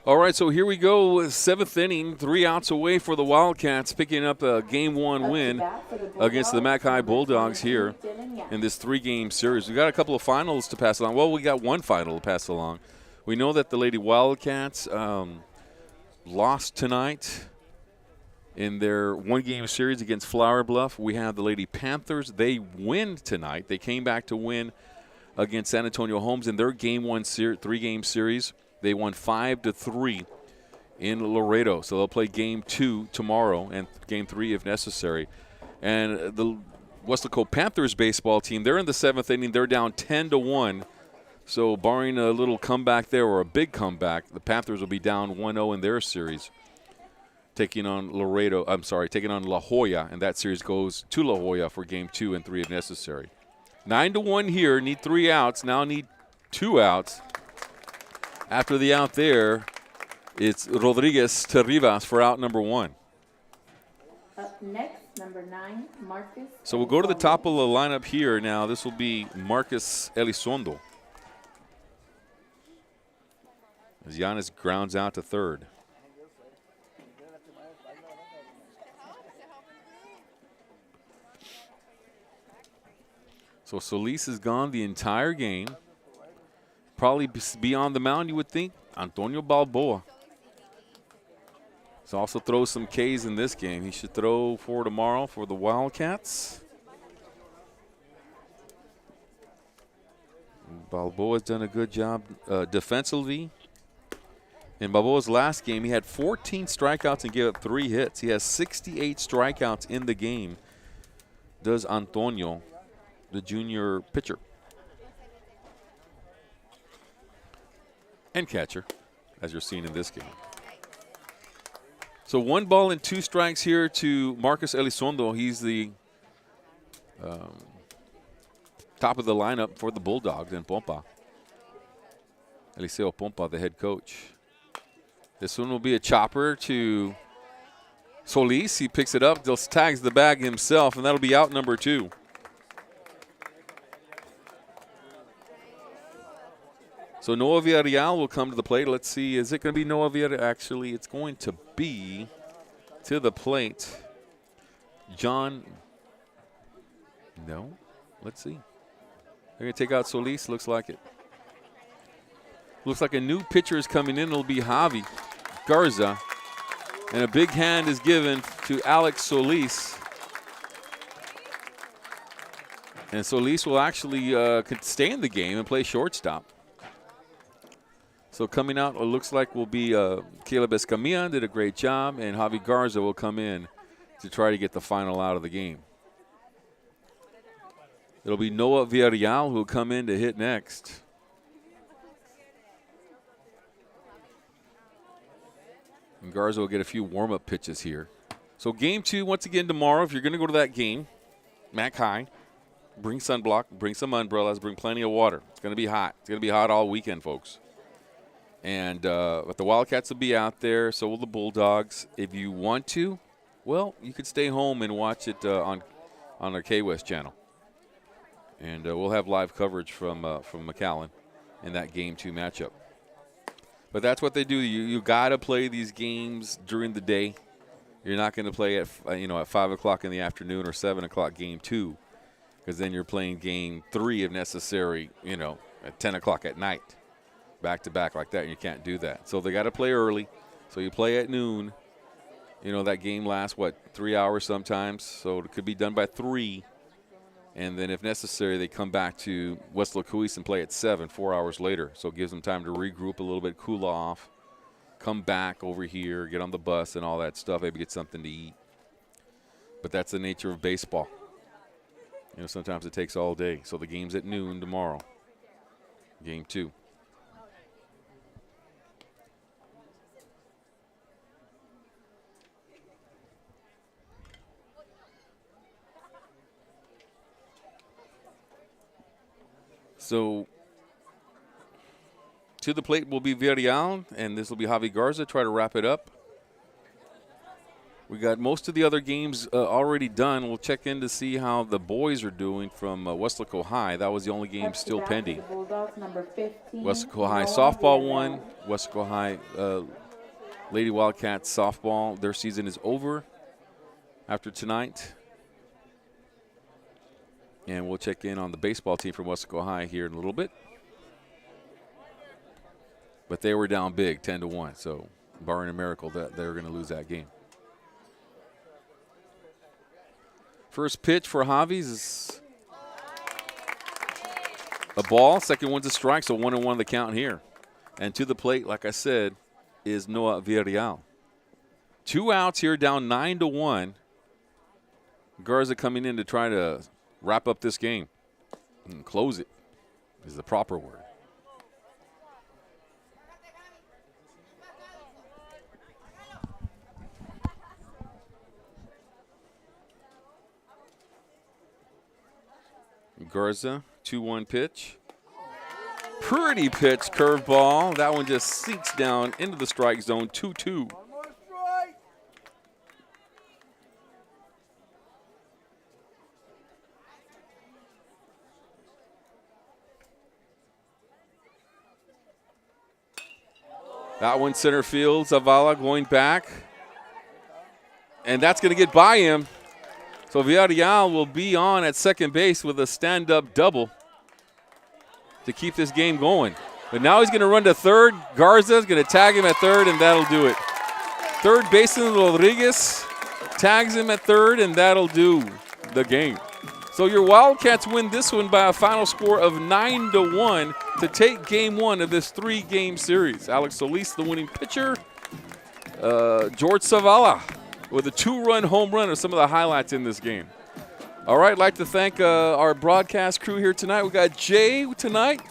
All right, so here we go, 7th inning, 3 outs away for the Wildcats, picking up a Game 1 win against the McAllen Bulldogs here in this 3-game series. We got a couple of finals to pass along. Well, we got one final to pass along. We know that the Lady Wildcats lost tonight in their 1-game series against Flower Bluff. We have the Lady Panthers. They win tonight. They came back to win against San Antonio Homes in their Game 1 3-game series. They won 5-3 in Laredo. So they'll play Game 2 tomorrow and Game 3 if necessary. And the Weslaco Panthers baseball team, they're in the 7th inning. They're down 10-1. So barring a little comeback there or a big comeback, the Panthers will be down 1-0 in their series, taking on La Jolla, and that series goes to La Jolla for Game 2 and 3 if necessary. 9-1 here. Need 3 outs. Now need 2 outs. After the out there, it's Rodriguez to Rivas for out number 1. Up next, number 9, Marcus. So we'll go to the top of the lineup here now. This will be Marcus Elizondo. As Giannis grounds out to third. So Solis is gone the entire game. Probably be on the mound, you would think. Antonio Balboa. So also throws some Ks in this game. He should throw for tomorrow for the Wildcats. Balboa's done a good job defensively. In Balboa's last game, he had 14 strikeouts and gave up 3 hits. He has 68 strikeouts in the game. Does Antonio, the junior pitcher and catcher, as you're seeing in this game. So 1 ball and 2 strikes here to Marcus Elizondo. He's the top of the lineup for the Bulldogs in Pompa. Eliseo Pompa, the head coach. This one will be a chopper to Solis. He picks it up, just tags the bag himself, and that'll be out number 2. So Noah Villarreal will come to the plate. Let's see, is it going to be Noah Villarreal? Actually, it's going to be to the plate. John, no, let's see. They're going to take out Solis, looks like it. Looks like a new pitcher is coming in. It'll be Javi Garza. And a big hand is given to Alex Solis. And Solis will actually could stay in the game and play shortstop. So coming out, it looks like will be Caleb Escamilla, did a great job, and Javi Garza will come in to try to get the final out of the game. It'll be Noah Villarreal who will come in to hit next. And Garza will get a few warm-up pitches here. So game 2, once again, tomorrow. If you're going to go to that game, Mac High, bring sunblock, bring some umbrellas, bring plenty of water. It's going to be hot. It's going to be hot all weekend, folks. And but the Wildcats will be out there, so will the Bulldogs. If you want to, well, you could stay home and watch it on our KWES channel. And we'll have live coverage from McAllen in that Game 2 matchup. But that's what they do. You got to play these games during the day. You're not going to play at 5 o'clock in the afternoon or 7 o'clock Game 2, because then you're playing Game 3 if necessary. At 10 o'clock at night, back to back like that. And you can't do that. So they got to play early. So you play at noon. That game lasts 3 hours sometimes. So it could be done by 3. And then if necessary, they come back to Weslaco and play at 7, 4 hours later. So it gives them time to regroup a little bit, cool off, come back over here, get on the bus and all that stuff, maybe get something to eat. But that's the nature of baseball. Sometimes it takes all day. So the game's at noon tomorrow, Game 2. So to the plate will be Villarreal, and this will be Javi Garza. Try to wrap it up. We got most of the other games already done. We'll check in to see how the boys are doing from Weslaco High. That was the only game still pending. Weslaco High softball won. Weslaco High Lady Wildcats softball, their season is over after tonight. And we'll check in on the baseball team from Weslaco High here in a little bit. But they were down big, 10-1. So, barring a miracle, that they're going to lose that game. First pitch for Javi's is a ball. Second one's a strike, so 1-1 the count here. And to the plate, like I said, is Noah Villarreal. 2 outs here, down 9-1. Garza coming in to try to wrap up this game and close it is the proper word. Garza, 2-1 pitch. Pretty pitch, curveball. That one just sinks down into the strike zone, 2-2. That one center field, Zavala going back. And that's going to get by him. So Villarreal will be on at second base with a stand-up double to keep this game going. But now he's going to run to third. Garza's going to tag him at third, and that'll do it. Third baseman Rodriguez tags him at third, and that'll do the game. So your Wildcats win this one by a final score of 9-1 to take game one of this 3-game series. Alex Solis, the winning pitcher. George Zavala with a 2-run home run are some of the highlights in this game. All right, I'd like to thank our broadcast crew here tonight. We got Jay tonight.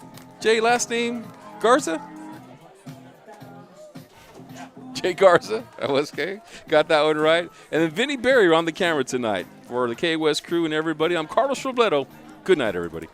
Jay, last name Garza? Jay Garza, LSK. Got that one right. And then Vinny Berry on the camera tonight. For the KWES crew and everybody, I'm Carlos Robledo. Good night, everybody.